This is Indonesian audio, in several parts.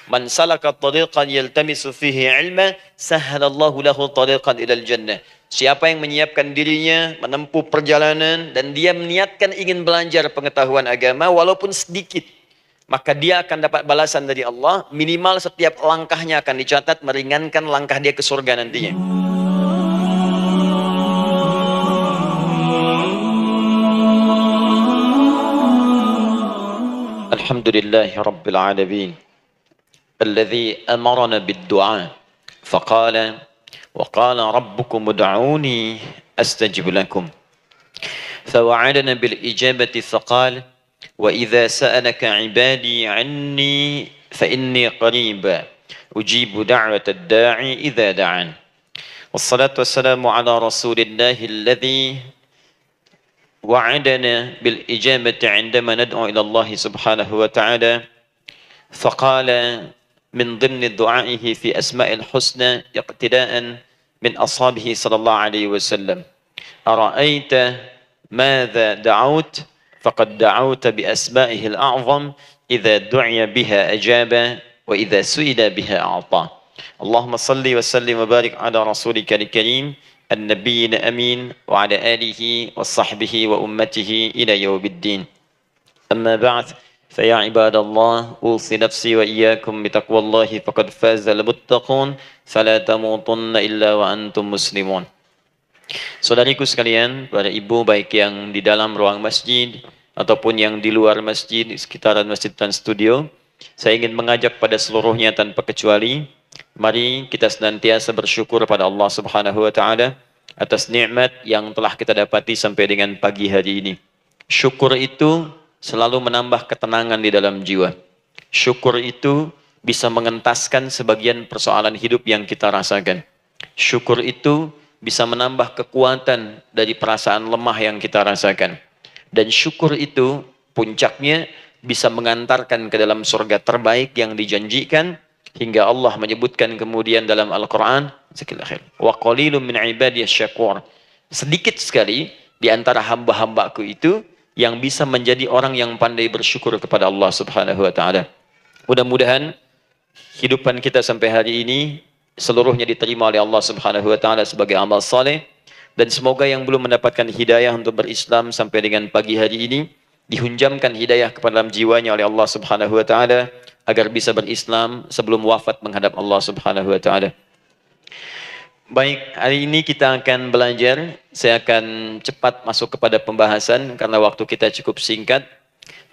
Man salaka tariqan yaltamisu fihi ilma, sahhalallahu lahu tariqan ilal jannah. Siapa yang menyiapkan dirinya menempuh perjalanan dan dia meniatkan ingin belajar pengetahuan agama walaupun sedikit, maka dia akan dapat balasan dari Allah. Minimal setiap langkahnya akan dicatat meringankan langkah dia ke surga nantinya. Alhamdulillahi Rabbil Alamin, alladhi amarana bid-du'a faqala wa qala rabbukum ud'uni astajib lakum, fawa'adana bil ijabati faqala wa idza sa'alaka 'ibadi 'anni fa inni qarib ujibu da'wata ad-da'i idza da'an. Wassalatu wassalamu ala rasulillahi alladhi وعدنا بالإجابة عندما ندعو إلى الله سبحانه وتعالى فقال من ضمن دعائه في أسماء الحسنى اقتداء من أصحابه صلى الله عليه وسلم أرأيت ماذا دعوت فقد دعوت بأسمائه الأعظم إذا دعي بها أجاب وإذا سئل بها أعطى. اللهم صل وسلم وبارك على رسولك الكريم النبي الأمين وعلى آله وصحبه وأمته إلى يوم الدين. أما بعد فيا عباد الله أوصي نفسي وإياكم بتقوى الله فقد فاز المتقون فلا تموتن إلا وأنتم مسلمون. Saudariku sekalian, para ibu baik yang di dalam ruang masjid ataupun yang di luar masjid, di sekitaran masjid dan studio, saya ingin mengajak pada seluruhnya tanpa kecuali, mari kita senantiasa bersyukur pada Allah Subhanahu wa taala atas nikmat yang telah kita dapati sampai dengan pagi hari ini. Syukur itu selalu menambah ketenangan di dalam jiwa. Syukur itu bisa mengentaskan sebagian persoalan hidup yang kita rasakan. Syukur itu bisa menambah kekuatan dari perasaan lemah yang kita rasakan. Dan syukur itu puncaknya bisa mengantarkan ke dalam surga terbaik yang dijanjikan, hingga Allah menyebutkan kemudian dalam Al-Quran, wa qalilun min ibadiyas syakur, sedikit sekali di antara hamba-hambaku itu yang bisa menjadi orang yang pandai bersyukur kepada Allah Subhanahu wa taala. Mudah-mudahan hidupan kita sampai hari ini seluruhnya diterima oleh Allah Subhanahu wa taala sebagai amal saleh, dan semoga yang belum mendapatkan hidayah untuk berislam sampai dengan pagi hari ini dihunjamkan hidayah kepada dalam jiwanya oleh Allah Subhanahu wa taala agar bisa berislam sebelum wafat menghadap Allah Subhanahu wa taala. Baik, hari ini kita akan belajar. Saya akan cepat masuk kepada pembahasan karena waktu kita cukup singkat,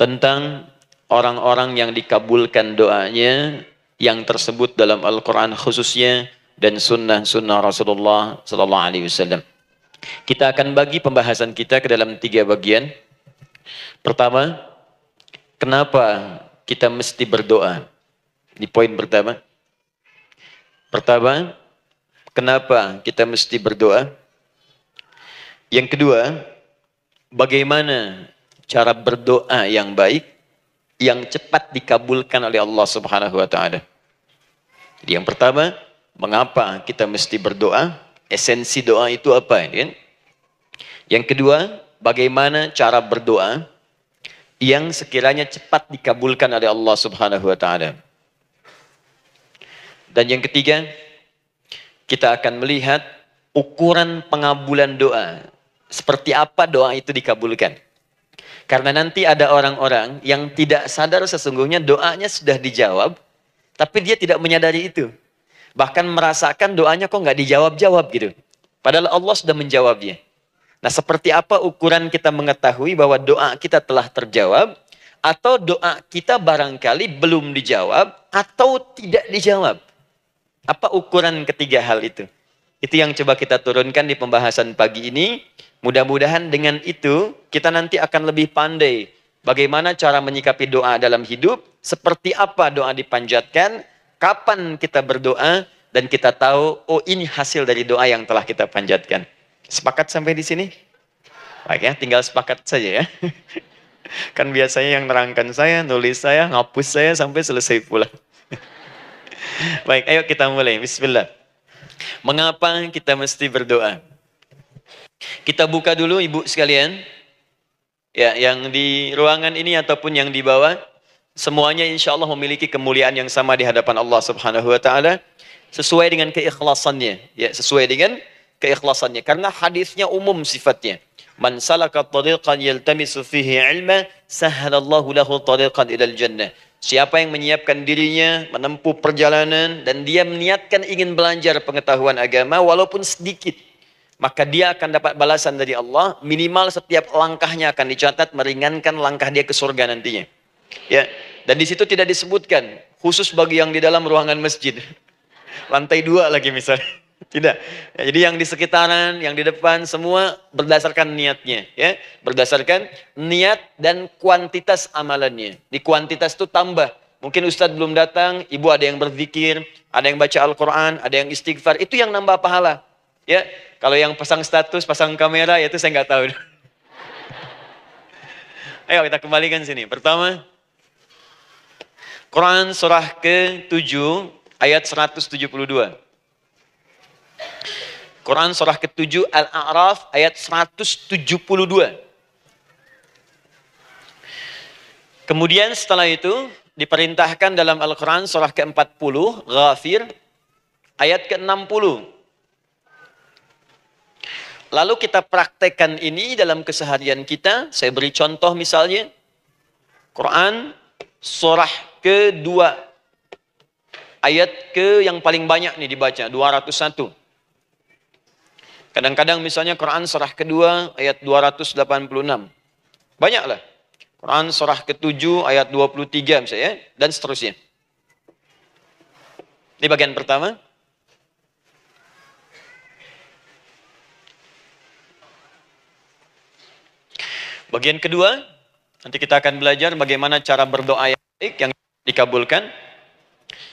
tentang orang-orang yang dikabulkan doanya yang tersebut dalam Al-Quran khususnya dan sunnah-sunnah Rasulullah sallallahu alaihi wasallam. Kita akan bagi pembahasan kita ke dalam 3 bagian. Pertama, kenapa kita mesti berdoa? Di poin pertama. Pertama, kenapa kita mesti berdoa? Yang kedua, bagaimana cara berdoa yang baik, yang cepat dikabulkan oleh Allah Subhanahu wa taala. Jadi yang pertama, mengapa kita mesti berdoa? Esensi doa itu apa, kan? Yang kedua, bagaimana cara berdoa yang sekiranya cepat dikabulkan oleh Allah Subhanahu wa taala. Dan yang ketiga, kita akan melihat ukuran pengabulan doa. Seperti apa doa itu dikabulkan. Karena nanti ada orang-orang yang tidak sadar sesungguhnya doanya sudah dijawab, tapi dia tidak menyadari itu. Bahkan merasakan doanya kok nggak dijawab-jawab gitu. Padahal Allah sudah menjawabnya. Nah, seperti apa ukuran kita mengetahui bahwa doa kita telah terjawab, atau doa kita barangkali belum dijawab, atau tidak dijawab? Apa ukuran ketiga hal itu? Itu yang coba kita turunkan di pembahasan pagi ini. Mudah-mudahan dengan itu, kita nanti akan lebih pandai bagaimana cara menyikapi doa dalam hidup, seperti apa doa dipanjatkan, kapan kita berdoa, dan kita tahu, oh ini hasil dari doa yang telah kita panjatkan. Sepakat sampai di sini? Baik ya, tinggal sepakat saja ya. Kan biasanya yang nerangkan saya, nulis saya, ngapus saya sampai selesai pula. Baik, ayo kita mulai. Bismillah. Mengapa kita mesti berdoa? Kita buka dulu ibu sekalian. Ya, yang di ruangan ini ataupun yang di bawah. Semuanya insya Allah memiliki kemuliaan yang sama di hadapan Allah Subhanahu wa taala sesuai dengan keikhlasannya, ya, sesuai dengan keikhlasannya. Karena hadisnya umum sifatnya. Man salaka tariqan yaltamisu fihi ilma, sahhalallahu lahu tariqan ilal jannah. Siapa yang menyiapkan dirinya menempuh perjalanan dan dia meniatkan ingin belajar pengetahuan agama walaupun sedikit, maka dia akan dapat balasan dari Allah, minimal setiap langkahnya akan dicatat meringankan langkah dia ke surga nantinya. Ya, dan di situ tidak disebutkan khusus bagi yang di dalam ruangan masjid, lantai 2 lagi misalnya, tidak. Ya, jadi yang di sekitaran, yang di depan semua berdasarkan niatnya, ya, berdasarkan niat dan kuantitas amalannya. Di kuantitas itu tambah. Mungkin Ustadz belum datang, ibu ada yang berzikir, ada yang baca Al-Quran, ada yang istighfar, itu yang nambah pahala. Ya, kalau yang pasang status, pasang kamera, ya itu saya nggak tahu. Ayo kita kembalikan sini. Pertama, Quran surah ke-7 ayat 172. Quran surah ke-7 Al-A'raf ayat 172. Kemudian setelah itu diperintahkan dalam Al-Quran surah ke-40 Ghafir ayat ke-60. Lalu kita praktekkan ini dalam keseharian kita. Saya beri contoh misalnya Quran surah ke-2 ayat ke yang paling banyak nih dibaca 201. Kadang-kadang misalnya Quran surah ke-2 ayat 286. Banyaklah. Quran surah ke-7 ayat 23 misalnya dan seterusnya. Ini bagian pertama. Bagian kedua, nanti kita akan belajar bagaimana cara berdoa yang baik yang dikabulkan.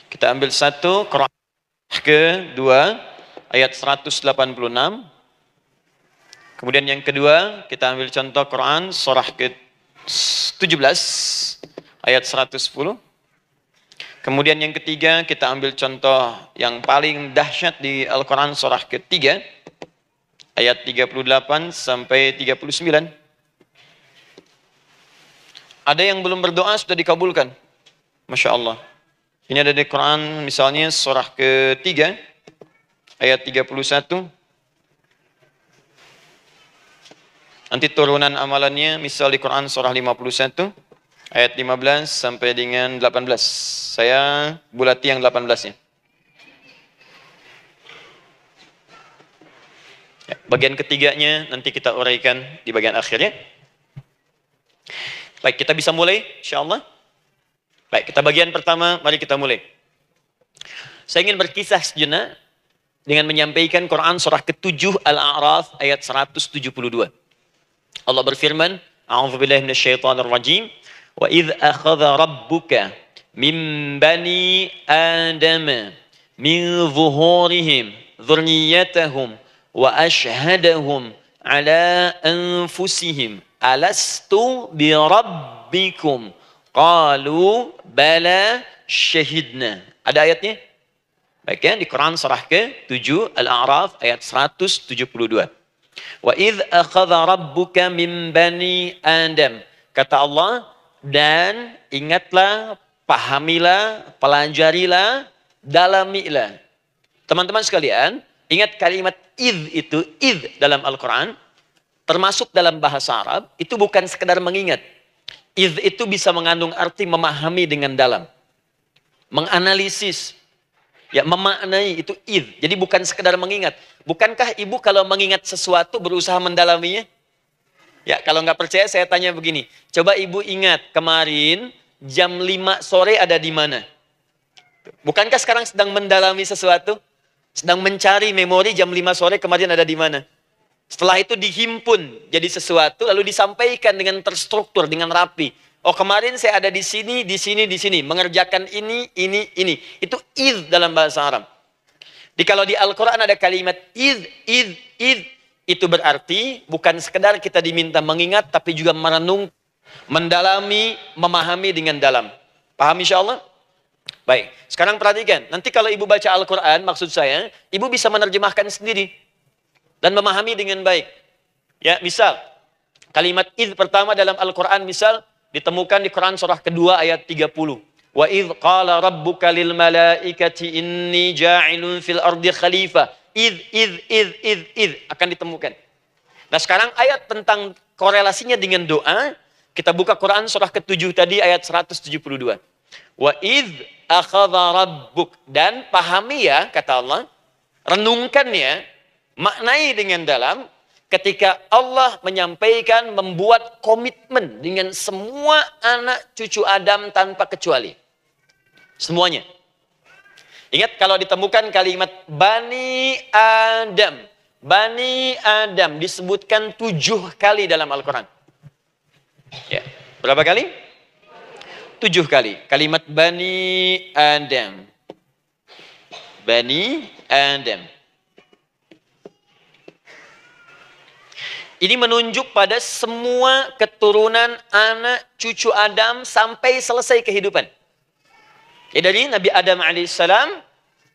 Kita ambil satu, Quran ke-2 ayat 186. Kemudian yang kedua, kita ambil contoh Quran surah ke-17 ayat 110. Kemudian yang ketiga, kita ambil contoh yang paling dahsyat di Al-Quran surah ke-3 ayat 38 sampai 39. Ada yang belum berdoa sudah dikabulkan. Masya Allah. Ini ada di Quran misalnya surah ke-3 ayat 31. Nanti turunan amalannya misal di Quran surah 51 ayat 15 sampai dengan 18. Saya bulati yang 18-nya. Ya, bagian ketiganya nanti kita uraikan di bagian akhirnya. Baik, kita bisa mulai insyaallah. Baik, kita bagian pertama, mari kita mulai. Saya ingin berkisah sejenak dengan menyampaikan Quran surah ke-7 Al-A'raf ayat 172. Allah berfirman, A'udzubillahi minasyaitonirrajim, wa idz akhadha rabbuka min bani Adam min zuhurihim dzurriyyatahum wa ashhadahum ala anfusihim alastu bi rabbikum qalu bala syahidna. Ada ayatnya? Baik ya, di Quran surah ke-7 Al-A'raf ayat 172. Wa idz akhadha rabbuka min bani Adam. Kata Allah, dan ingatlah, pahamilah, pelajarilah, dalamilah. Teman-teman sekalian, ingat kalimat idz itu, idz dalam Al-Quran termasuk dalam bahasa Arab, itu bukan sekedar mengingat. Idz itu bisa mengandung arti memahami dengan dalam. Menganalisis. Ya, memaknai itu idz. Jadi bukan sekedar mengingat. Bukankah ibu kalau mengingat sesuatu berusaha mendalaminya? Ya, kalau nggak percaya saya tanya begini. Coba ibu ingat kemarin jam 5 sore ada di mana? Bukankah sekarang sedang mendalami sesuatu? Sedang mencari memori jam 5 sore kemarin ada di mana? Setelah itu dihimpun jadi sesuatu, lalu disampaikan dengan terstruktur, dengan rapi. Oh, kemarin saya ada di sini, di sini, di sini. Mengerjakan ini, ini. Itu idz dalam bahasa Arab. Jadi kalau di Al-Quran ada kalimat idz. Itu berarti bukan sekedar kita diminta mengingat, tapi juga merenung, mendalami, memahami dengan dalam. Paham insya Allah? Baik, sekarang perhatikan. Nanti kalau ibu baca Al-Quran, maksud saya, ibu bisa menerjemahkan sendiri. Dan memahami dengan baik. Ya, misal, kalimat idz pertama dalam Al-Quran, misal, ditemukan di Quran surah kedua ayat 30. Wa idh qala rabbuka lil malaikati inni ja'ilun fil ardi khalifah. Idh akan ditemukan. Nah sekarang ayat tentang korelasinya dengan doa, kita buka Quran surah ke-7 tadi ayat 172. Wa idh akhadha rabbuk, dan pahami ya kata Allah, renungkan ya, maknai dengan dalam ketika Allah menyampaikan, membuat komitmen dengan semua anak cucu Adam tanpa kecuali. Semuanya. Ingat kalau ditemukan kalimat Bani Adam. Bani Adam disebutkan 7 kali dalam Al-Quran. Ya. Berapa kali? 7 kali. Kalimat Bani Adam. Bani Adam. Ini menunjuk pada semua keturunan anak cucu Adam sampai selesai kehidupan. Ya, dari Nabi Adam alaihissalam,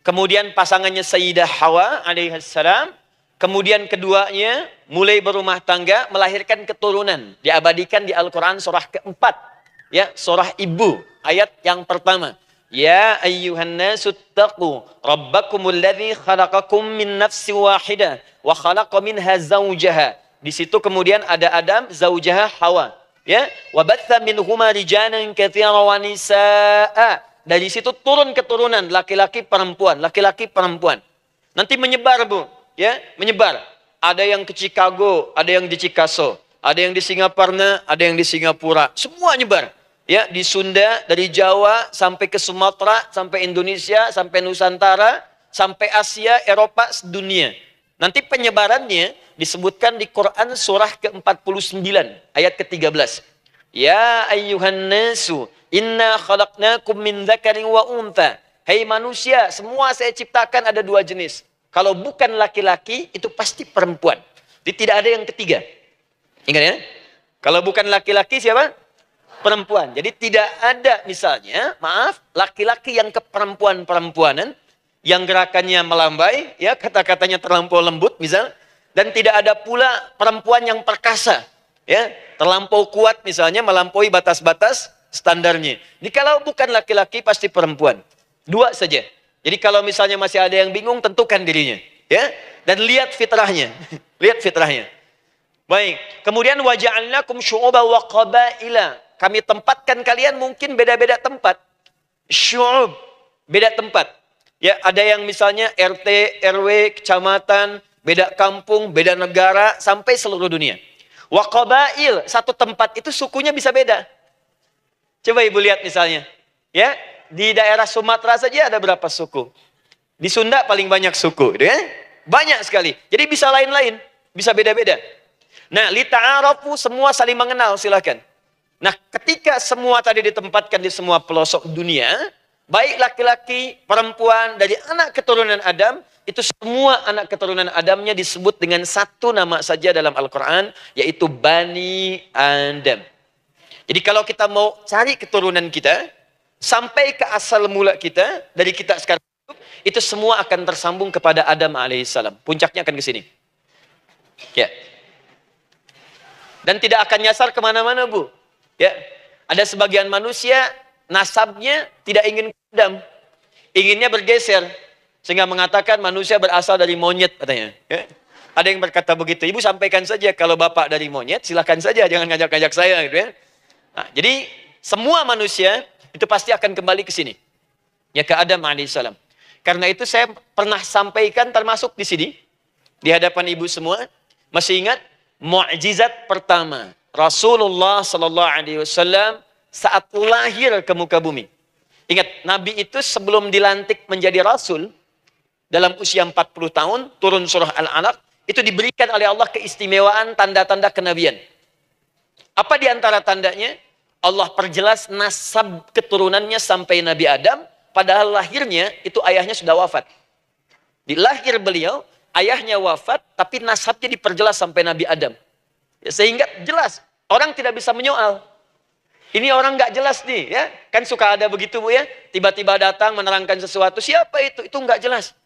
kemudian pasangannya Sayyidah Hawa alaihissalam, kemudian keduanya mulai berumah tangga, melahirkan keturunan. Diabadikan di Al-Quran surah keempat. Ya, surah Ibu, ayat yang pertama. Ya ayyuhan nasu ttaqu rabbakumul ladzi khalaqakum min nafsin wahidah wa khalaqa minha zawjaha. Di situ kemudian ada Adam, zaujaha Hawa. Ya, wa batha minhuma rijalan katsiran wa nisaa. Dari situ turun keturunan laki-laki perempuan, laki-laki perempuan. Nanti menyebar, Bu, ya, menyebar. Ada yang ke Chicago, ada yang di Chicago, ada yang di Singaparna, ada yang di Singapura. Semua nyebar. Ya, di Sunda, dari Jawa sampai ke Sumatera, sampai Indonesia, sampai Nusantara, sampai Asia, Eropa, sedunia. Nanti penyebarannya disebutkan di Quran surah ke-49 ayat ke-13. Ya ayyuhan nasu inna khalaqnakum min dzakarin wa untha. Hai manusia, semua saya ciptakan ada 2 jenis. Kalau bukan laki-laki itu pasti perempuan. Jadi tidak ada yang ketiga. Ingat ya? Kalau bukan laki-laki siapa? Perempuan. Jadi tidak ada misalnya, maaf, laki-laki yang keperempuan-perempuanan, yang gerakannya melambai, ya kata-katanya terlampau lembut misal, dan tidak ada pula perempuan yang perkasa, ya terlampau kuat misalnya, melampaui batas-batas standarnya. Jadi kalau bukan laki-laki pasti perempuan. 2 saja. Jadi kalau misalnya masih ada yang bingung, tentukan dirinya, ya, dan lihat fitrahnya. Lihat fitrahnya. Baik. Kemudian waja'alnakum syu'uban wa qabaila. Kami tempatkan kalian mungkin beda-beda tempat. Syu'ub, beda tempat. Ya, ada yang misalnya RT, RW, kecamatan, beda kampung, beda negara, sampai seluruh dunia. Wa qabail, satu tempat itu sukunya bisa beda. Coba Ibu lihat misalnya, ya, di daerah Sumatera saja ada berapa suku? Di Sunda paling banyak suku, gitu ya? Banyak sekali. Jadi bisa lain-lain, bisa beda-beda. Nah, lita'arafu, semua saling mengenal, silakan. Nah, ketika semua tadi ditempatkan di semua pelosok dunia, baik laki-laki, perempuan, dari anak keturunan Adam, itu semua anak keturunan Adamnya disebut dengan satu nama saja dalam Al-Quran, yaitu Bani Adam. Jadi kalau kita mau cari keturunan kita, sampai ke asal mula kita, dari kita sekarang itu semua akan tersambung kepada Adam alaihissalam. Puncaknya akan ke sini. Ya. Dan tidak akan nyasar kemana-mana, Bu. Ya. Ada sebagian manusia, nasabnya tidak ingin ke Adam. Inginnya bergeser. Sehingga mengatakan manusia berasal dari monyet, katanya. Ya. Ada yang berkata begitu. Ibu sampaikan saja, kalau bapak dari monyet, silakan saja, jangan ngajak-ngajak saya. Gitu ya. Nah, jadi semua manusia itu pasti akan kembali ke sini. Ya, ke Adam alaihissalam. Karena itu saya pernah sampaikan termasuk di sini. Di hadapan ibu semua. Masih ingat? Mukjizat pertama. Rasulullah sallallahu alaihi wasallam saat lahir ke muka bumi. Ingat, Nabi itu sebelum dilantik menjadi Rasul, dalam usia 40 tahun, turun surah Al-Alaq, itu diberikan oleh Allah keistimewaan tanda-tanda kenabian. Apa di antara tandanya? Allah perjelas nasab keturunannya sampai Nabi Adam, padahal lahirnya itu ayahnya sudah wafat. Di lahir beliau, ayahnya wafat, tapi nasabnya diperjelas sampai Nabi Adam. Ya, sehingga jelas, orang tidak bisa menyoal. Ini orang nggak jelas nih, ya kan suka ada begitu, Bu, ya. Tiba-tiba datang menerangkan sesuatu, siapa itu? Itu nggak jelas.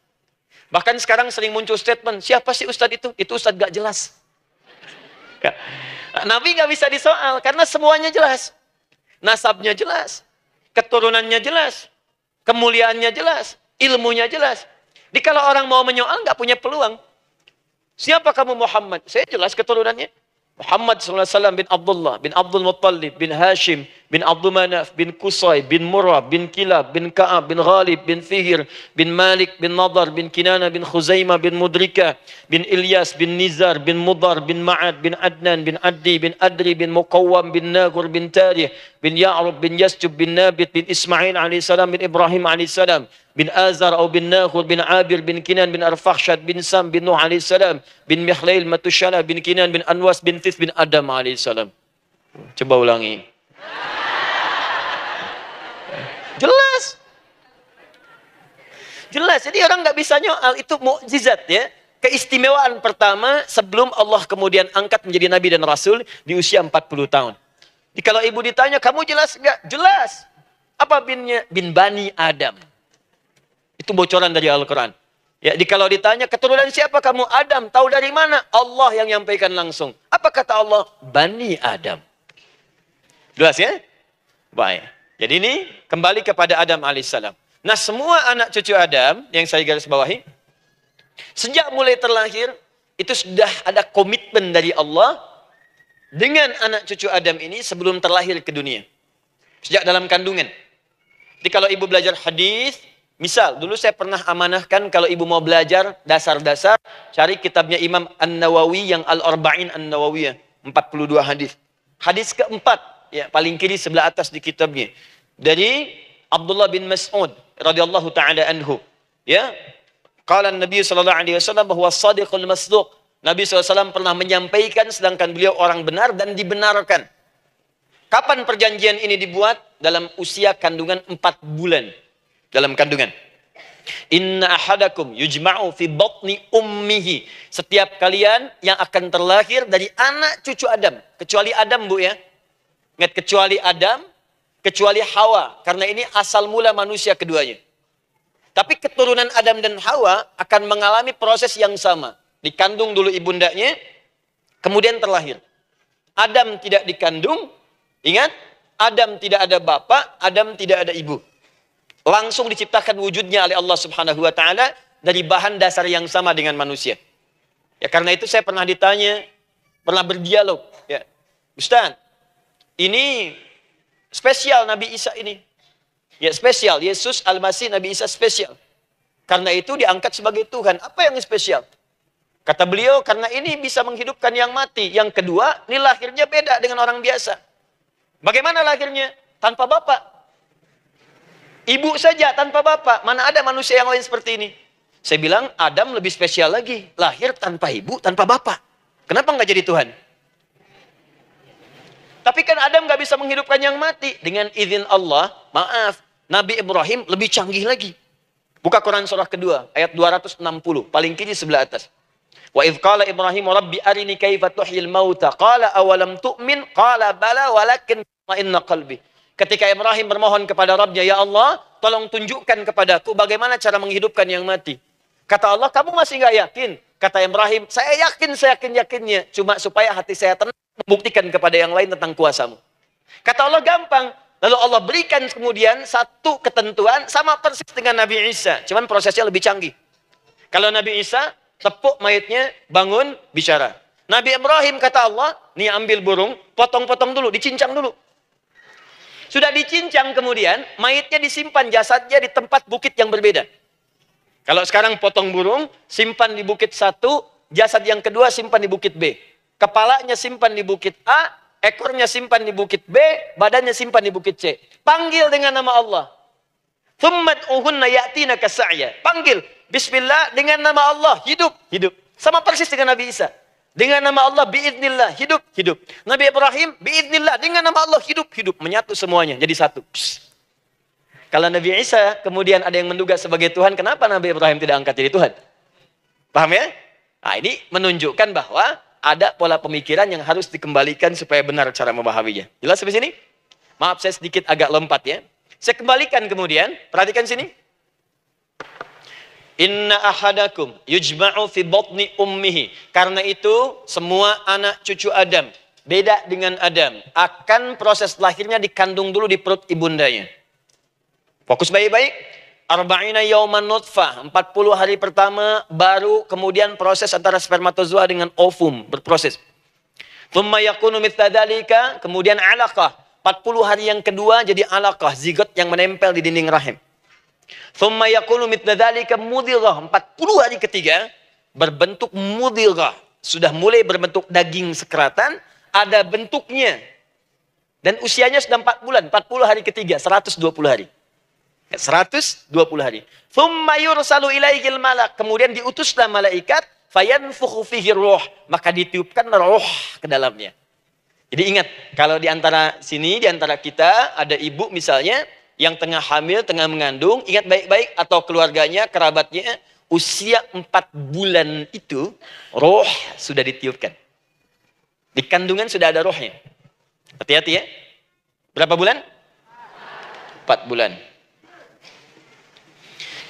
Bahkan sekarang sering muncul statement, siapa sih Ustadz itu? Itu Ustadz nggak jelas. Nabi nggak bisa disoal, karena semuanya jelas. Nasabnya jelas. Keturunannya jelas. Kemuliaannya jelas. Ilmunya jelas. Jadi kalau orang mau menyoal, nggak punya peluang. Siapa kamu Muhammad? Saya jelas keturunannya. Muhammad SAW bin Abdullah, bin Abdul Muttalib, bin Hashim, bin Abdul Manaf, bin Qusay, bin Murrah, bin Kilab, bin Ka'ab, bin Ghalib, bin Fihir, bin Malik, bin Nadar, bin Kinana, bin Khuzaimah, bin Mudrika, bin Ilyas, bin Nizar, bin Mudar, bin Ma'ad, bin Adnan, bin Addi, bin Adri, bin Muqawwam, bin Nagur, bin Tarih, bin Ya'rub, bin Yasjub, bin Nabit, bin Ismail AS, bin Ibrahim AS, bin Azar atau bin Nakhur, bin Abir, bin Kinan, bin Arfakhshad, bin Sam, bin Nuh AS, bin Mihlail, Matushala, bin Kinan, bin Anwas, bin Thith, bin Adam AS. Coba ulangi. Jelas. Jelas. Jadi orang nggak bisa nyoal. Itu mukjizat ya. Keistimewaan pertama sebelum Allah kemudian angkat menjadi Nabi dan Rasul di usia 40 tahun. Jadi kalau ibu ditanya, kamu jelas nggak? Jelas. Apa binnya? Bin Bani Adam. Itu bocoran dari Al-Quran. Ya, kalau ditanya, keturunan siapa kamu? Adam. Tahu dari mana? Allah yang nyampaikan langsung. Apa kata Allah? Bani Adam. Jelas ya? Baik. Jadi ini kembali kepada Adam alaihissalam. Nah, semua anak cucu Adam yang saya garis bawahi, sejak mulai terlahir, itu sudah ada komitmen dari Allah dengan anak cucu Adam ini sebelum terlahir ke dunia. Sejak dalam kandungan. Jadi kalau ibu belajar hadis, misal, dulu saya pernah amanahkan kalau ibu mau belajar dasar-dasar, cari kitabnya Imam An-Nawawi yang Al-Arba'in An-Nawawiyah, 42 hadis. Hadis keempat, ya paling kiri sebelah atas di kitabnya. Dari Abdullah bin Mas'ud radhiyallahu taala anhu, ya. Qala Nabi sallallahu alaihi wasallam bahwa shadiqul masduq. Nabi SAW pernah menyampaikan sedangkan beliau orang benar dan dibenarkan. Kapan perjanjian ini dibuat? Dalam usia kandungan 4 bulan. Dalam kandungan. Inna ahadakum yujma'u fi batni ummihi. Setiap kalian yang akan terlahir dari anak cucu Adam. Kecuali Adam, Bu ya. Ingat, kecuali Adam, kecuali Hawa. Karena ini asal mula manusia keduanya. Tapi keturunan Adam dan Hawa akan mengalami proses yang sama. Dikandung dulu ibundanya, kemudian terlahir. Adam tidak dikandung, ingat, Adam tidak ada bapak, Adam tidak ada ibu. Langsung diciptakan wujudnya oleh Allah Subhanahu wa taala dari bahan dasar yang sama dengan manusia. Ya karena itu saya pernah ditanya, pernah berdialog, ya. Ustaz, ini spesial Nabi Isa ini. Ya spesial, Yesus Al-Masih Nabi Isa spesial. Karena itu diangkat sebagai Tuhan. Apa yang spesial? Kata beliau, karena ini bisa menghidupkan yang mati. Yang kedua, ini lahirnya beda dengan orang biasa. Bagaimana lahirnya? Tanpa bapak. Ibu saja tanpa bapak. Mana ada manusia yang lain seperti ini? Saya bilang, Adam lebih spesial lagi. Lahir tanpa ibu, tanpa bapak. Kenapa nggak jadi Tuhan? Tapi kan Adam nggak bisa menghidupkan yang mati. Dengan izin Allah, maaf, Nabi Ibrahim lebih canggih lagi. Buka Quran surah kedua, ayat 260. Paling kiri sebelah atas. Wa idh qala Ibrahim rabbi arini kaifa tuhyil mauta qala awalam tu'min qala bala walakin inna qalbi. Ketika Ibrahim bermohon kepada Rabbnya, ya Allah, tolong tunjukkan kepadaku bagaimana cara menghidupkan yang mati. Kata Allah, kamu masih nggak yakin? Kata Ibrahim, saya yakin, saya yakin-yakinnya. Cuma supaya hati saya tenang, membuktikan kepada yang lain tentang kuasamu. Kata Allah, gampang. Lalu Allah berikan kemudian satu ketentuan sama persis dengan Nabi Isa. Cuman prosesnya lebih canggih. Kalau Nabi Isa, tepuk mayatnya, bangun, bicara. Nabi Ibrahim kata Allah, nih ambil burung, potong-potong dulu, dicincang dulu. Sudah dicincang kemudian, mayatnya disimpan, jasadnya di tempat bukit yang berbeda. Kalau sekarang potong burung, simpan di bukit satu, jasad yang kedua simpan di bukit B. Kepalanya simpan di bukit A, ekornya simpan di bukit B, badannya simpan di bukit C. Panggil dengan nama Allah. Thummad'uhunna ya'tina kasa'ya. Panggil. Bismillah, dengan nama Allah, hidup, hidup. Sama persis dengan Nabi Isa. Dengan nama Allah, biiznillah, hidup, hidup. Nabi Ibrahim, biiznillah, dengan nama Allah, hidup, hidup. Menyatu semuanya, jadi satu. Psst. Kalau Nabi Isa, kemudian ada yang menduga sebagai Tuhan, kenapa Nabi Ibrahim tidak angkat jadi Tuhan? Paham ya? Nah, ini menunjukkan bahwa ada pola pemikiran yang harus dikembalikan supaya benar cara memahaminya. Jelas sampai sini? Maaf, saya sedikit agak lompat ya. Saya kembalikan kemudian, perhatikan sini. Inna ahadakum yujma'u fi batni ummihi. Karena itu semua anak cucu Adam beda dengan Adam. Akan proses lahirnya dikandung dulu di perut ibundanya. Fokus baik-baik. Arba'ina yauman nutfah, 40 hari pertama baru kemudian proses antara spermatozoa dengan ovum berproses. Thumma yakunu mithla dzalika, kemudian alaqah. 40 hari yang kedua jadi alaqah, zigot yang menempel di dinding rahim. Thumma yakunu mithla dzalika mudghah, 40 hari ketiga berbentuk mudghah, sudah mulai berbentuk daging sekeratan, ada bentuknya. Dan usianya sudah 4 bulan, 40 hari ketiga, 120 hari. 120 hari. Thumma yursalu ilaihil malak. Kemudian diutuslah malaikat. Fayanfukhu fihi ruh. Maka ditiupkan roh ke dalamnya. Jadi ingat, kalau di antara sini, di antara kita, ada ibu misalnya, yang tengah hamil, tengah mengandung, ingat baik-baik, atau keluarganya, kerabatnya, usia 4 bulan itu, roh sudah ditiupkan. Di kandungan sudah ada rohnya. Hati-hati ya. Berapa bulan? 4 bulan.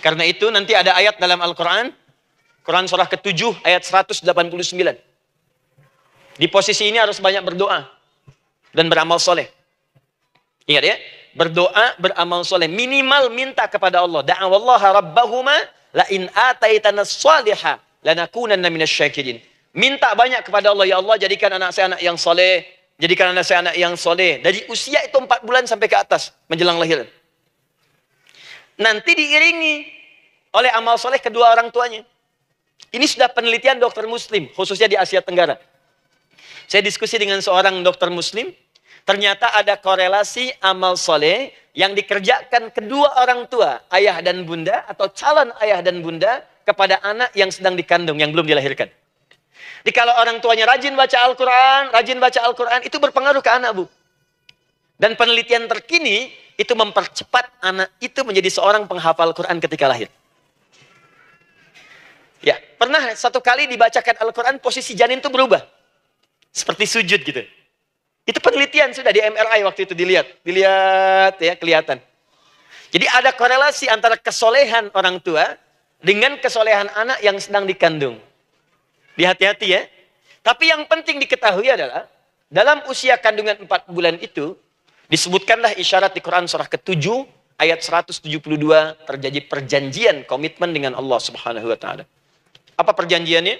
Karena itu nanti ada ayat dalam Al-Quran, Quran surah ke-7 ayat 189. Di posisi ini harus banyak berdoa dan beramal soleh. Ingat ya, berdoa, beramal soleh. Minimal minta kepada Allah. Da'awallaha rabbahuma la'in ataitana salihah lanakunanna minasyakirin. Minta banyak kepada Allah, ya Allah jadikan anak saya anak yang soleh. Jadikan anak saya anak yang soleh. Dari usia itu 4 bulan sampai ke atas, menjelang lahir. Nanti diiringi oleh amal soleh kedua orang tuanya. Ini sudah penelitian dokter muslim, khususnya di Asia Tenggara. Saya diskusi dengan seorang dokter muslim, ternyata ada korelasi amal soleh yang dikerjakan kedua orang tua, ayah dan bunda, atau calon ayah dan bunda, kepada anak yang sedang dikandung, yang belum dilahirkan. Jadi kalau orang tuanya rajin baca Al-Quran, itu berpengaruh ke anak, Bu. Dan penelitian terkini, itu mempercepat anak itu menjadi seorang penghafal Quran ketika lahir. Ya, pernah satu kali dibacakan Al-Quran, posisi janin itu berubah. Seperti sujud gitu. Itu penelitian sudah di MRI waktu itu dilihat ya, kelihatan. Jadi ada korelasi antara kesolehan orang tua dengan kesolehan anak yang sedang dikandung. Hati-hati ya. Tapi yang penting diketahui adalah, dalam usia kandungan 4 bulan itu, disebutkanlah isyarat di Quran surah ke-7 ayat 172 terjadi perjanjian komitmen dengan Allah Subhanahu wa taala. Apa perjanjiannya?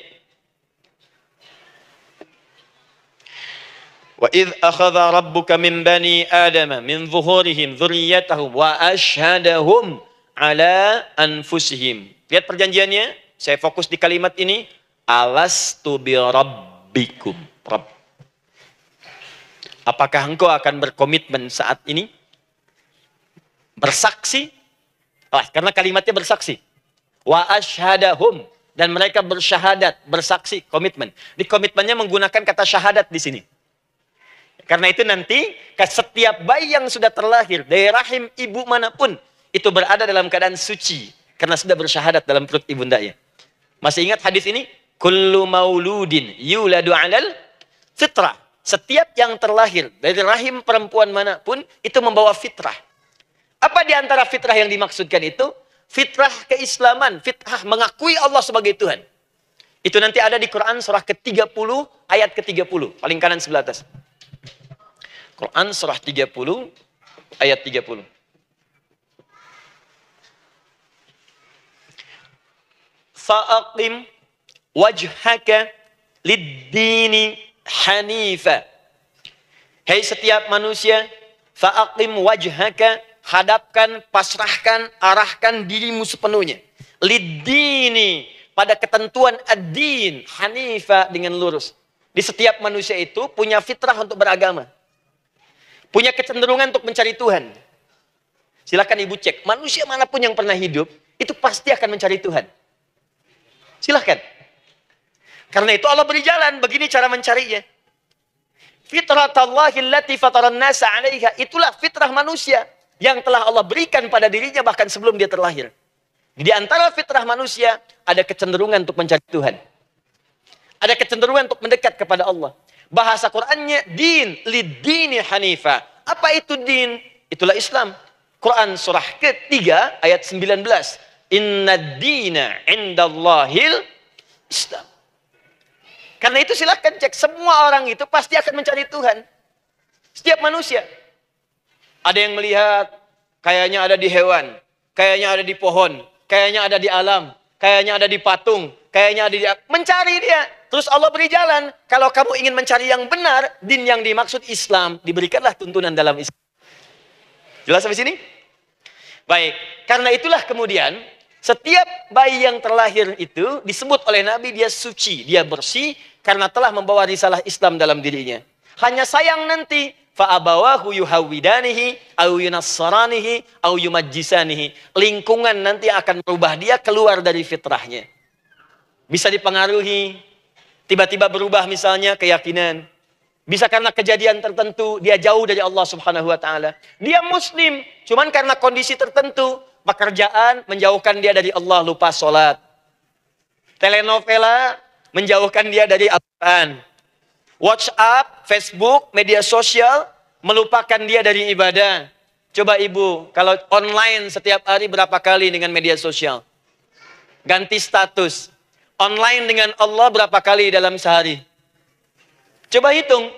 Wa idz akhadha rabbuka min bani adama min zuhurihim dzurriyyatahum wa asyhadahum ala anfusihim. Lihat perjanjiannya, saya fokus di kalimat ini, alastu bi rabbikum. Rabb. Apakah engkau akan berkomitmen saat ini? Bersaksi? Karena kalimatnya bersaksi. Wa asyhadahum. Dan mereka bersyahadat, bersaksi, komitmen. Di komitmennya menggunakan kata syahadat di sini. Karena itu nanti, setiap bayi yang sudah terlahir dari rahim ibu manapun, itu berada dalam keadaan suci. Karena sudah bersyahadat dalam perut ibundanya. Masih ingat hadis ini? Kullu mauludin yuladu alal fitrah. Setiap yang terlahir dari rahim perempuan manapun itu membawa fitrah. Apa di antara fitrah yang dimaksudkan itu? Fitrah keislaman, fitrah mengakui Allah sebagai Tuhan. Itu nanti ada di Quran surah ke-30 ayat ke-30, paling kanan sebelah atas. Quran surah 30 ayat 30. Fa'aqim wajhaka lid-dini hanifa. Hei setiap manusia, fa'aqim wajhaka, hadapkan, pasrahkan, arahkan dirimu sepenuhnya. Lid-dini, pada ketentuan ad-din, hanifa dengan lurus. Di setiap manusia itu punya fitrah untuk beragama. Punya kecenderungan untuk mencari Tuhan. Silakan ibu cek, manusia manapun yang pernah hidup, itu pasti akan mencari Tuhan. Silakan. Karena itu Allah beri jalan, begini cara mencarinya. Fitratallahi allati fataran nasa 'alaiha, itulah fitrah manusia yang telah Allah berikan pada dirinya bahkan sebelum dia terlahir. Di antara fitrah manusia ada kecenderungan untuk mencari Tuhan. Ada kecenderungan untuk mendekat kepada Allah. Bahasa Qur'annya din, lid-dini hanifa. Apa itu din? Itulah Islam. Quran surah ke-3 ayat 19. Inna dina indallahil Islam. Karena itu silahkan cek. Semua orang itu pasti akan mencari Tuhan. Setiap manusia. Ada yang melihat, kayaknya ada di hewan. Kayaknya ada di pohon. Kayaknya ada di alam. Kayaknya ada di patung. Kayaknya ada di... Mencari dia. Terus Allah beri jalan. Kalau kamu ingin mencari yang benar, din yang dimaksud Islam, diberikanlah tuntunan dalam Islam. Jelas sampai sini? Baik. Karena itulah kemudian, setiap bayi yang terlahir itu disebut oleh Nabi dia suci, dia bersih karena telah membawa risalah Islam dalam dirinya. Hanya sayang nanti fa'abawahu yuhawwidanihi au yunassaranihi au yumajjisanihi. Lingkungan nanti akan merubah dia keluar dari fitrahnya. Bisa dipengaruhi, tiba-tiba berubah misalnya keyakinan. Bisa karena kejadian tertentu dia jauh dari Allah Subhanahu wa taala. Dia muslim, cuman karena kondisi tertentu, pekerjaan menjauhkan dia dari Allah, lupa sholat. Telenovela menjauhkan dia dari Al-Quran. WhatsApp, Facebook, media sosial melupakan dia dari ibadah. Coba ibu, kalau online setiap hari berapa kali dengan media sosial? Ganti status. Online dengan Allah berapa kali dalam sehari? Coba hitung.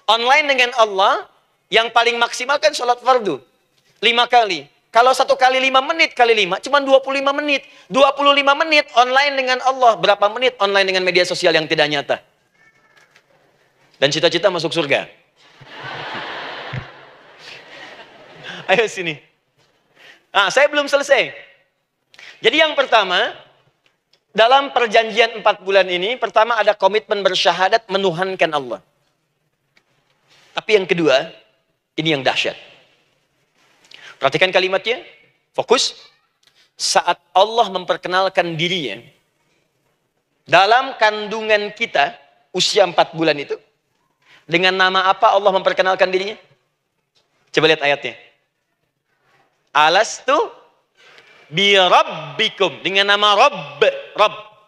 Online dengan Allah yang paling maksimal kan sholat fardu. 5 kali. Kalau 1 kali 5 menit kali 5, cuma 25 menit. 25 menit online dengan Allah. Berapa menit online dengan media sosial yang tidak nyata? Dan cita-cita masuk surga. Ayo sini. Nah, saya belum selesai. Jadi yang pertama, dalam perjanjian 4 bulan ini, pertama ada komitmen bersyahadat menuhankan Allah. Tapi yang kedua, ini yang dahsyat. Perhatikan kalimatnya, fokus. Saat Allah memperkenalkan dirinya, dalam kandungan kita, usia 4 bulan itu, dengan nama apa Allah memperkenalkan dirinya? Coba lihat ayatnya. Alastu bi rabbikum, dengan nama Rabb,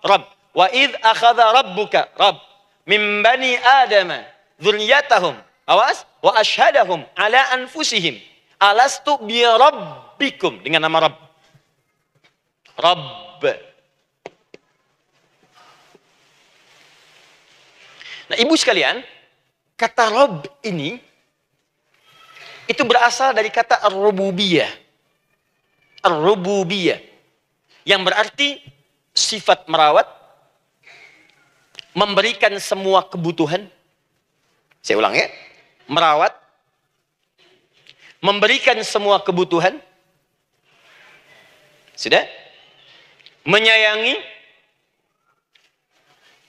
Rabb. Wa idh akhadha rabbuka, Rabb, min bani Adama, dzurriyyatahum, awas, wa ashhadahum ala anfusihim. Alastu bi rabbikum, dengan nama Rabb. Rabb. Nah, ibu sekalian, kata Rabb ini itu berasal dari kata ar-rububiyah. Ar-rububiyah yang berarti sifat merawat, memberikan semua kebutuhan. Saya ulang ya. Merawat, memberikan semua kebutuhan. Sudah? Menyayangi,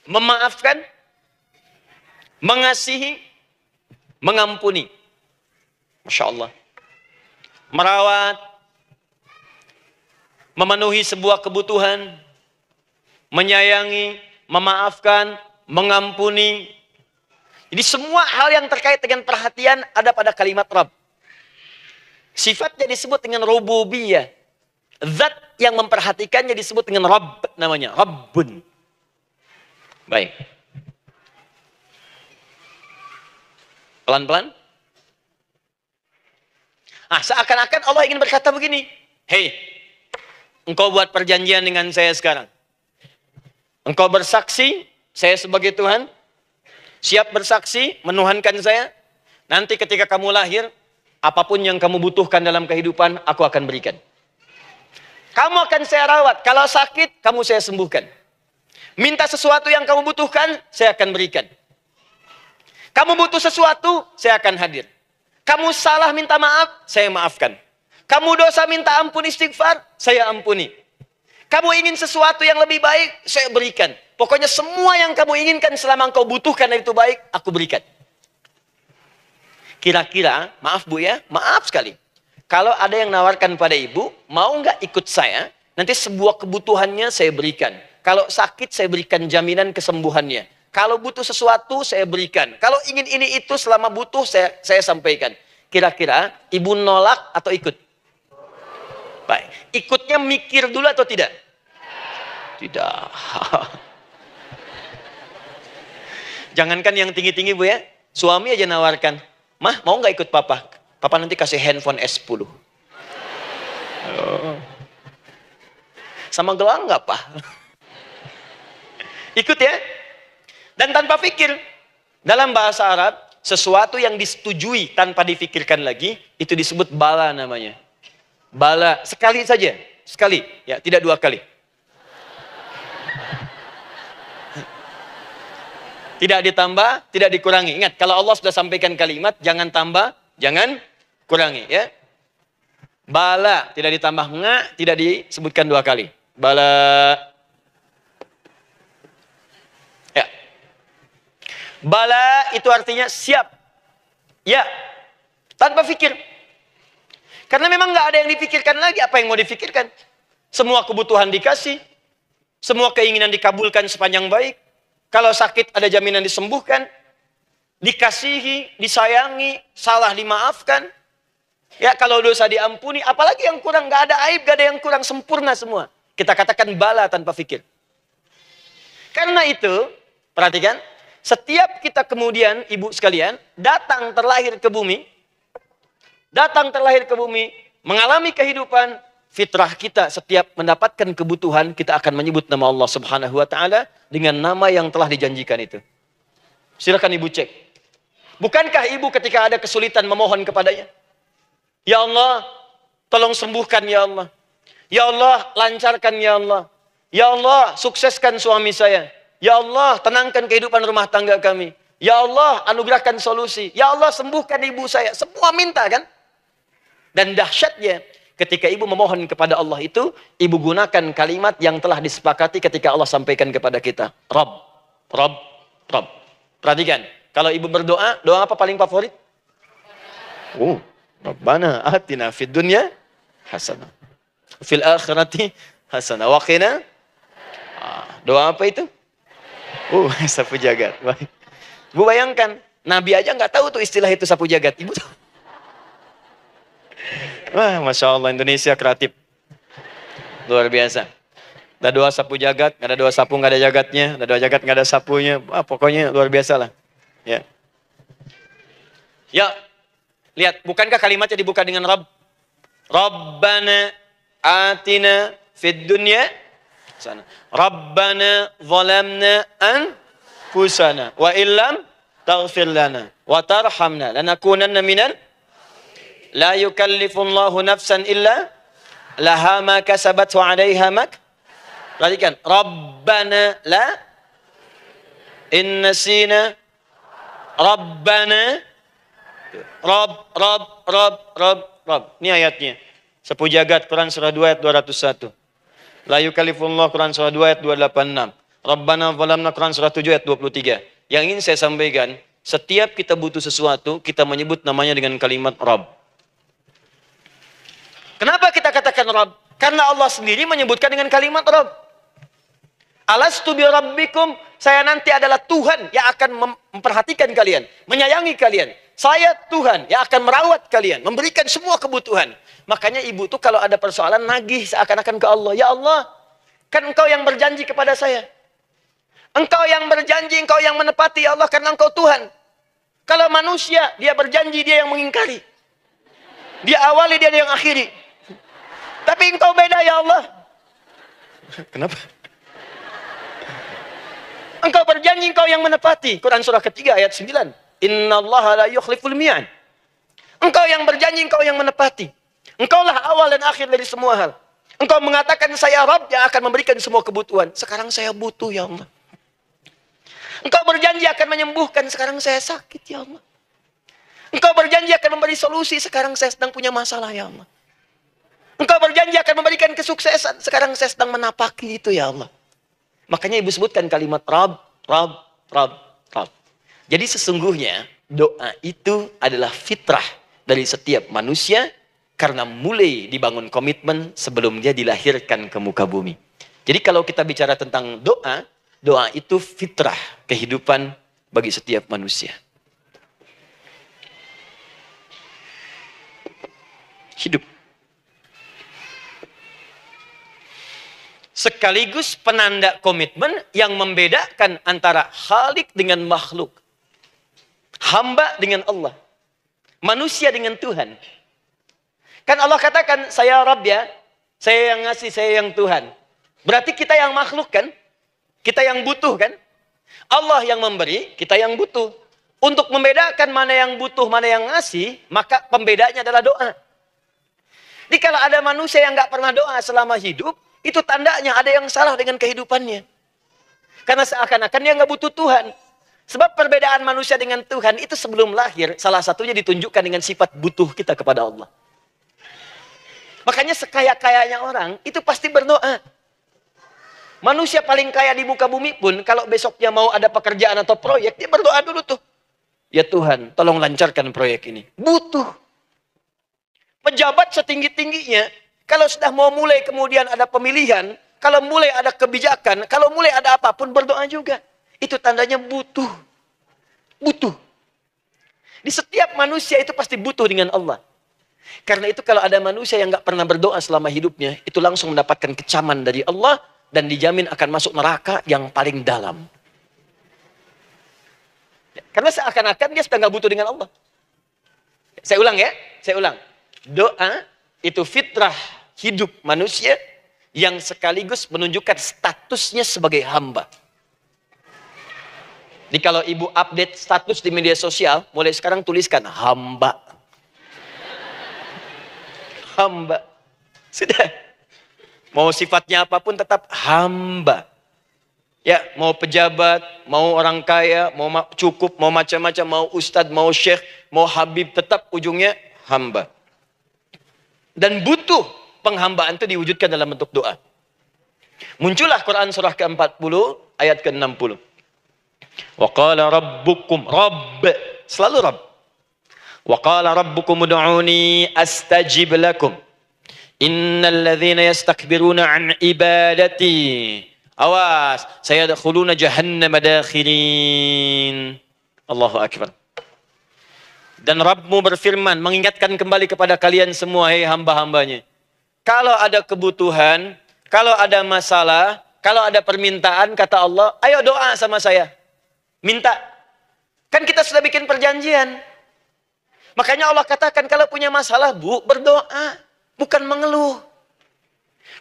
memaafkan, mengasihi, mengampuni. Masya Allah. Merawat, memenuhi sebuah kebutuhan, menyayangi, memaafkan, mengampuni. Jadi semua hal yang terkait dengan perhatian ada pada kalimat Rabb. Sifatnya disebut dengan rububiyah. Zat yang memperhatikannya disebut dengan Rabb namanya. Rabbun. Baik. Pelan-pelan. Seakan-akan Allah ingin berkata begini. Hei, engkau buat perjanjian dengan saya sekarang. Engkau bersaksi, saya sebagai Tuhan. Siap bersaksi, menuhankan saya. Nanti ketika kamu lahir, apapun yang kamu butuhkan dalam kehidupan, aku akan berikan. Kamu akan saya rawat. Kalau sakit, kamu saya sembuhkan. Minta sesuatu yang kamu butuhkan, saya akan berikan. Kamu butuh sesuatu, saya akan hadir. Kamu salah minta maaf, saya maafkan. Kamu dosa minta ampun istighfar, saya ampuni. Kamu ingin sesuatu yang lebih baik, saya berikan. Pokoknya semua yang kamu inginkan selama engkau butuhkan dan itu baik, aku berikan. Kira-kira, maaf Bu ya, maaf sekali. Kalau ada yang nawarkan pada ibu, mau nggak ikut saya, nanti sebuah kebutuhannya saya berikan. Kalau sakit, saya berikan jaminan kesembuhannya. Kalau butuh sesuatu, saya berikan. Kalau ingin ini itu, selama butuh, saya sampaikan. Kira-kira, ibu nolak atau ikut? Baik. Ikutnya mikir dulu atau tidak? Tidak. Jangankan yang tinggi-tinggi Bu ya. Suami aja nawarkan. Mah, mau nggak ikut papa? Papa nanti kasih handphone S10. Oh. Sama gelang nggak, Pak? Ikut ya. Dan tanpa pikir. Dalam bahasa Arab, sesuatu yang disetujui tanpa difikirkan lagi, itu disebut bala namanya. Bala, sekali saja. Sekali, ya, tidak dua kali. Tidak ditambah, tidak dikurangi. Ingat, kalau Allah sudah sampaikan kalimat, jangan tambah, jangan kurangi. Ya. Bala, tidak ditambah nga, tidak disebutkan dua kali. Bala. Ya. Bala itu artinya siap. Ya. Tanpa pikir. Karena memang nggak ada yang dipikirkan lagi. Apa yang mau dipikirkan? Semua kebutuhan dikasih. Semua keinginan dikabulkan sepanjang baik. Kalau sakit ada jaminan disembuhkan, dikasihi, disayangi, salah dimaafkan. Ya, kalau dosa diampuni, apalagi yang kurang, nggak ada aib, nggak ada yang kurang, sempurna semua. Kita katakan bala tanpa fikir. Karena itu, perhatikan, setiap kita kemudian, ibu sekalian, datang terlahir ke bumi, mengalami kehidupan, fitrah kita setiap mendapatkan kebutuhan, kita akan menyebut nama Allah Subhanahu wa Ta'ala dengan nama yang telah dijanjikan itu. Silakan ibu cek. Bukankah ibu ketika ada kesulitan memohon kepadanya? Ya Allah, tolong sembuhkan ya Allah. Ya Allah, lancarkan ya Allah. Ya Allah, sukseskan suami saya. Ya Allah, tenangkan kehidupan rumah tangga kami. Ya Allah, anugerahkan solusi. Ya Allah, sembuhkan ibu saya. Semua minta kan? Dan dahsyatnya, ketika ibu memohon kepada Allah itu, ibu gunakan kalimat yang telah disepakati ketika Allah sampaikan kepada kita. Rabb, Rabb, Rabb. Perhatikan, kalau ibu berdoa, doa apa paling favorit? Rabbana atina fid dunya hasanah. Fil akhirati hasanah. Wa qina. Doa apa itu? Sapu jagat. Baik. Bu bayangkan, Nabi aja nggak tahu tuh istilah itu sapu jagat. Ibu tahu? Wah, Masya Allah, Indonesia kreatif. Luar biasa. Ada doa sapu jagat, nggak ada doa sapu nggak ada jagatnya, ada doa jagat nggak ada sapunya. Pokoknya luar biasa lah. Ya. Ya, lihat, bukankah kalimatnya dibuka dengan Rabb? Rabbana atina fid dunya sana. Rabbana zalamna anfusana wa illam taghfir lana wa tarhamna lanakunanna minal. La yukallifullahu nafsan illa laha ma kasabat wa 'alaiha mak. Perhatikan, Rabbana la innasina Rabbana Rabb. Ini ayatnya. Sapu jagat Quran surah 2 ayat 201. La yukallifullahu Quran surah 2 ayat 286. Rabbana zalamna Quran surah 7 ayat 23. Yang ingin saya sampaikan, setiap kita butuh sesuatu, kita menyebut namanya dengan kalimat Rabb. Kenapa kita katakan Rabb? Karena Allah sendiri menyebutkan dengan kalimat Rabb. Alastu bi rabbikum, saya nanti adalah Tuhan yang akan memperhatikan kalian, menyayangi kalian. Saya Tuhan yang akan merawat kalian, memberikan semua kebutuhan. Makanya ibu tuh kalau ada persoalan nagih seakan-akan ke Allah. Ya Allah, kan engkau yang berjanji kepada saya. Engkau yang berjanji, engkau yang menepati ya Allah, karena engkau Tuhan. Kalau manusia, dia berjanji, dia yang mengingkari. Dia awali, dia yang akhiri. Tapi engkau beda ya Allah. Kenapa? Engkau berjanji, engkau yang menepati. Quran surah ketiga ayat 9. Innallaha la yukhliful mi'ad. Engkau yang berjanji, engkau yang menepati. Engkaulah awal dan akhir dari semua hal. Engkau mengatakan saya Rabb yang akan memberikan semua kebutuhan. Sekarang saya butuh ya Allah. Engkau berjanji akan menyembuhkan. Sekarang saya sakit ya Allah. Engkau berjanji akan memberi solusi. Sekarang saya sedang punya masalah ya Allah. Engkau berjanji akan memberikan kesuksesan. Sekarang saya sedang menapaki itu ya Allah. Makanya ibu sebutkan kalimat Rabb, Rabb, Rabb, Rabb. Jadi sesungguhnya doa itu adalah fitrah dari setiap manusia. Karena mulai dibangun komitmen sebelum dia dilahirkan ke muka bumi. Jadi kalau kita bicara tentang doa, doa itu fitrah kehidupan bagi setiap manusia. Hidup. Sekaligus penanda komitmen yang membedakan antara Khalik dengan makhluk. Hamba dengan Allah. Manusia dengan Tuhan. Kan Allah katakan, saya Rabb ya. Saya yang ngasih, saya yang Tuhan. Berarti kita yang makhluk kan? Kita yang butuh kan? Allah yang memberi, kita yang butuh. Untuk membedakan mana yang butuh, mana yang ngasih, maka pembedanya adalah doa. Jadi kalau ada manusia yang nggak pernah doa selama hidup, itu tandanya ada yang salah dengan kehidupannya. Karena seakan-akan dia nggak butuh Tuhan. Sebab perbedaan manusia dengan Tuhan itu sebelum lahir, salah satunya ditunjukkan dengan sifat butuh kita kepada Allah. Makanya sekaya-kayanya orang, itu pasti berdoa. Manusia paling kaya di muka bumi pun, kalau besoknya mau ada pekerjaan atau proyek, dia berdoa dulu tuh. Ya Tuhan, tolong lancarkan proyek ini. Butuh. Pejabat setinggi-tingginya, kalau sudah mau mulai kemudian ada pemilihan, kalau mulai ada kebijakan, kalau mulai ada apapun, berdoa juga. Itu tandanya butuh. Butuh. Di setiap manusia itu pasti butuh dengan Allah. Karena itu kalau ada manusia yang nggak pernah berdoa selama hidupnya, itu langsung mendapatkan kecaman dari Allah, dan dijamin akan masuk neraka yang paling dalam. Karena seakan-akan dia sudah nggak butuh dengan Allah. Saya ulang ya, saya ulang. Doa itu fitrah hidup manusia yang sekaligus menunjukkan statusnya sebagai hamba. Jadi kalau ibu update status di media sosial, mulai sekarang tuliskan hamba. Hamba. Sudah. Mau sifatnya apapun tetap hamba. Ya, mau pejabat, mau orang kaya, mau cukup, mau macam-macam, mau ustadz, mau syekh, mau habib, tetap ujungnya hamba. Dan butuh penghambaan itu diwujudkan dalam bentuk doa. Muncullah Quran surah ke-40 ayat ke-60. Wa qala rabbukum, Rabb, selalu Rabb. Wa qala rabbukum ud'uni astajib lakum. Innal ladzina yastakbiruna an ibadati, awas, sayadkhuluna jahannama dakhirin. Allahu akbar. Dan Rabbmu berfirman, mengingatkan kembali kepada kalian semua, hei hamba-hambanya. Kalau ada kebutuhan, kalau ada masalah, kalau ada permintaan, kata Allah, ayo doa sama saya. Minta. Kan kita sudah bikin perjanjian. Makanya Allah katakan, kalau punya masalah, Bu, berdoa. Bukan mengeluh.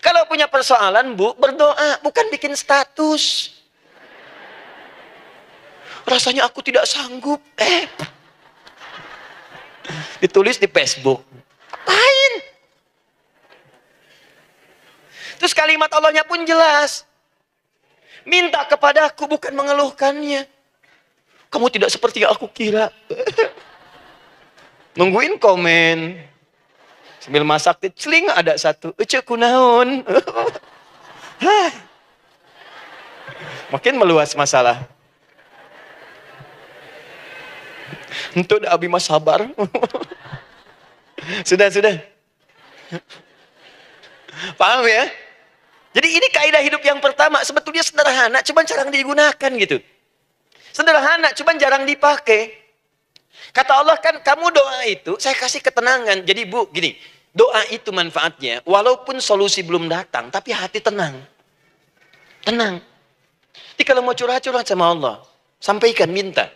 Kalau punya persoalan, Bu, berdoa. Bukan bikin status. Rasanya aku tidak sanggup. Ditulis di Facebook. Apain? Terus kalimat Allahnya pun jelas. Minta kepadaku, bukan mengeluhkannya. Kamu tidak seperti yang aku kira. Nungguin komen. Sambil masak, celing ada satu. Ucuk kunaon. Makin meluas masalah. Itu udah abi mas sabar. Sudah. Paham ya? Jadi ini kaidah hidup yang pertama. Sebetulnya sederhana, cuman jarang digunakan gitu. Sederhana, cuman jarang dipakai. Kata Allah kan, kamu doa itu, saya kasih ketenangan. Jadi Bu, gini, doa itu manfaatnya, walaupun solusi belum datang, tapi hati tenang. Tenang. Jadi kalau mau curhat-curhat sama Allah, sampaikan, minta,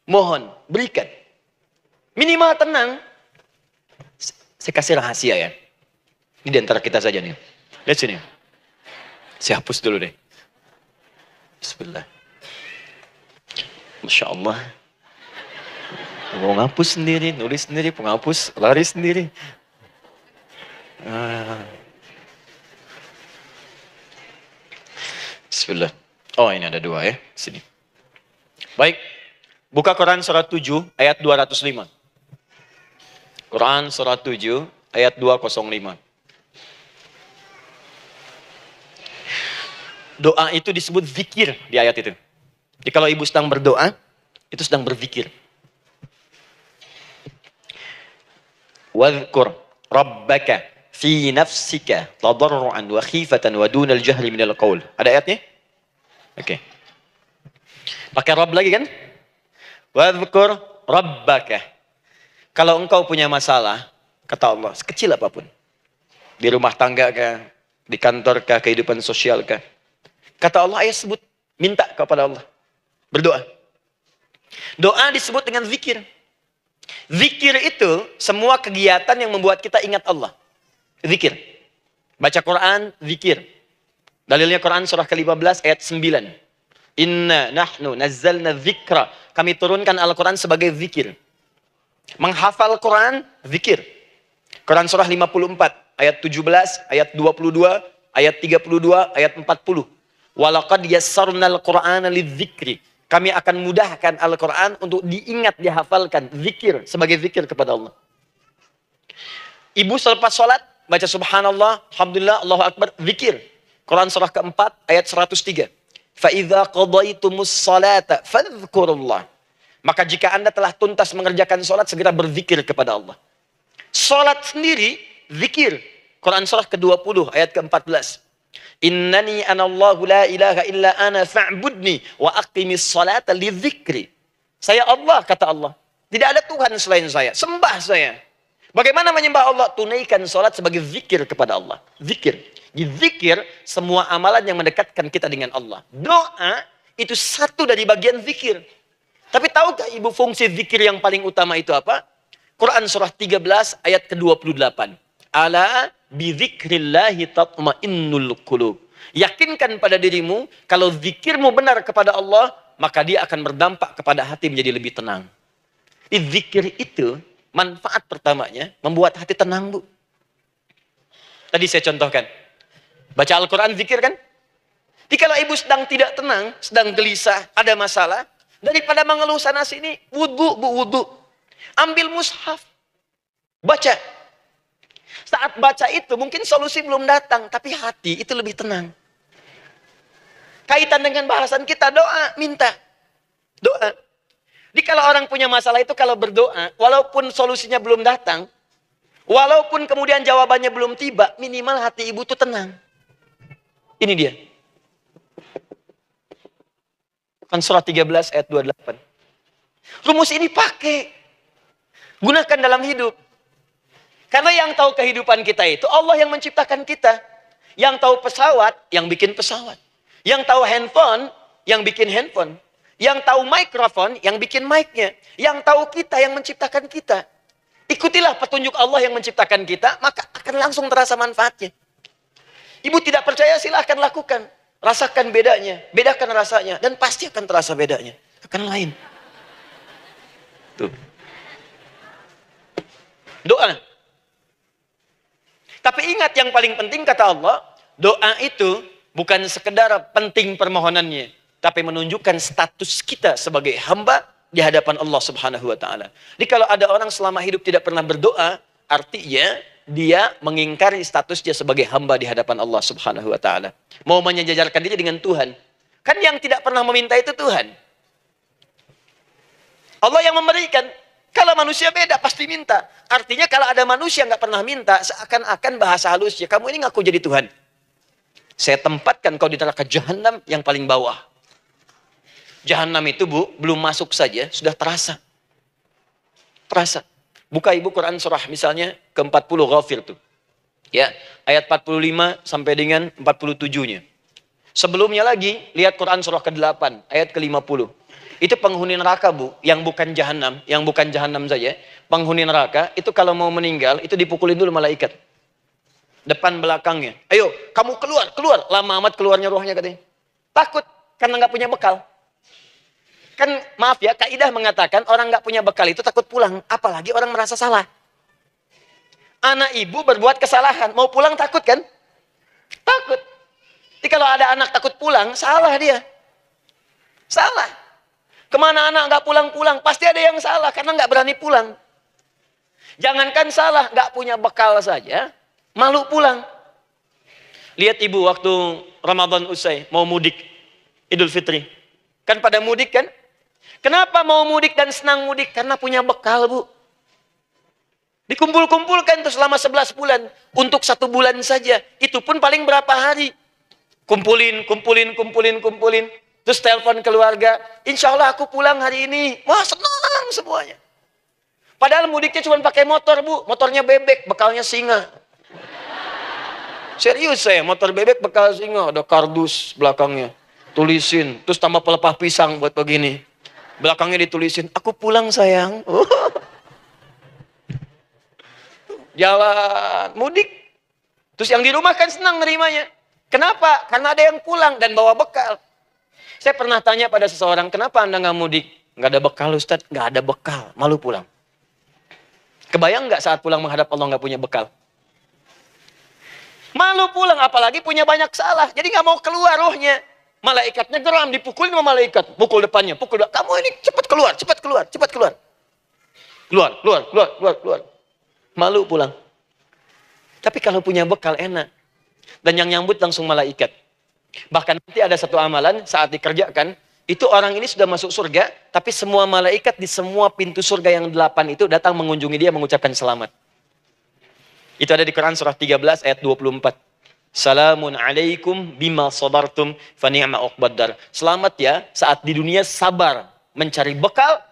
mohon, berikan. Minimal tenang. Saya kasih rahasia ya. Ini di antara kita saja nih. Lihat sini. Saya hapus dulu deh. Bismillah. Masya Allah. Mau ngapus sendiri, nulis sendiri, penghapus, lari sendiri. Bismillah. Oh ini ada dua ya, sini. Baik, buka Quran surat 7 ayat 205. Quran surat 7 ayat 205. Doa itu disebut zikir di ayat itu. Jadi kalau ibu sedang berdoa, itu sedang berzikir. Wadhkur rabbaka fi nafsika tadarruan wa khifatan wa dunal jahri minal qaul. Ada ayatnya? Oke. Pakai Rabb lagi kan? Wadhkur rabbaka. Kalau engkau punya masalah, kata Allah, sekecil apapun. Di rumah tangga kah? Di kantor kah? Kehidupan sosial kah? Kata Allah, ayat sebut. Minta kepada Allah. Berdoa. Doa disebut dengan zikir. Zikir itu semua kegiatan yang membuat kita ingat Allah. Zikir. Baca Quran, zikir. Dalilnya Quran surah ke-15 ayat 9. Inna nahnu nazzalna dzikra. Kami turunkan Al-Quran sebagai zikir. Menghafal Quran, zikir. Quran surah 54, ayat 17, ayat 22, ayat 32, ayat 40. Walaqad yassarnal Qur'ana lidzikri. Kami akan mudahkan Al-Quran untuk diingat, dihafalkan. Zikir, sebagai zikir kepada Allah. Ibu selepas sholat, baca subhanallah, alhamdulillah, Allahu Akbar, zikir. Quran surah keempat, ayat 103. فَإِذَا قَضَيْتُمُ الصَّلَاةَ فَاذْكُرُوا اللَّهِ. Maka jika Anda telah tuntas mengerjakan sholat, segera berzikir kepada Allah. Sholat sendiri, zikir. Quran surah ke-20, ayat ke-14. Innani anallahu la ilaha illa ana fa'budni wa aqimis salata li dzikri. Saya Allah, kata Allah. Tidak ada Tuhan selain saya. Sembah saya. Bagaimana menyembah Allah? Tunaikan sholat sebagai zikir kepada Allah. Zikir. Di zikir, semua amalan yang mendekatkan kita dengan Allah. Doa, itu satu dari bagian zikir. Tapi tahukah ibu fungsi zikir yang paling utama itu apa? Quran surah 13 ayat ke-28. Ala bizikrillahi tatma'innul qulub. Yakinkan pada dirimu, kalau zikirmu benar kepada Allah, maka dia akan berdampak kepada hati menjadi lebih tenang. Di zikir itu, manfaat pertamanya, membuat hati tenang, Bu. Tadi saya contohkan. Baca Al-Quran, zikir kan? Jadi kalau ibu sedang tidak tenang, sedang gelisah, ada masalah, daripada mengeluh sana sini, wudhu, Bu, wudhu. Ambil mushaf. Baca. Saat baca itu, mungkin solusi belum datang, tapi hati itu lebih tenang. Kaitan dengan bahasan kita, doa, minta. Doa. Jadi kalau orang punya masalah itu, kalau berdoa, walaupun solusinya belum datang, walaupun kemudian jawabannya belum tiba, minimal hati ibu itu tenang. Ini dia. Kan surah 13 ayat 28. Rumus ini pakai. Gunakan dalam hidup. Karena yang tahu kehidupan kita itu Allah yang menciptakan kita. Yang tahu pesawat, yang bikin pesawat. Yang tahu handphone, yang bikin handphone. Yang tahu mikrofon, yang bikin mic-nya. Yang tahu kita, yang menciptakan kita. Ikutilah petunjuk Allah yang menciptakan kita, maka akan langsung terasa manfaatnya. Ibu tidak percaya, silahkan lakukan. Rasakan bedanya, bedakan rasanya, dan pasti akan terasa bedanya. Akan lain. Tuh. Doa. Tapi ingat yang paling penting kata Allah, doa itu bukan sekedar penting permohonannya, tapi menunjukkan status kita sebagai hamba di hadapan Allah Subhanahu wa taala. Jadi kalau ada orang selama hidup tidak pernah berdoa, artinya dia mengingkari status dia sebagai hamba di hadapan Allah Subhanahu wa taala. Mau menyejajarkan diri dengan Tuhan. Kan yang tidak pernah meminta itu Tuhan. Allah yang memberikan. Kalau manusia beda pasti minta. Artinya kalau ada manusia nggak pernah minta, seakan-akan bahasa halusnya, kamu ini ngaku jadi Tuhan. Saya tempatkan kau di neraka jahanam yang paling bawah. Jahanam itu, Bu, belum masuk saja sudah terasa. Terasa. Buka ibu Quran surah misalnya ke-40 Ghafir tuh. Ya, ayat 45 sampai dengan 47-nya. Sebelumnya lagi, lihat Quran surah ke-8, ayat ke-50. Itu penghuni neraka, Bu, yang bukan jahanam saja. Penghuni neraka, itu kalau mau meninggal, itu dipukulin dulu malaikat. Depan belakangnya. Ayo, kamu keluar. Lama amat keluarnya rohnya katanya. Takut, karena nggak punya bekal. Kan maaf ya, kaidah mengatakan orang nggak punya bekal itu takut pulang. Apalagi orang merasa salah. Anak ibu berbuat kesalahan, mau pulang takut kan? Takut. Jadi kalau ada anak takut pulang, salah dia. Salah. Kemana anak nggak pulang-pulang, pasti ada yang salah karena nggak berani pulang. Jangankan salah, nggak punya bekal saja, malu pulang. Lihat ibu waktu Ramadan usai, mau mudik, Idul Fitri. Kan pada mudik kan? Kenapa mau mudik dan senang mudik? Karena punya bekal, Bu. Dikumpul-kumpulkan itu selama 11 bulan. Untuk 1 bulan saja. Itu pun paling berapa hari. Kumpulin. Terus telepon keluarga. Insya Allah aku pulang hari ini. Wah, senang semuanya. Padahal mudiknya cuma pakai motor, Bu. Motornya bebek, bekalnya singa. Serius saya, motor bebek bekal singa. Ada kardus belakangnya. Tulisin. Terus tambah pelepah pisang buat begini. Belakangnya ditulisin, aku pulang sayang. Jalan, mudik. Terus yang di rumah kan senang nerimanya. Kenapa? Karena ada yang pulang dan bawa bekal. Saya pernah tanya pada seseorang, kenapa Anda nggak mudik? Nggak ada bekal Ustaz, nggak ada bekal, malu pulang. Kebayang nggak saat pulang menghadap Allah nggak punya bekal? Malu pulang, apalagi punya banyak salah. Jadi nggak mau keluar rohnya. Malaikatnya geram, dipukulin sama malaikat. Pukul depannya, pukul depan. Kamu ini cepat keluar, cepat keluar, cepat keluar. Keluar, keluar, keluar, keluar, keluar. Malu pulang. Tapi kalau punya bekal enak. Dan yang nyambut langsung malaikat. Bahkan nanti ada satu amalan saat dikerjakan, itu orang ini sudah masuk surga, tapi semua malaikat di semua pintu surga yang 8 itu datang mengunjungi dia mengucapkan selamat. Itu ada di Quran surah 13 ayat 24. Salamun alaikum bima sabartum fa ni'ma uqbaddar. Selamat ya saat di dunia sabar mencari bekal,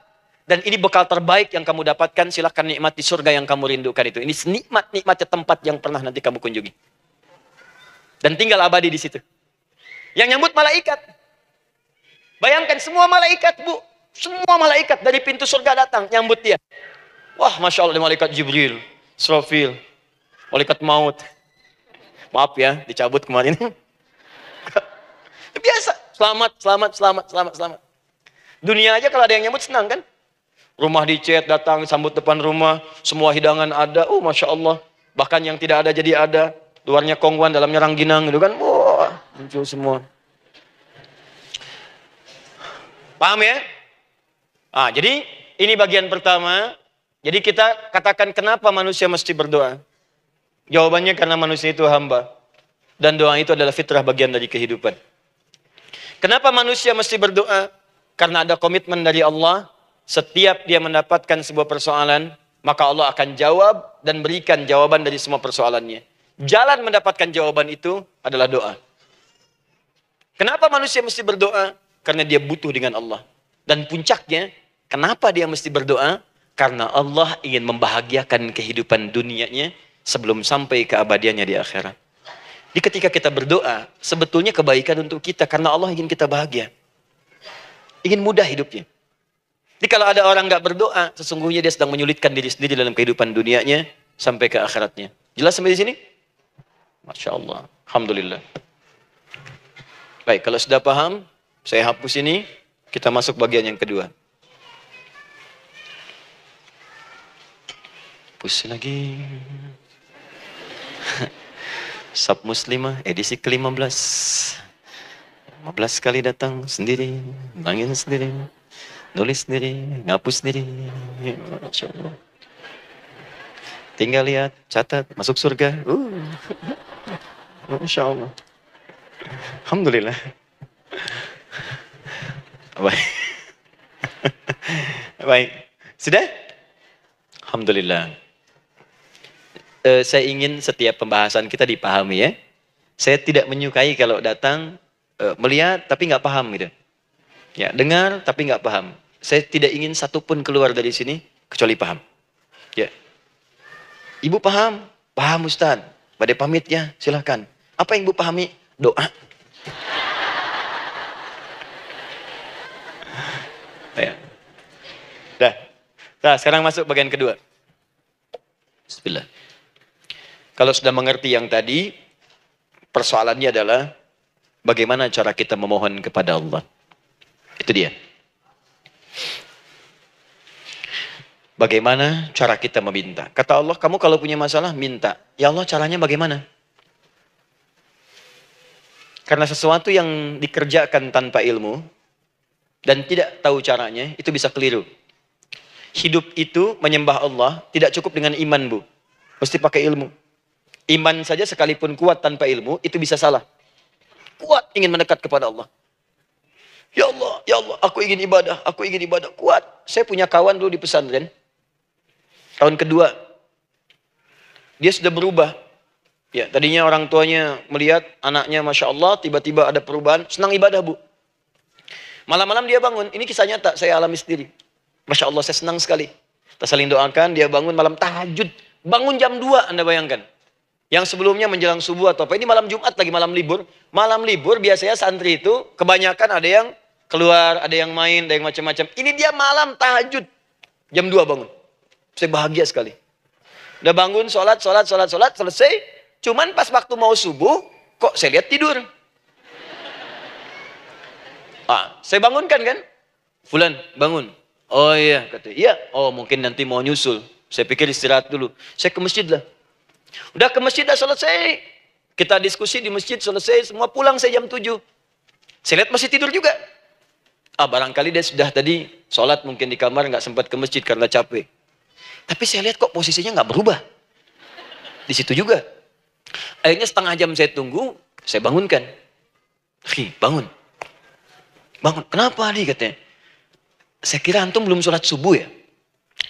dan ini bekal terbaik yang kamu dapatkan, silahkan nikmati surga yang kamu rindukan itu. Ini nikmat-nikmatnya tempat yang pernah nanti kamu kunjungi. Dan tinggal abadi di situ. Yang nyambut malaikat. Bayangkan semua malaikat, Bu. Semua malaikat dari pintu surga datang nyambut dia. Wah, Masya Allah, ada malaikat Jibril, Israfil, malaikat maut. Maaf ya, dicabut kemarin. Biasa. Selamat, selamat, selamat, selamat, selamat. Dunia aja kalau ada yang nyambut senang kan? Rumah dicet, datang, sambut depan rumah. Semua hidangan ada. Oh, Masya Allah. Bahkan yang tidak ada jadi ada. Luarnya kongguan, dalamnya rangginang. Gitu kan? Wah, muncul semua. Paham ya? Ah, jadi ini bagian pertama. Jadi kita katakan kenapa manusia mesti berdoa. Jawabannya karena manusia itu hamba. Dan doa itu adalah fitrah bagian dari kehidupan. Kenapa manusia mesti berdoa? Karena ada komitmen dari Allah. Setiap dia mendapatkan sebuah persoalan, maka Allah akan jawab dan berikan jawaban dari semua persoalannya. Jalan mendapatkan jawaban itu adalah doa. Kenapa manusia mesti berdoa? Karena dia butuh dengan Allah. Dan puncaknya, kenapa dia mesti berdoa? Karena Allah ingin membahagiakan kehidupan dunianya sebelum sampai keabadiannya di akhirat. Di ketika kita berdoa, sebetulnya kebaikan untuk kita karena Allah ingin kita bahagia. Ingin mudah hidupnya. Jadi kalau ada orang nggak berdoa, sesungguhnya dia sedang menyulitkan diri sendiri dalam kehidupan dunianya sampai ke akhiratnya. Jelas sampai di sini? Masya Allah. Alhamdulillah. Baik, kalau sudah paham, saya hapus ini, kita masuk bagian yang kedua. Hapus lagi. Sab Muslimah, edisi ke-15. 15 kali datang sendiri, nangin sendiri, nulis sendiri, ngapus sendiri. Masya Allah. Tinggal lihat, catat, masuk surga. Masya Allah. Alhamdulillah. Baik. Baik. Sudah? Alhamdulillah. Saya ingin setiap pembahasan kita dipahami ya. Saya tidak menyukai kalau datang melihat tapi nggak paham gitu. Ya, dengar tapi nggak paham. Saya tidak ingin satupun keluar dari sini kecuali paham. Ya. Ibu paham? Paham Ustaz. Badai pamit ya, silahkan. Apa yang Ibu pahami? Doa. Ya. Dah. Nah, sekarang masuk bagian kedua. Bismillah. Kalau sudah mengerti yang tadi, persoalannya adalah bagaimana cara kita memohon kepada Allah. Itu dia. Bagaimana cara kita meminta? Kata Allah, kamu kalau punya masalah, minta. Ya Allah, caranya bagaimana? Karena sesuatu yang dikerjakan tanpa ilmu, dan tidak tahu caranya, itu bisa keliru. Hidup itu menyembah Allah, tidak cukup dengan iman, Bu. Mesti pakai ilmu. Iman saja sekalipun kuat tanpa ilmu, itu bisa salah. Kuat ingin mendekat kepada Allah. Ya Allah, aku ingin ibadah, kuat. Saya punya kawan dulu di pesantren. Tahun kedua, dia sudah berubah. Ya, tadinya orang tuanya melihat anaknya, Masya Allah, tiba-tiba ada perubahan, senang ibadah, Bu. Malam-malam dia bangun, ini kisah nyata, saya alami sendiri. Masya Allah, saya senang sekali. Kita saling doakan, dia bangun malam tahajud. Bangun jam 2, Anda bayangkan. Yang sebelumnya menjelang subuh atau apa. Ini malam Jumat lagi, malam libur. Malam libur biasanya santri itu kebanyakan ada yang keluar, ada yang main, ada yang macam-macam. Ini dia malam tahajud. Jam 2 bangun. Saya bahagia sekali. Udah bangun, sholat, selesai. Cuman pas waktu mau subuh, kok saya lihat tidur. Saya bangunkan kan. Fulan, bangun. Oh iya, kata. Iya. Oh mungkin nanti mau nyusul. Saya pikir istirahat dulu. Saya ke masjid lah. Udah ke masjid dah selesai. Kita diskusi di masjid selesai. Semua pulang saya jam 7. Saya lihat masih tidur juga. Barangkali dia sudah tadi sholat mungkin di kamar, nggak sempat ke masjid karena capek. Tapi saya lihat kok posisinya nggak berubah. Di situ juga. Akhirnya setengah jam saya tunggu, saya bangunkan. Bangun. Bangun. Kenapa Adi katanya? Saya kira antum belum sholat subuh ya?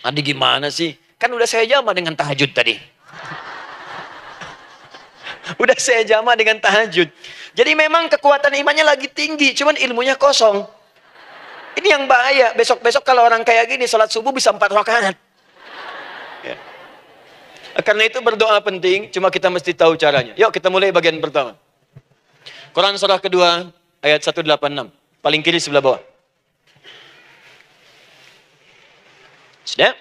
Adi gimana sih? Kan udah saya jama dengan tahajud tadi. Udah saya jama dengan tahajud. Jadi memang kekuatan imannya lagi tinggi, cuman ilmunya kosong. Ini yang bahaya. Besok-besok kalau orang kayak gini, sholat subuh bisa 4 rakaat. Ya. Karena itu berdoa penting, cuma kita mesti tahu caranya. Yuk kita mulai bagian pertama. Quran surah kedua, ayat 186. Paling kiri sebelah bawah. Sudah?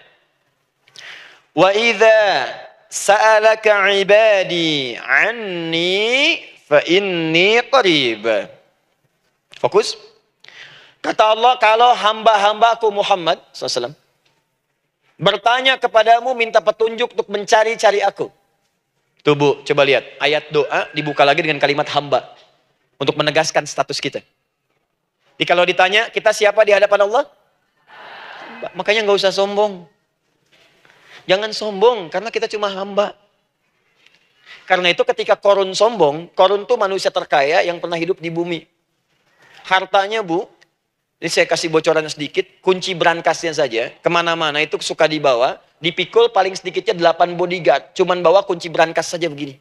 Wa idza sa'alaka 'ibadi 'anni fa inni qarib. Fokus. Kata Allah, kalau hamba-hambaku Muhammad SAW bertanya kepadamu, minta petunjuk untuk mencari-cari aku. Tuh Bu, coba lihat. Ayat doa dibuka lagi dengan kalimat hamba. Untuk menegaskan status kita. Jadi kalau ditanya, kita siapa di hadapan Allah? Makanya nggak usah sombong. Jangan sombong, karena kita cuma hamba. Karena itu ketika Korun sombong, Korun tuh manusia terkaya yang pernah hidup di bumi. Hartanya Bu, ini saya kasih bocoran sedikit, kunci berangkasnya saja, kemana-mana itu suka dibawa, dipikul paling sedikitnya 8 bodyguard, cuman bawa kunci berangkas saja begini.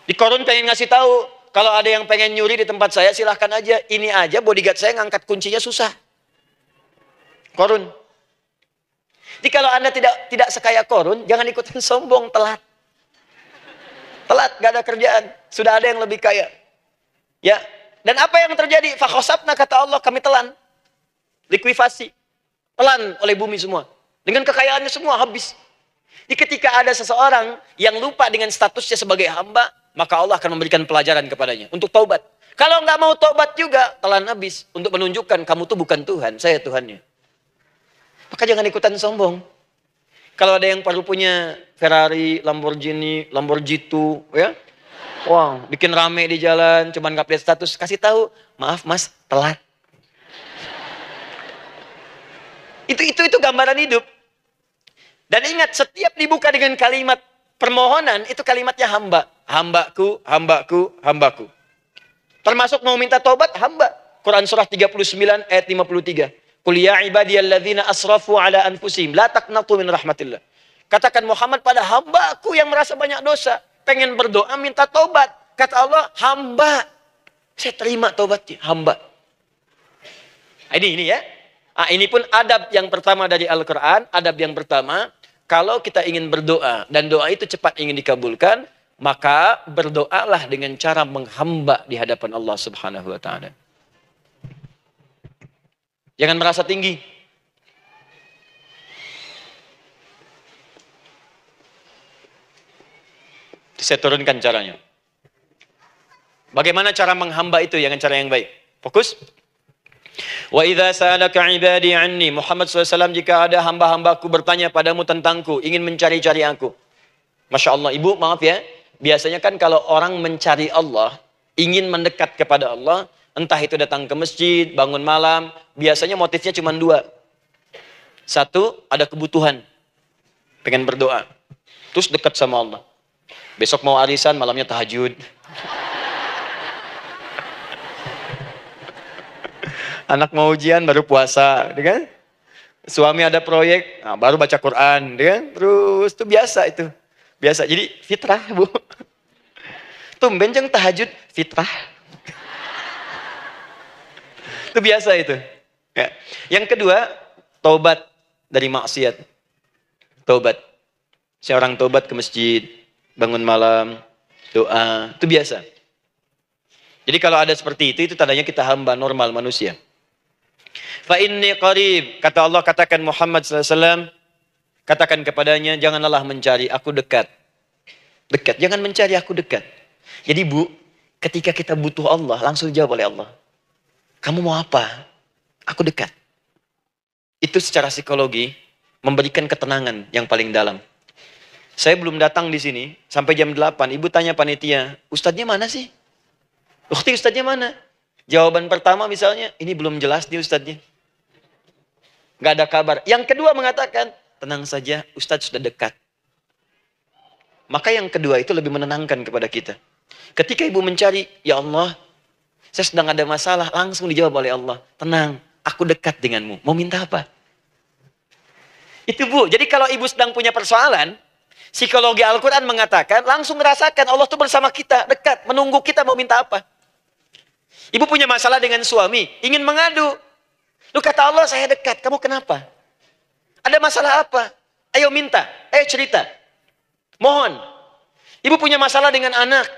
Di Korun pengen ngasih tahu, kalau ada yang pengen nyuri di tempat saya, silahkan aja. Ini aja bodyguard saya ngangkat kuncinya susah. Korun. Jadi kalau Anda tidak sekaya Korun, jangan ikutan sombong, telat. Telat, gak ada kerjaan. Sudah ada yang lebih kaya. Ya. Dan apa yang terjadi? Fakhosabna, kata Allah, kami telan. Likuifasi. Telan oleh bumi semua. Dengan kekayaannya semua habis. Jadi ketika ada seseorang yang lupa dengan statusnya sebagai hamba, maka Allah akan memberikan pelajaran kepadanya untuk taubat. Kalau nggak mau taubat juga, telan habis untuk menunjukkan kamu tuh bukan Tuhan, saya Tuhannya. Maka jangan ikutan sombong. Kalau ada yang perlu punya Ferrari, Lamborghini, Lamborghini, ya, wow, bikin rame di jalan, cuman nggak update status, kasih tahu, maaf Mas, telat. Itu gambaran hidup. Dan ingat, setiap dibuka dengan kalimat permohonan, itu kalimatnya hamba. Hambaku, hambaku, hambaku. Termasuk mau minta tobat, hamba. Quran surah 39 ayat 53. Qul ya ibadiyalladzina asrafu ala anfusihim la taqnatu min rahmatillah. Katakan Muhammad pada hambaku yang merasa banyak dosa, pengen berdoa minta tobat. Kata Allah, hamba. Saya terima tobatnya, hamba. Ini ya. Ini pun adab yang pertama dari Al-Quran. Adab yang pertama, kalau kita ingin berdoa dan doa itu cepat ingin dikabulkan, maka berdoalah dengan cara menghamba di hadapan Allah Subhanahu wa taala. Jangan merasa tinggi. Saya turunkan caranya. Bagaimana cara menghamba itu dengan cara yang baik? Fokus. Wa idza sa'alaka 'ibadi 'anni, Muhammad SAW, jika ada hamba-hambaku bertanya padamu tentangku, ingin mencari-cari aku. Masya Allah, Ibu, maaf ya. Biasanya kan kalau orang mencari Allah, ingin mendekat kepada Allah, entah itu datang ke masjid, bangun malam, biasanya motifnya cuma 2. 1, ada kebutuhan. Pengen berdoa. Terus dekat sama Allah. Besok mau arisan, malamnya tahajud. Anak mau ujian, baru puasa, kan? Suami ada proyek, baru baca Quran, kan? Terus itu biasa itu. Biasa, jadi fitrah, Bu. Tumben jeng tahajud, fitrah. Itu biasa itu. Ya. Yang kedua, taubat dari maksiat. Taubat. Seorang taubat ke masjid, bangun malam, doa, itu biasa. Jadi kalau ada seperti itu tandanya kita hamba normal manusia. Fa inni qarib, kata Allah, katakan Muhammad SAW, katakan kepadanya, janganlah mencari, aku dekat. Dekat, jangan mencari, aku dekat. Jadi Bu, ketika kita butuh Allah, langsung dijawab oleh Allah. Kamu mau apa? Aku dekat. Itu secara psikologi memberikan ketenangan yang paling dalam. Saya belum datang di sini sampai jam 8. Ibu tanya panitia, ustadznya mana sih? Ukti, ustadznya mana? Jawaban pertama misalnya, ini belum jelas nih ustadznya. Gak ada kabar. Yang kedua mengatakan, tenang saja, ustadz sudah dekat. Maka yang kedua itu lebih menenangkan kepada kita. Ketika ibu mencari, ya Allah, saya sedang ada masalah, langsung dijawab oleh Allah. Tenang, aku dekat denganmu. Mau minta apa? Itu Bu. Jadi kalau ibu sedang punya persoalan, psikologi Al-Quran mengatakan, langsung merasakan Allah itu bersama kita, dekat, menunggu kita mau minta apa. Ibu punya masalah dengan suami, ingin mengadu. Lu kata Allah, saya dekat, kamu kenapa? Ada masalah apa? Ayo minta, ayo cerita. Mohon. Ibu punya masalah dengan anak.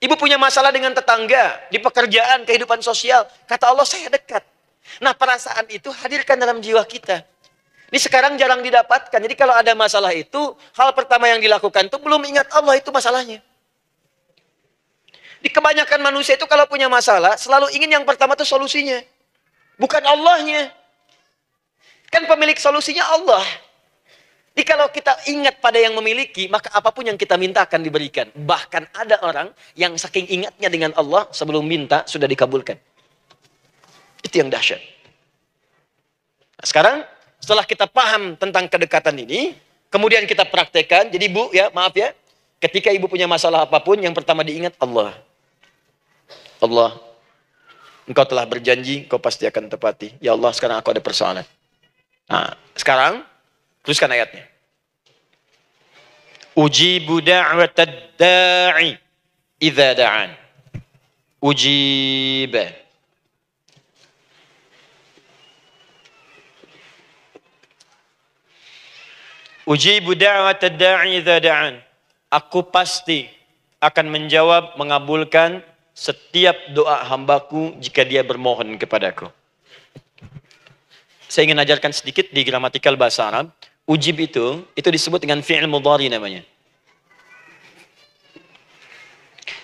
Ibu punya masalah dengan tetangga, di pekerjaan, kehidupan sosial. Kata Allah, saya dekat. Nah, perasaan itu hadirkan dalam jiwa kita. Ini sekarang jarang didapatkan. Jadi kalau ada masalah itu, hal pertama yang dilakukan itu belum ingat Allah, itu masalahnya. Di kebanyakan manusia itu kalau punya masalah, selalu ingin yang pertama itu solusinya. Bukan Allahnya. Kan pemilik solusinya Allah. Jadi kalau kita ingat pada yang memiliki, maka apapun yang kita minta akan diberikan. Bahkan ada orang yang saking ingatnya dengan Allah, sebelum minta sudah dikabulkan. Itu yang dahsyat. Nah, sekarang setelah kita paham tentang kedekatan ini, kemudian kita praktekkan. Jadi Bu, ya maaf ya, ketika ibu punya masalah apapun, yang pertama diingat Allah. Allah, Engkau telah berjanji, Engkau pasti akan tepati. Ya Allah, sekarang aku ada persoalan. Nah, sekarang teruskan ayatnya. Ujibu da'watad da'i idza da'an. Ujib. Ujibu da'watad da'i idza da'an. Aku pasti akan menjawab, mengabulkan setiap doa hambaku jika dia bermohon kepadaku. Saya ingin ajarkan sedikit di gramatikal bahasa Arab. Ujib itu disebut dengan fi'il mudhari namanya.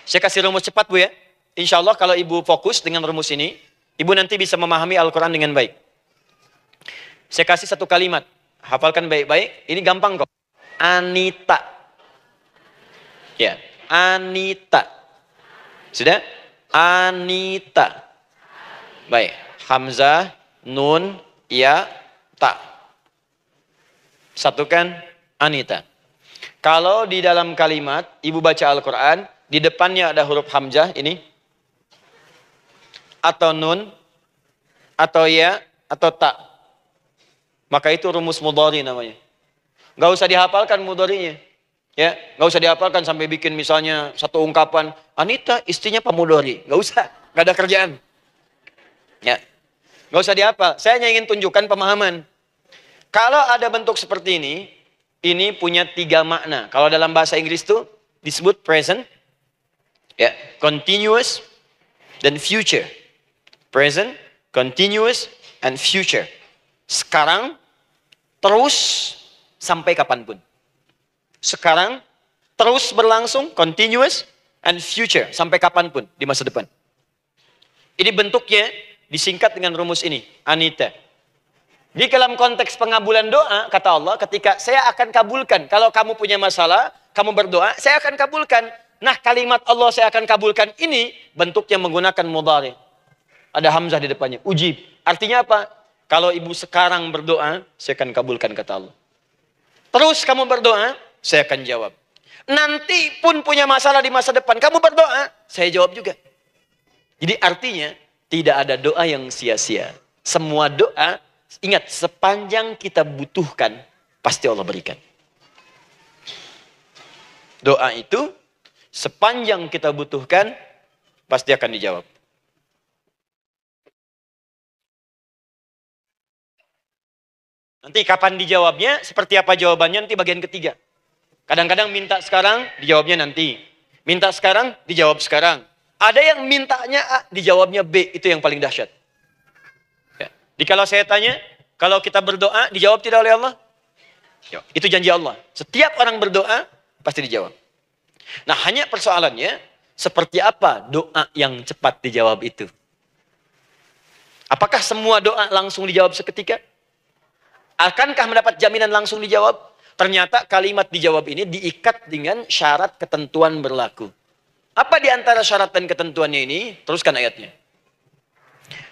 Saya kasih rumus cepat Bu ya. Insya Allah kalau ibu fokus dengan rumus ini, ibu nanti bisa memahami Al-Quran dengan baik. Saya kasih satu kalimat. Hafalkan baik-baik. Ini gampang kok. Anita. Ya, Anita. Sudah? Anita. Baik. Hamzah, nun, ya, ta. Satukan Anita. Kalau di dalam kalimat, ibu baca Al-Quran, di depannya ada huruf hamzah ini. Atau nun, atau ya, atau ta. Maka itu rumus mudhari namanya. Gak usah dihafalkan mudharinya. Ya, nggak usah dihafalkan sampai bikin misalnya satu ungkapan, Anita istrinya Pak Mudhari. Nggak usah, nggak ada kerjaan. Ya, nggak usah dihafal. Saya hanya ingin tunjukkan pemahaman. Kalau ada bentuk seperti ini punya 3 makna. Kalau dalam bahasa Inggris itu disebut present, ya, continuous, dan future. Present, continuous, and future. Sekarang, terus, sampai kapanpun. Sekarang, terus berlangsung, continuous, and future, sampai kapanpun, di masa depan. Ini bentuknya disingkat dengan rumus ini, Anita. Di dalam konteks pengabulan doa, kata Allah, ketika saya akan kabulkan, kalau kamu punya masalah, kamu berdoa, saya akan kabulkan. Nah, kalimat Allah saya akan kabulkan ini, bentuknya menggunakan mudhari. Ada hamzah di depannya, ujib. Artinya apa? Kalau ibu sekarang berdoa, saya akan kabulkan, kata Allah. Terus kamu berdoa, saya akan jawab. Nanti pun punya masalah di masa depan, kamu berdoa, saya jawab juga. Jadi artinya, tidak ada doa yang sia-sia. Semua doa, ingat, sepanjang kita butuhkan, pasti Allah berikan. Doa itu, sepanjang kita butuhkan, pasti akan dijawab. Nanti kapan dijawabnya, seperti apa jawabannya, nanti bagian ketiga. Kadang-kadang minta sekarang, dijawabnya nanti. Minta sekarang, dijawab sekarang. Ada yang mintanya A, dijawabnya B. Itu yang paling dahsyat. Ya. Jadi kalau saya tanya, kalau kita berdoa, dijawab tidak oleh Allah? Ya. Itu janji Allah. Setiap orang berdoa, pasti dijawab. Nah, hanya persoalannya, seperti apa doa yang cepat dijawab itu? Apakah semua doa langsung dijawab seketika? Akankah mendapat jaminan langsung dijawab? Ternyata kalimat dijawab ini diikat dengan syarat ketentuan berlaku. Apa di antara syarat dan ketentuannya ini? Teruskan ayatnya.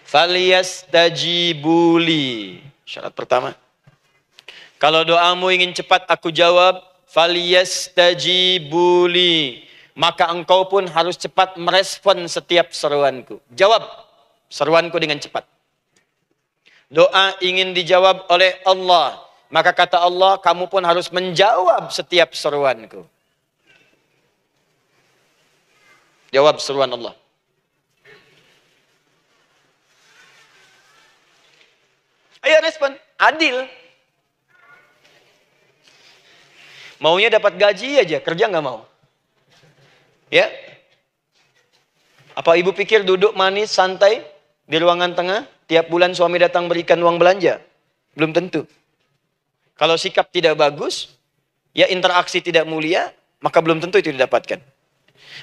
Falyastajibuli. Syarat pertama. Kalau doamu ingin cepat aku jawab, falyastajibuli. Maka engkau pun harus cepat merespon setiap seruanku. Jawab seruanku dengan cepat. Doa ingin dijawab oleh Allah. Maka kata Allah, kamu pun harus menjawab setiap seruanku. Jawab seruan Allah. Ayo respon, adil. Maunya dapat gaji aja, kerja nggak mau. Ya? Apa ibu pikir duduk manis, santai di ruangan tengah, tiap bulan suami datang berikan uang belanja? Belum tentu. Kalau sikap tidak bagus, ya interaksi tidak mulia, maka belum tentu itu didapatkan.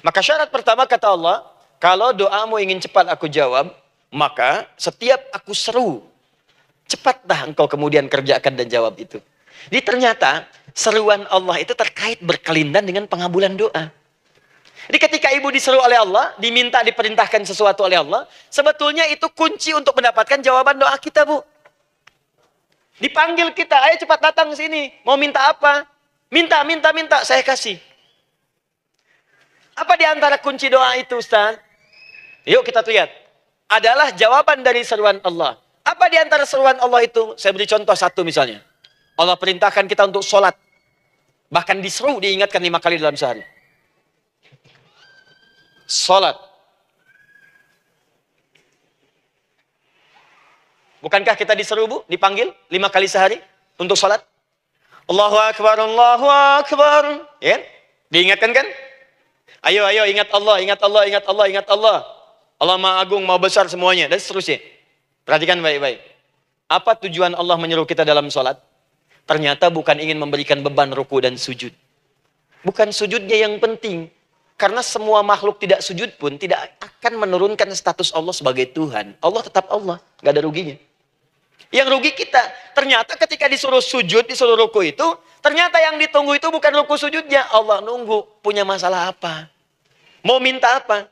Maka syarat pertama kata Allah, kalau doamu ingin cepat aku jawab, maka setiap aku seru, cepatlah engkau kemudian kerjakan dan jawab itu. Jadi ternyata seruan Allah itu terkait berkelindan dengan pengabulan doa. Jadi ketika ibu diseru oleh Allah, diminta diperintahkan sesuatu oleh Allah, sebetulnya itu kunci untuk mendapatkan jawaban doa kita, Bu. Dipanggil kita, ayo cepat datang ke sini. Mau minta apa? Minta, saya kasih. Apa di antara kunci doa itu, Ustaz? Yuk kita lihat. Adalah jawaban dari seruan Allah. Apa di antara seruan Allah itu? Saya beri contoh satu misalnya. Allah perintahkan kita untuk sholat. Bahkan diseru, diingatkan 5 kali dalam sehari. Sholat. Bukankah kita diseru, Bu? Dipanggil 5 kali sehari untuk sholat? Allahu Akbar, Allahu Akbar. Ya? Diingatkan kan? Ayo, ingat Allah, ingat Allah, ingat Allah, ingat Allah. Allah Maha Agung, Maha Besar semuanya. Dan seterusnya. Perhatikan baik-baik. Apa tujuan Allah menyuruh kita dalam sholat? Ternyata bukan ingin memberikan beban ruku dan sujud. Bukan sujudnya yang penting. Karena semua makhluk tidak sujud pun tidak akan menurunkan status Allah sebagai Tuhan. Allah tetap Allah. Gak ada ruginya. Yang rugi kita. Ternyata ketika disuruh sujud, disuruh ruku itu, ternyata yang ditunggu itu bukan ruku sujudnya. Allah nunggu. Punya masalah apa? Mau minta apa?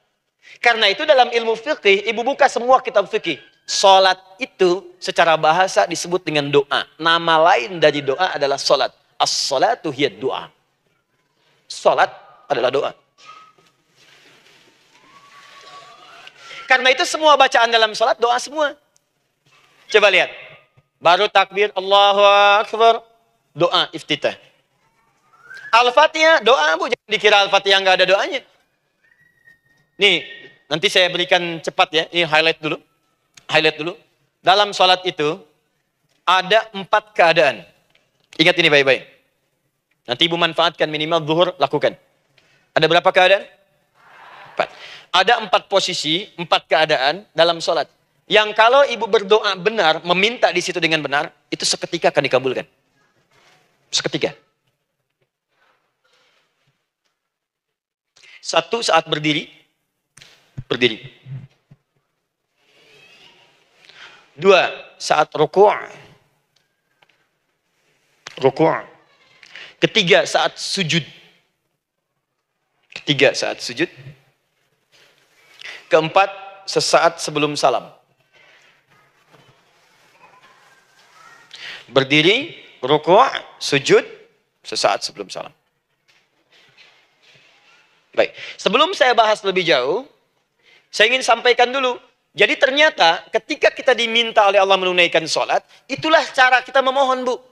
Karena itu dalam ilmu fikih, ibu buka semua kitab fikih. Salat itu secara bahasa disebut dengan doa. Nama lain dari doa adalah salat. As-salatu hiya doa. Salat adalah doa. Karena itu semua bacaan dalam salat doa semua. Coba lihat. Baru takbir Allahu Akbar. Doa iftitah. Al-Fatihah doa, Bu. Jangan dikira Al-Fatihah nggak ada doanya. Nih, nanti saya berikan cepat ya. Ini highlight dulu. Dalam sholat itu ada 4 keadaan. Ingat ini baik-baik. Nanti ibu manfaatkan minimal zuhur lakukan. Ada berapa keadaan? 4. Ada 4 posisi, 4 keadaan dalam sholat. Yang kalau ibu berdoa benar, meminta di situ dengan benar, itu seketika akan dikabulkan. Seketika. 1 saat berdiri. 2 saat ruku'. 3 saat sujud. 4 sesaat sebelum salam. Berdiri, ruku', sujud, sesaat sebelum salam. Baik, sebelum saya bahas lebih jauh, saya ingin sampaikan dulu. Jadi ternyata ketika kita diminta oleh Allah menunaikan sholat, itulah cara kita memohon, Bu.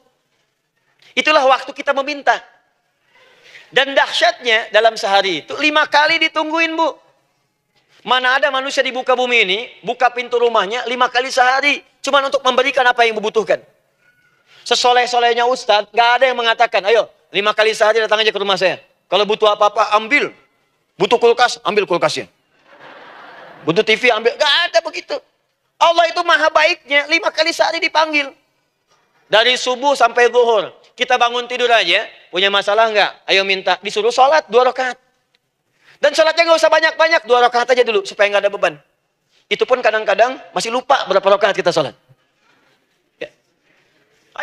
Itulah waktu kita meminta. Dan dahsyatnya dalam sehari itu 5 kali ditungguin, Bu. Mana ada manusia di muka bumi ini, buka pintu rumahnya 5 kali sehari. Cuma untuk memberikan apa yang dibutuhkan. Sesoleh-solehnya Ustadz, gak ada yang mengatakan, ayo 5 kali sehari datang aja ke rumah saya. Kalau butuh apa-apa, ambil. Butuh kulkas, ambil kulkasnya. Butuh TV, ambil. Gak ada begitu. Allah itu maha baiknya, 5 kali sehari dipanggil. Dari subuh sampai zuhur. Kita bangun tidur aja, punya masalah nggak? Ayo minta. Disuruh sholat 2 rakaat. Dan sholatnya nggak usah banyak-banyak, 2 rakaat aja dulu, supaya nggak ada beban. Itu pun kadang-kadang masih lupa berapa rakaat kita sholat. Ya.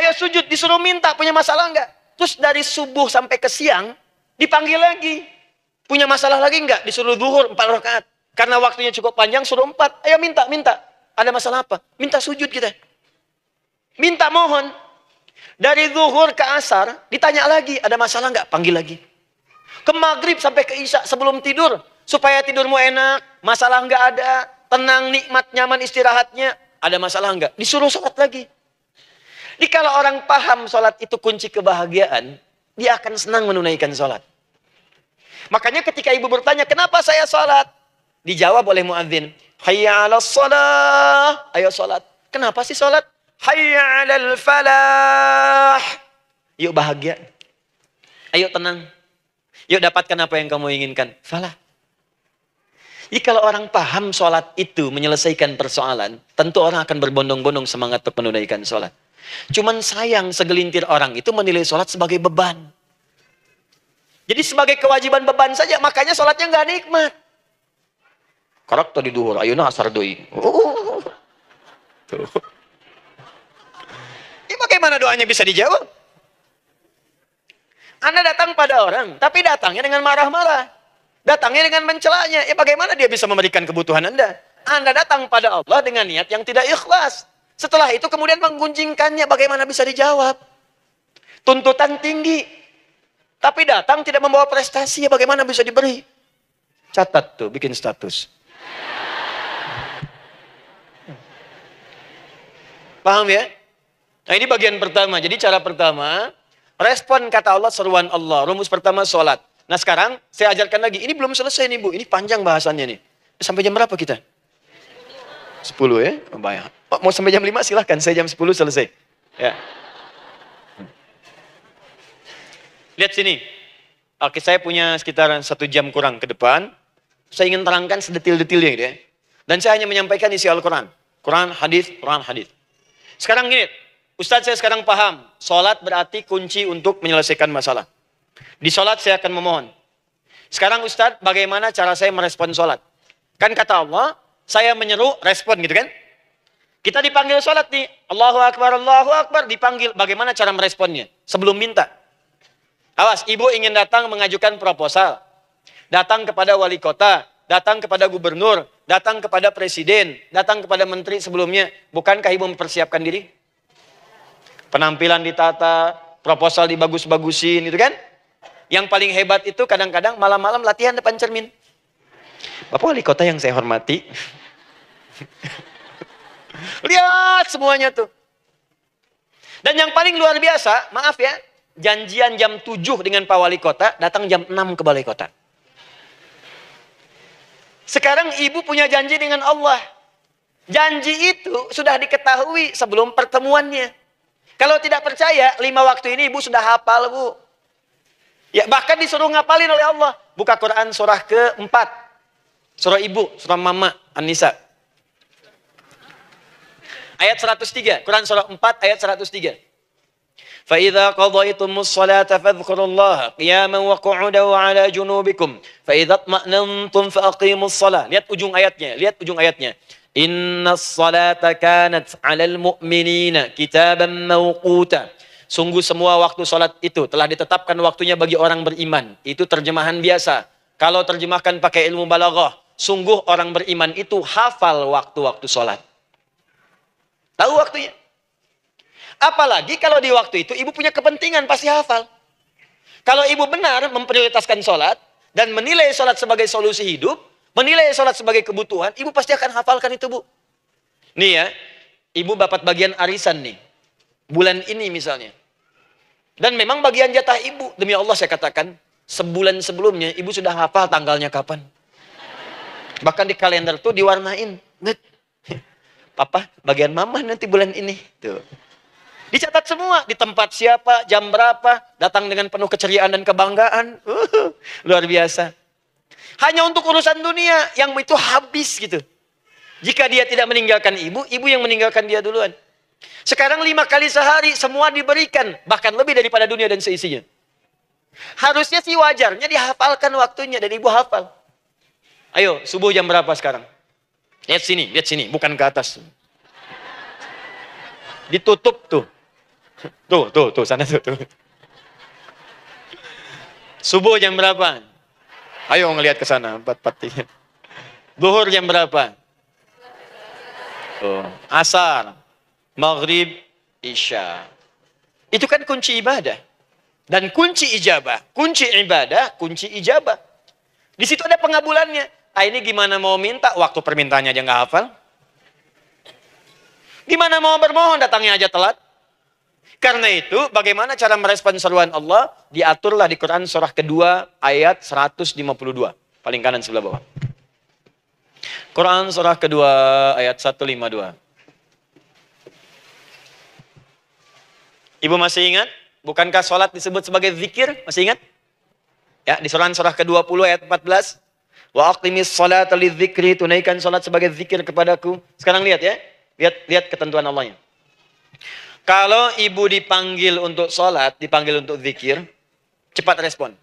Ayo sujud, disuruh minta, punya masalah enggak? Terus dari subuh sampai ke siang, dipanggil lagi. Punya masalah lagi enggak? Disuruh zuhur 4 rakaat. Karena waktunya cukup panjang, suruh 4. Ayo minta. Ada masalah apa? Minta sujud kita. Minta mohon. Dari zuhur ke asar, ditanya lagi, ada masalah enggak? Panggil lagi. Ke maghrib sampai ke isya sebelum tidur. Supaya tidurmu enak, masalah enggak ada. Tenang, nikmat, nyaman istirahatnya. Ada masalah enggak? Disuruh sholat lagi. Jadi kalau orang paham sholat itu kunci kebahagiaan, dia akan senang menunaikan sholat. Makanya ketika ibu bertanya, kenapa saya sholat? Dijawab oleh muadzin, hayya 'alas shalah. Ayo sholat. Kenapa sih sholat? Hayya 'alal falah. Yuk bahagia. Ayo tenang. Yuk dapatkan apa yang kamu inginkan. Falah. Jadi kalau orang paham sholat itu menyelesaikan persoalan, tentu orang akan berbondong-bondong semangat untuk menunaikan sholat. Cuman sayang segelintir orang itu menilai sholat sebagai beban. Jadi sebagai kewajiban beban saja, makanya sholatnya nggak nikmat. Karak tadi duhur, ayeuna asar deui. Ini bagaimana doanya bisa dijawab? Anda datang pada orang, tapi datangnya dengan marah-marah. Datangnya dengan mencelanya. Bagaimana dia bisa memberikan kebutuhan Anda? Anda datang pada Allah dengan niat yang tidak ikhlas. Setelah itu kemudian menggunjingkannya, bagaimana bisa dijawab? Tuntutan tinggi. Tapi datang tidak membawa prestasi, bagaimana bisa diberi? Catat tuh, bikin status. Paham ya? Nah ini bagian pertama. Jadi cara pertama, respon kata Allah, seruan Allah. Rumus pertama sholat. Nah sekarang saya ajarkan lagi. Ini belum selesai nih Bu. Ini panjang bahasannya nih. Sampai jam berapa kita? 10 ya? Oh, banyak. Oh, mau sampai jam 5 silahkan. Saya jam 10 selesai. Ya. Lihat sini. Oke, saya punya sekitaran 1 jam kurang ke depan. Saya ingin terangkan sedetil-detilnya gitu ya. Dan saya hanya menyampaikan isi Al-Quran. Quran, hadis, Quran, hadis. Sekarang gini, Ustadz saya sekarang paham. Sholat berarti kunci untuk menyelesaikan masalah. Di sholat saya akan memohon. Sekarang Ustadz, bagaimana cara saya merespon sholat? Kan kata Allah, saya menyeru, respon gitu kan? Kita dipanggil sholat nih. Allahu Akbar, dipanggil. Bagaimana cara meresponnya? Sebelum minta. Awas, ibu ingin datang mengajukan proposal. Datang kepada wali kota. Datang kepada gubernur. Datang kepada presiden. Datang kepada menteri sebelumnya. Bukankah ibu mempersiapkan diri? Penampilan ditata, proposal dibagus-bagusin gitu kan? Yang paling hebat itu kadang-kadang malam-malam latihan depan cermin. Bapak wali kota yang saya hormati. Lihat semuanya tuh. Dan yang paling luar biasa, maaf ya, janjian jam 7 dengan Pak Wali Kota, datang jam 6 ke Balai Kota. Sekarang ibu punya janji dengan Allah. Janji itu sudah diketahui sebelum pertemuannya. Kalau tidak percaya, 5 waktu ini ibu sudah hafal Bu. Ya, bahkan disuruh ngapalin oleh Allah. Buka Quran surah ke-4. Surah ibu, surah mama, An-Nisa. Ayat 103. Quran surah 4 ayat 103. فَإِذَا قَضَيْتُمُ الصَّلَاةَ فَاذْكُرُوا اللَّهَ قِيَامًا وَقُعُودًا وَعَلَى جُنُوبِكُمْ فَإِذَا اطْمَأْنَنْتُمْ فَأَقِيمُوا الصَّلَاةَ. Lihat ujung ayatnya, lihat ujung ayatnya. Inna as-salata kanat 'alal mu'minina kitaban mawquta. Sungguh semua waktu salat itu telah ditetapkan waktunya bagi orang beriman. Itu terjemahan biasa. Kalau terjemahkan pakai ilmu balaghah, sungguh orang beriman itu hafal waktu-waktu salat. Tahu waktunya. Apalagi kalau di waktu itu ibu punya kepentingan pasti hafal. Kalau ibu benar memprioritaskan salat dan menilai salat sebagai solusi hidup, menilai salat sebagai kebutuhan, ibu pasti akan hafalkan itu Bu. Nih ya, ibu dapat bagian arisan nih. Bulan ini misalnya. Dan memang bagian jatah ibu. Demi Allah saya katakan, sebulan sebelumnya ibu sudah hafal tanggalnya kapan. Bahkan di kalender tuh diwarnain. Papa, bagian mama nanti bulan ini. Tuh. Dicatat semua. Di tempat siapa, jam berapa. Datang dengan penuh keceriaan dan kebanggaan. Luar biasa. Hanya untuk urusan dunia yang itu habis gitu. Jika dia tidak meninggalkan ibu, ibu yang meninggalkan dia duluan. Sekarang 5 kali sehari semua diberikan. Bahkan lebih daripada dunia dan seisinya. Harusnya sih wajarnya dihafalkan waktunya dan ibu hafal. Ayo, subuh jam berapa sekarang? Lihat sini, bukan ke atas. Ditutup tuh. Tuh, sana tuh. Subuh jam berapa? Ayo ngelihat ke sana, 4:43. Zuhur jam berapa? Tuh, asar, maghrib, isya. Itu kan kunci ibadah. Dan kunci ijabah, kunci ibadah, kunci ijabah. Di situ ada pengabulannya. Ini gimana mau minta, waktu permintaannya aja nggak hafal. Gimana mau bermohon, datangnya aja telat. Karena itu, bagaimana cara merespon seruan Allah? Diaturlah di Quran surah kedua ayat 152. Paling kanan sebelah bawah. Quran surah kedua ayat 152. Ibu masih ingat? Bukankah sholat disebut sebagai zikir? Masih ingat? Ya, di surah ke-20 ayat 14. Wa aqimis sholata lidzikri, tunaikan sholat sebagai zikir kepadaku. Sekarang lihat ya. Lihat ketentuan Allahnya. Kalau ibu dipanggil untuk sholat, dipanggil untuk zikir, cepat respon.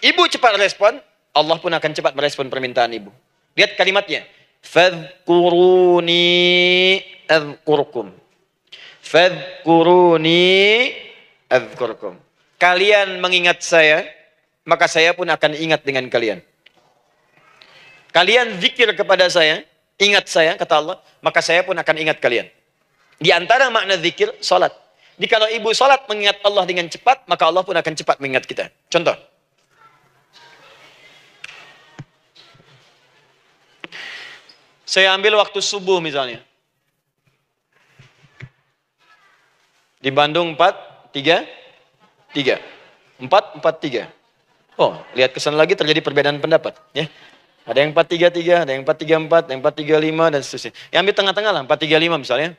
Ibu cepat respon, Allah pun akan cepat merespon permintaan ibu. Lihat kalimatnya. Fadhkuruni adzkurkum. Fadhkuruni adzkurkum. Kalian mengingat saya, maka saya pun akan ingat dengan kalian. Kalian zikir kepada saya, ingat saya, kata Allah, maka saya pun akan ingat kalian. Di antara makna zikir, salat. Jadi kalau ibu salat mengingat Allah dengan cepat, maka Allah pun akan cepat mengingat kita. Contoh. Saya ambil waktu subuh misalnya. Di Bandung 4-3-3. 4-4-3. Oh, lihat kesan lagi terjadi perbedaan pendapat. Ya. Ada yang 4-3-3, ada yang 4-3-4, ada yang 4-3-5, dan seterusnya. Yang ambil tengah-tengah lah, 4-3-5 misalnya.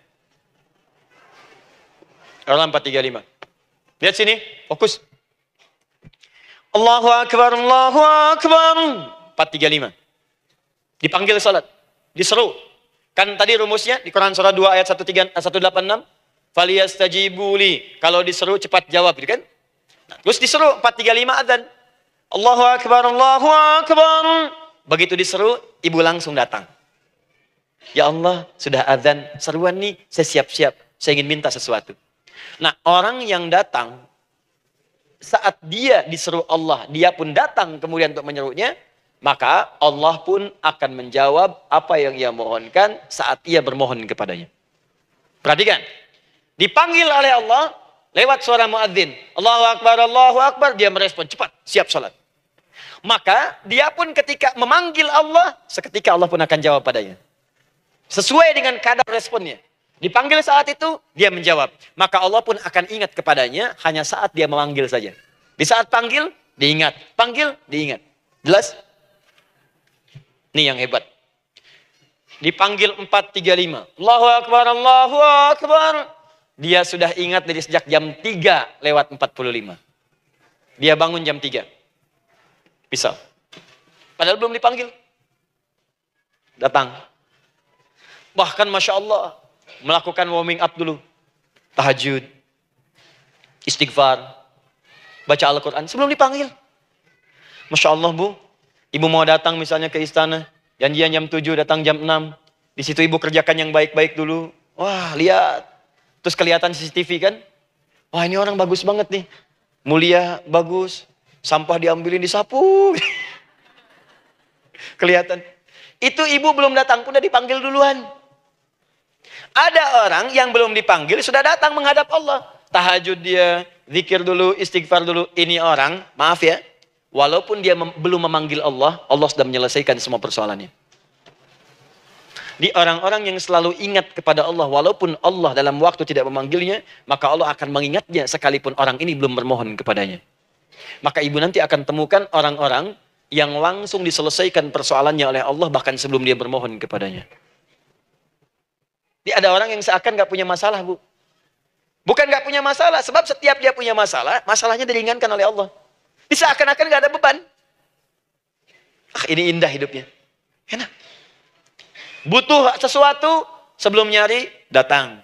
Orang 4-3-5. Lihat sini, fokus. Allahu Akbar, Allahu Akbar. 4-3-5. Dipanggil salat, diseru. Kan tadi rumusnya di Quran surah 2 ayat 186. Faliyastajibuli. Kalau diseru cepat jawab, gitu kan? Nah, terus diseru 4-3-5 adzan. Allahu Akbar, Allahu Akbar. Begitu diseru, ibu langsung datang. Ya Allah, sudah adzan, seruan nih, saya siap-siap. Saya ingin minta sesuatu. Nah, orang yang datang, saat dia diseru Allah, dia pun datang kemudian untuk menyerunya, maka Allah pun akan menjawab apa yang ia mohonkan saat ia bermohon kepadanya. Perhatikan, dipanggil oleh Allah lewat suara muadzin, Allahu Akbar, dia merespon cepat, siap salat. Maka dia pun ketika memanggil Allah, seketika Allah pun akan jawab padanya. Sesuai dengan kadar responnya. Dipanggil saat itu, dia menjawab. Maka Allah pun akan ingat kepadanya hanya saat dia memanggil saja. Di saat panggil, diingat. Panggil, diingat. Jelas? Ini yang hebat. Dipanggil 4-3-5. Allahu Akbar, Allahu Akbar. Dia sudah ingat dari sejak jam 3:45. Dia bangun jam 3. Bisa. Padahal belum dipanggil. Datang. Bahkan Masya Allah, melakukan warming up dulu. Tahajud. Istighfar. Baca Al-Quran sebelum dipanggil. Masya Allah Bu. Ibu mau datang misalnya ke istana. Janjian jam 7, datang jam 6. Di situ ibu kerjakan yang baik-baik dulu. Wah, lihat. Terus kelihatan CCTV kan. Wah, ini orang bagus banget nih. Mulia, bagus. Sampah diambilin, disapu. Kelihatan. Itu ibu belum datang pun udah dipanggil duluan. Ada orang yang belum dipanggil sudah datang menghadap Allah. Tahajud dia, zikir dulu, istighfar dulu. Ini orang, maaf ya, walaupun dia belum memanggil Allah, Allah sudah menyelesaikan semua persoalannya. Di orang-orang yang selalu ingat kepada Allah, walaupun Allah dalam waktu tidak memanggilnya, maka Allah akan mengingatnya sekalipun orang ini belum bermohon kepadanya. Maka ibu nanti akan temukan orang-orang yang langsung diselesaikan persoalannya oleh Allah bahkan sebelum dia bermohon kepadanya. Ada orang yang seakan gak punya masalah, Bu. Bukan gak punya masalah, sebab setiap dia punya masalah, masalahnya diringankan oleh Allah. Seakan-akan gak ada beban. Ini indah hidupnya. Enak. Butuh sesuatu, sebelum nyari, datang.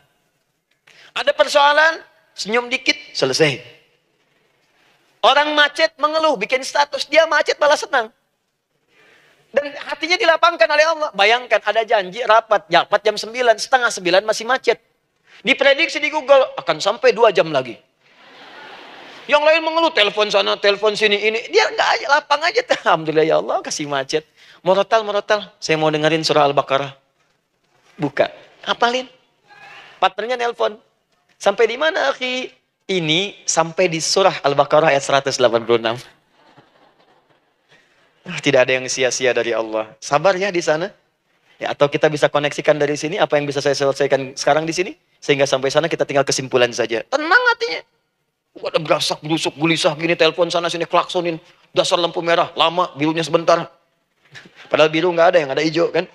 Ada persoalan, senyum dikit, selesai. Orang macet mengeluh, bikin status, dia macet malah senang. Dan hatinya dilapangkan oleh Allah. Bayangkan ada janji rapat jam 9, setengah 9 masih macet. Diprediksi di Google akan sampai 2 jam lagi. Yang lain mengeluh, telepon sana, telepon sini, ini. Dia enggak aja, lapang aja. Alhamdulillah ya Allah, kasih macet. Morotal, saya mau dengerin surah Al-Baqarah. Buka, hafalin. Partnernya nelpon. Sampai di mana, akhi? Ini sampai di surah Al-Baqarah ayat 186. Tidak ada yang sia-sia dari Allah. Sabar ya di sana. Ya, atau kita bisa koneksikan dari sini, apa yang bisa saya selesaikan sekarang di sini. Sehingga sampai sana kita tinggal kesimpulan saja. Tenang hatinya. Ada berasak, berusuk, gulisah, gini, telepon sana sini, klaksonin. Dasar lampu merah, lama, birunya sebentar. Padahal biru nggak ada, yang ada hijau kan.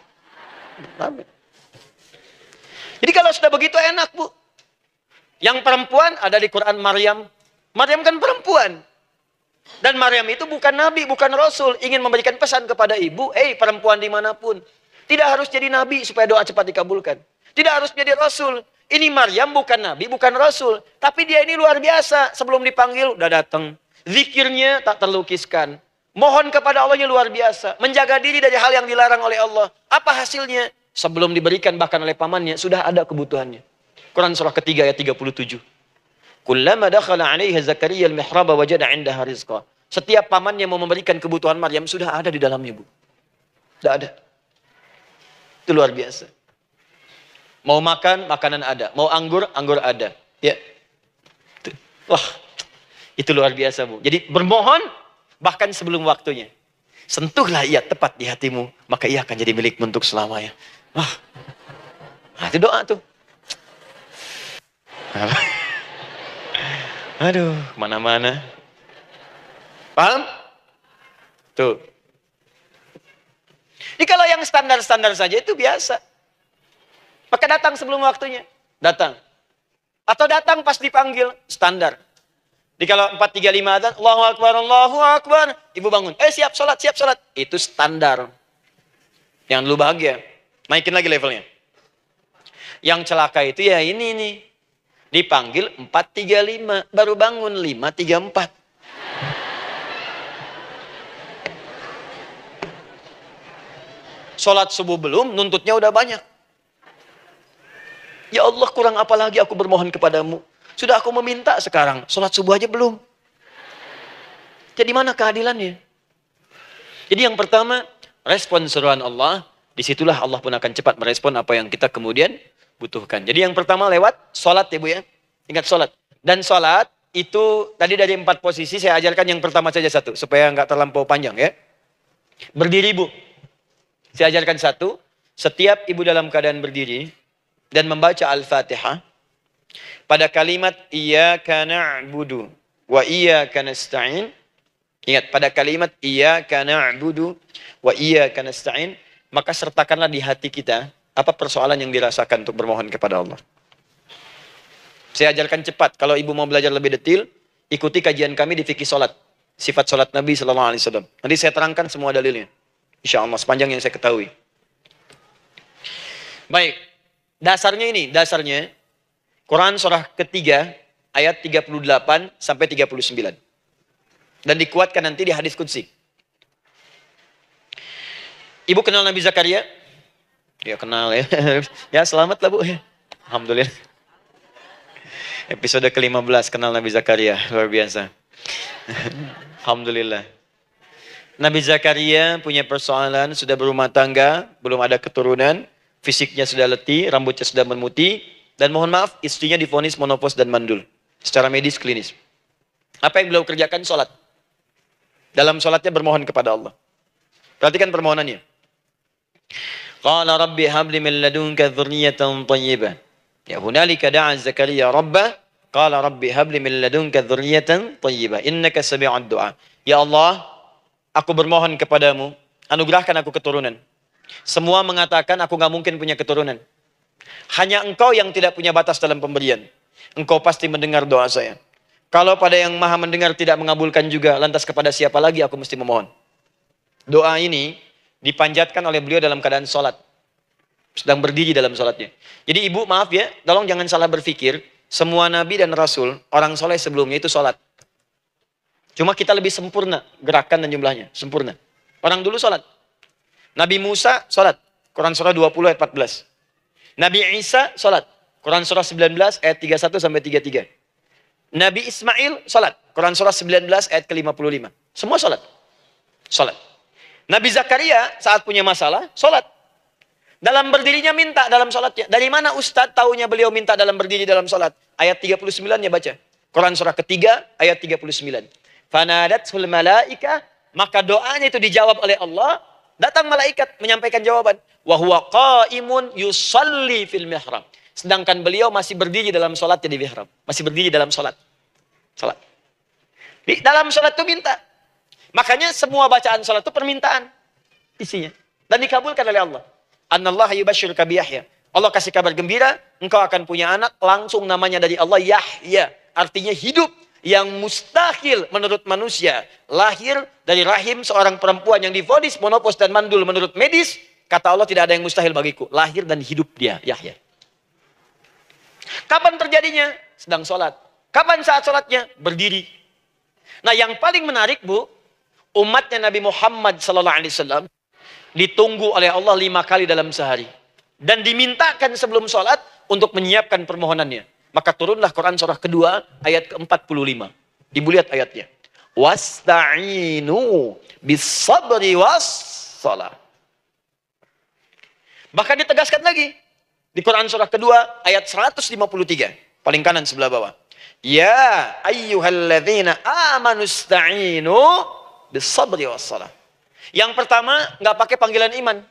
Jadi kalau sudah begitu enak, Bu. Yang perempuan ada di Quran Maryam. Maryam kan perempuan. Dan Maryam itu bukan nabi, bukan rasul. Ingin memberikan pesan kepada ibu, perempuan dimanapun. Tidak harus jadi nabi supaya doa cepat dikabulkan. Tidak harus jadi rasul. Ini Maryam bukan nabi, bukan rasul. Tapi dia ini luar biasa. Sebelum dipanggil, udah datang. Zikirnya tak terlukiskan. Mohon kepada Allahnya luar biasa. Menjaga diri dari hal yang dilarang oleh Allah. Apa hasilnya? Sebelum diberikan bahkan oleh pamannya, sudah ada kebutuhannya. Quran surah ketiga ayat 37. Kullama dakhala 'alaiha Zakaria al-mihraba wajada 'indaha rizqa. Setiap pamannya mau memberikan kebutuhan Maryam sudah ada di dalamnya, Bu. Sudah ada. Itu luar biasa. Mau makan, makanan ada. Mau anggur, anggur ada. Ya. Wah, itu luar biasa, Bu. Jadi bermohon bahkan sebelum waktunya. Sentuhlah ia tepat di hatimu, maka ia akan jadi milikmu untuk selamanya. Wah. Nah, itu doa tuh. Aduh, mana-mana. Paham? Tuh. Jadi kalau yang standar-standar saja itu biasa. Maka datang sebelum waktunya. Datang. Atau datang pas dipanggil. Standar. Jadi kalau 4.35 adzan, Allahu Akbar, Allahu Akbar. Ibu bangun. Siap sholat, siap sholat. Itu standar. Yang dulu bahagia. Naikin lagi levelnya. Yang celaka itu ya ini nih. Dipanggil 4.35, baru bangun 5.34. Sholat subuh belum, nuntutnya udah banyak. Ya Allah, kurang apa lagi aku bermohon kepadamu. Sudah aku meminta sekarang, sholat subuh aja belum. Jadi mana keadilannya? Jadi yang pertama, respon seruan Allah, disitulah Allah pun akan cepat merespon apa yang kita kemudian butuhkan. Jadi yang pertama lewat sholat ya Bu ya. Ingat sholat. Dan sholat itu tadi dari 4 posisi saya ajarkan yang pertama saja satu. Supaya nggak terlampau panjang ya. Berdiri Bu. Saya ajarkan satu. Setiap ibu dalam keadaan berdiri dan membaca Al-Fatihah. Pada kalimat Iyyaka na'budu wa iyyaka nasta'in. Ingat pada kalimat Iyyaka na'budu wa iyyaka nasta'in. Maka sertakanlah di hati kita apa persoalan yang dirasakan untuk bermohon kepada Allah. Saya ajarkan cepat. Kalau ibu mau belajar lebih detail, ikuti kajian kami di fikih sholat. Sifat sholat Nabi SAW. Nanti saya terangkan semua dalilnya. Insya Allah sepanjang yang saya ketahui. Baik. Dasarnya ini. Dasarnya. Quran surah ketiga. Ayat 38 sampai 39. Dan dikuatkan nanti di hadis qudsi. Ibu kenal Nabi Zakaria? Ya kenal ya. Ya selamat lah Bu. Alhamdulillah. Episode ke-15 kenal Nabi Zakaria. Luar biasa. Alhamdulillah. Nabi Zakaria punya persoalan. Sudah berumah tangga. Belum ada keturunan. Fisiknya sudah letih. Rambutnya sudah memutih. Dan mohon maaf istrinya divonis monopos dan mandul. Secara medis klinis. Apa yang beliau kerjakan? Sholat. Dalam sholatnya bermohon kepada Allah. Perhatikan permohonannya. Qala rabbi habli min ladunka dzurriyyatan thayyibah. Ya hunalika da'a Zakaria rabbah. Qala rabbi habli min ladunka dzurriyyatan thayyibah. Innaka sami'ud du'a. Ya Allah, aku bermohon kepadamu, anugerahkan aku keturunan. Semua mengatakan aku nggak mungkin punya keturunan. Hanya engkau yang tidak punya batas dalam pemberian. Engkau pasti mendengar doa saya. Kalau pada yang maha mendengar tidak mengabulkan juga, lantas kepada siapa lagi aku mesti memohon? Doa ini dipanjatkan oleh beliau dalam keadaan sholat. Sedang berdiri dalam sholatnya. Jadi ibu maaf ya, tolong jangan salah berpikir. Semua nabi dan rasul, orang soleh sebelumnya itu sholat. Cuma kita lebih sempurna gerakan dan jumlahnya. Sempurna. Orang dulu sholat. Nabi Musa, salat. Quran surah 20 ayat 14. Nabi Isa, salat. Quran surah 19 ayat 31 sampai 33. Nabi Ismail, salat. Quran surah 19 ayat ke-55. Semua salat. Salat. Nabi Zakaria saat punya masalah, salat. Dalam berdirinya minta dalam salatnya. Dari mana Ustadz taunya beliau minta dalam berdiri dalam salat? Ayat 39-nya baca. Quran surah ketiga ayat 39. Fanadatul malaika, maka doanya itu dijawab oleh Allah. Datang malaikat menyampaikan jawaban. Wa huwa qaimun yusalli fil mihrab. Sedangkan beliau masih berdiri dalam salatnya di mihrab. Masih berdiri dalam salat. Salat. Di dalam salat itu minta. Makanya semua bacaan salat itu permintaan isinya dan dikabulkan oleh Allah. Annallaha yubashshiruka bi Yahya. Allah kasih kabar gembira, engkau akan punya anak, langsung namanya dari Allah Yahya. Artinya hidup yang mustahil menurut manusia. Lahir dari rahim seorang perempuan yang divonis monopos dan mandul menurut medis. Kata Allah, tidak ada yang mustahil bagiku. Lahir dan hidup dia, Yahya. Kapan terjadinya? Sedang sholat. Kapan saat sholatnya? Berdiri. Nah, yang paling menarik, Bu, umatnya Nabi Muhammad SAW ditunggu oleh Allah 5 kali dalam sehari. Dan dimintakan sebelum sholat untuk menyiapkan permohonannya. Maka turunlah Quran surah kedua ayat ke-45. Ibu lihat ayatnya. Wasta'inu bis-sabri was-salah. Bahkan ditegaskan lagi. Di Quran surah kedua ayat 153. Paling kanan sebelah bawah. Ya ayyuhalladzina amanu ista'inu bis-sabri was-salah. Yang pertama, nggak pakai panggilan iman.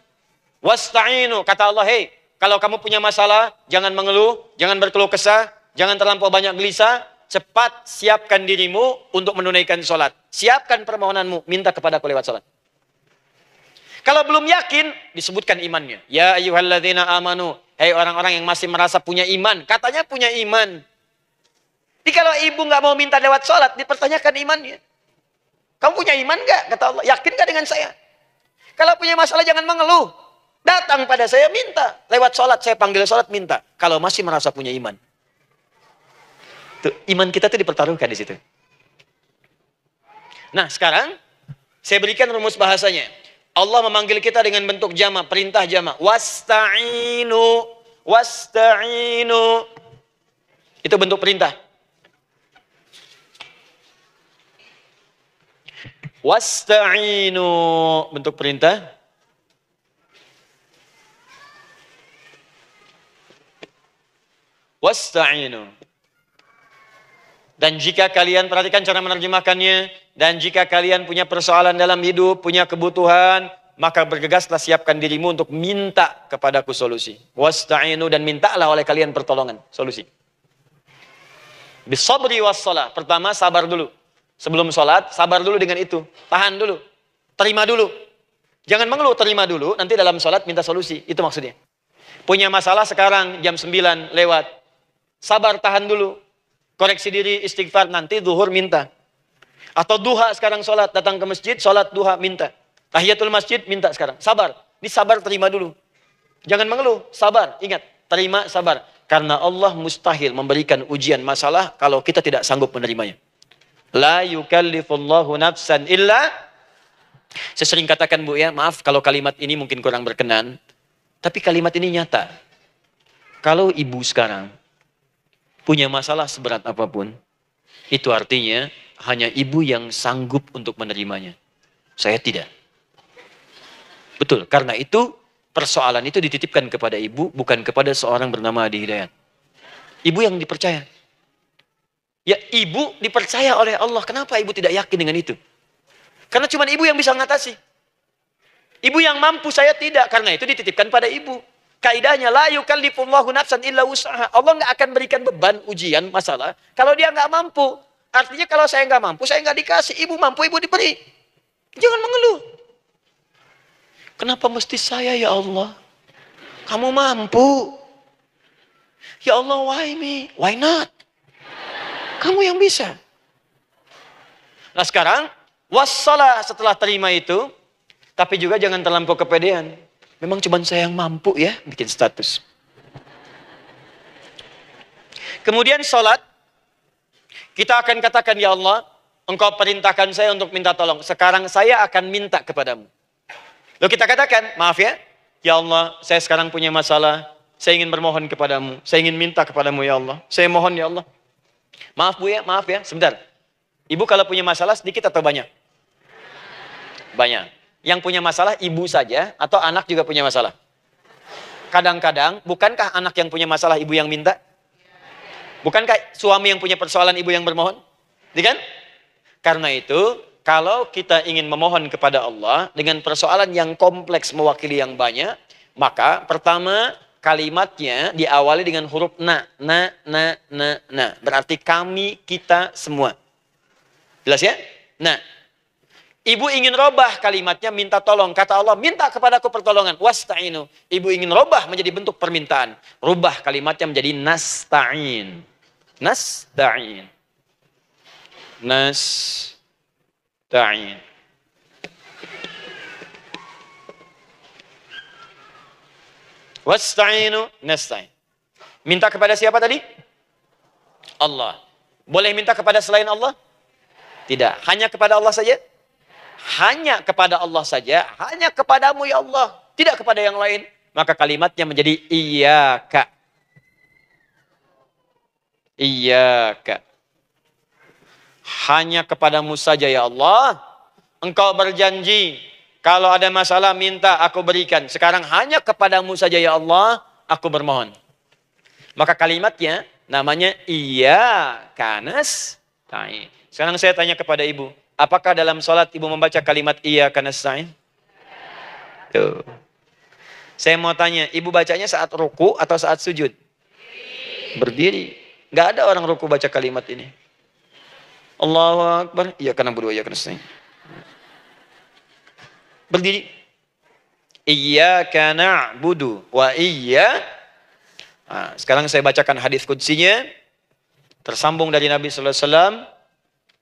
Wasta'inu, kata Allah, hei, kalau kamu punya masalah, jangan mengeluh, jangan berkeluh kesah, jangan terlampau banyak gelisah, cepat siapkan dirimu untuk menunaikan sholat. Siapkan permohonanmu, minta kepada aku lewat sholat. Kalau belum yakin, disebutkan imannya. Ya ayyuhalladzina amanu, hei orang-orang yang masih merasa punya iman, katanya punya iman. Jadi kalau ibu nggak mau minta lewat sholat, dipertanyakan imannya. Kamu punya iman nggak? Kata Allah. Yakin nggak dengan saya? Kalau punya masalah jangan mengeluh. Datang pada saya minta. Lewat sholat, saya panggil sholat minta. Kalau masih merasa punya iman. Tuh, iman kita tuh dipertaruhkan di situ. Nah sekarang, saya berikan rumus bahasanya. Allah memanggil kita dengan bentuk jama, perintah jama. Wasta'inu. Wasta'inu. Itu bentuk perintah. Wasta'inu, bentuk perintah. Wasta'inu. Dan jika kalian, perhatikan cara menerjemahkannya, dan jika kalian punya persoalan dalam hidup, punya kebutuhan, maka bergegaslah siapkan dirimu untuk minta kepadaku solusi. Wasta'inu, dan mintalah oleh kalian pertolongan, solusi. Bisabri wassalah. Pertama, sabar dulu. Sebelum sholat, sabar dulu dengan itu. Tahan dulu. Terima dulu. Jangan mengeluh, terima dulu. Nanti dalam sholat minta solusi. Itu maksudnya. Punya masalah sekarang, jam 9 lewat. Sabar, tahan dulu. Koreksi diri, istighfar. Nanti zuhur minta. Atau duha sekarang sholat. Datang ke masjid, sholat duha minta. Tahiyatul masjid minta sekarang. Sabar. Ini sabar, terima dulu. Jangan mengeluh, sabar. Ingat, terima, sabar. Karena Allah mustahil memberikan ujian masalah kalau kita tidak sanggup menerimanya. La yukallifullahu nafsan illa. Saya sering katakan, Bu, ya, maaf kalau kalimat ini mungkin kurang berkenan, tapi kalimat ini nyata. Kalau ibu sekarang punya masalah seberat apapun, itu artinya hanya ibu yang sanggup untuk menerimanya. Saya tidak. Betul, karena itu persoalan itu dititipkan kepada ibu, bukan kepada seorang bernama Adi Hidayat. Ibu yang dipercaya. Ya, ibu dipercaya oleh Allah. Kenapa ibu tidak yakin dengan itu? Karena cuma ibu yang bisa mengatasi. Ibu yang mampu, saya tidak. Karena itu dititipkan pada ibu. Kaidahnya, la yukallifullahu nafsan illa wus'aha. Allah nggak akan berikan beban, ujian, masalah. Kalau dia nggak mampu. Artinya kalau saya nggak mampu, saya nggak dikasih. Ibu mampu, ibu diberi. Jangan mengeluh. Kenapa mesti saya, ya Allah? Kamu mampu. Ya Allah, why me? Why not? Kamu yang bisa. Nah sekarang, wassalah setelah terima itu, tapi juga jangan terlampau kepedean. Memang cuma saya yang mampu ya, bikin status. Kemudian sholat, kita akan katakan, ya Allah, Engkau perintahkan saya untuk minta tolong. Sekarang saya akan minta kepadamu. Lalu kita katakan, maaf ya, ya Allah, saya sekarang punya masalah, saya ingin bermohon kepadamu, saya ingin minta kepadamu ya Allah, saya mohon ya Allah. Maaf Bu ya, maaf ya, sebentar. Ibu kalau punya masalah sedikit atau banyak? Banyak. Yang punya masalah ibu saja atau anak juga punya masalah? Kadang-kadang, bukankah anak yang punya masalah ibu yang minta? Bukankah suami yang punya persoalan ibu yang bermohon? Iya kan? Karena itu, kalau kita ingin memohon kepada Allah dengan persoalan yang kompleks mewakili yang banyak, maka pertama kalimatnya diawali dengan huruf na. Berarti kami, kita, semua. Jelas ya? Nah, ibu ingin robah kalimatnya minta tolong. Kata Allah, minta kepadaku pertolongan. Wasta'inu. Ibu ingin robah menjadi bentuk permintaan. Rubah kalimatnya menjadi nasta'in. Nasta'in. Nasta'in. Wasta'inu nasta'in. Minta kepada siapa tadi? Allah. Boleh minta kepada selain Allah? Tidak. Hanya kepada Allah saja? Hanya kepada Allah saja. Hanya kepadamu ya Allah. Tidak kepada yang lain. Maka kalimatnya menjadi iyyaka. Iyyaka. Hanya kepadamu saja ya Allah. Engkau berjanji. Kalau ada masalah minta aku berikan. Sekarang hanya kepadamu saja ya Allah. Aku bermohon. Maka kalimatnya namanya iyyaka nasta'in. Sekarang saya tanya kepada ibu. Apakah dalam sholat ibu membaca kalimat iyyaka nasta'in? Tuh. Saya mau tanya. Ibu bacanya saat ruku atau saat sujud? Berdiri. Gak ada orang ruku baca kalimat ini. Allahu Akbar. Iyyaka na'budu wa iyyaka nasta'in. Berdiri. Iyyaka na'budu wa sekarang saya bacakan hadis qudsinya. Tersambung dari Nabi sallallahu alaihi wasallam.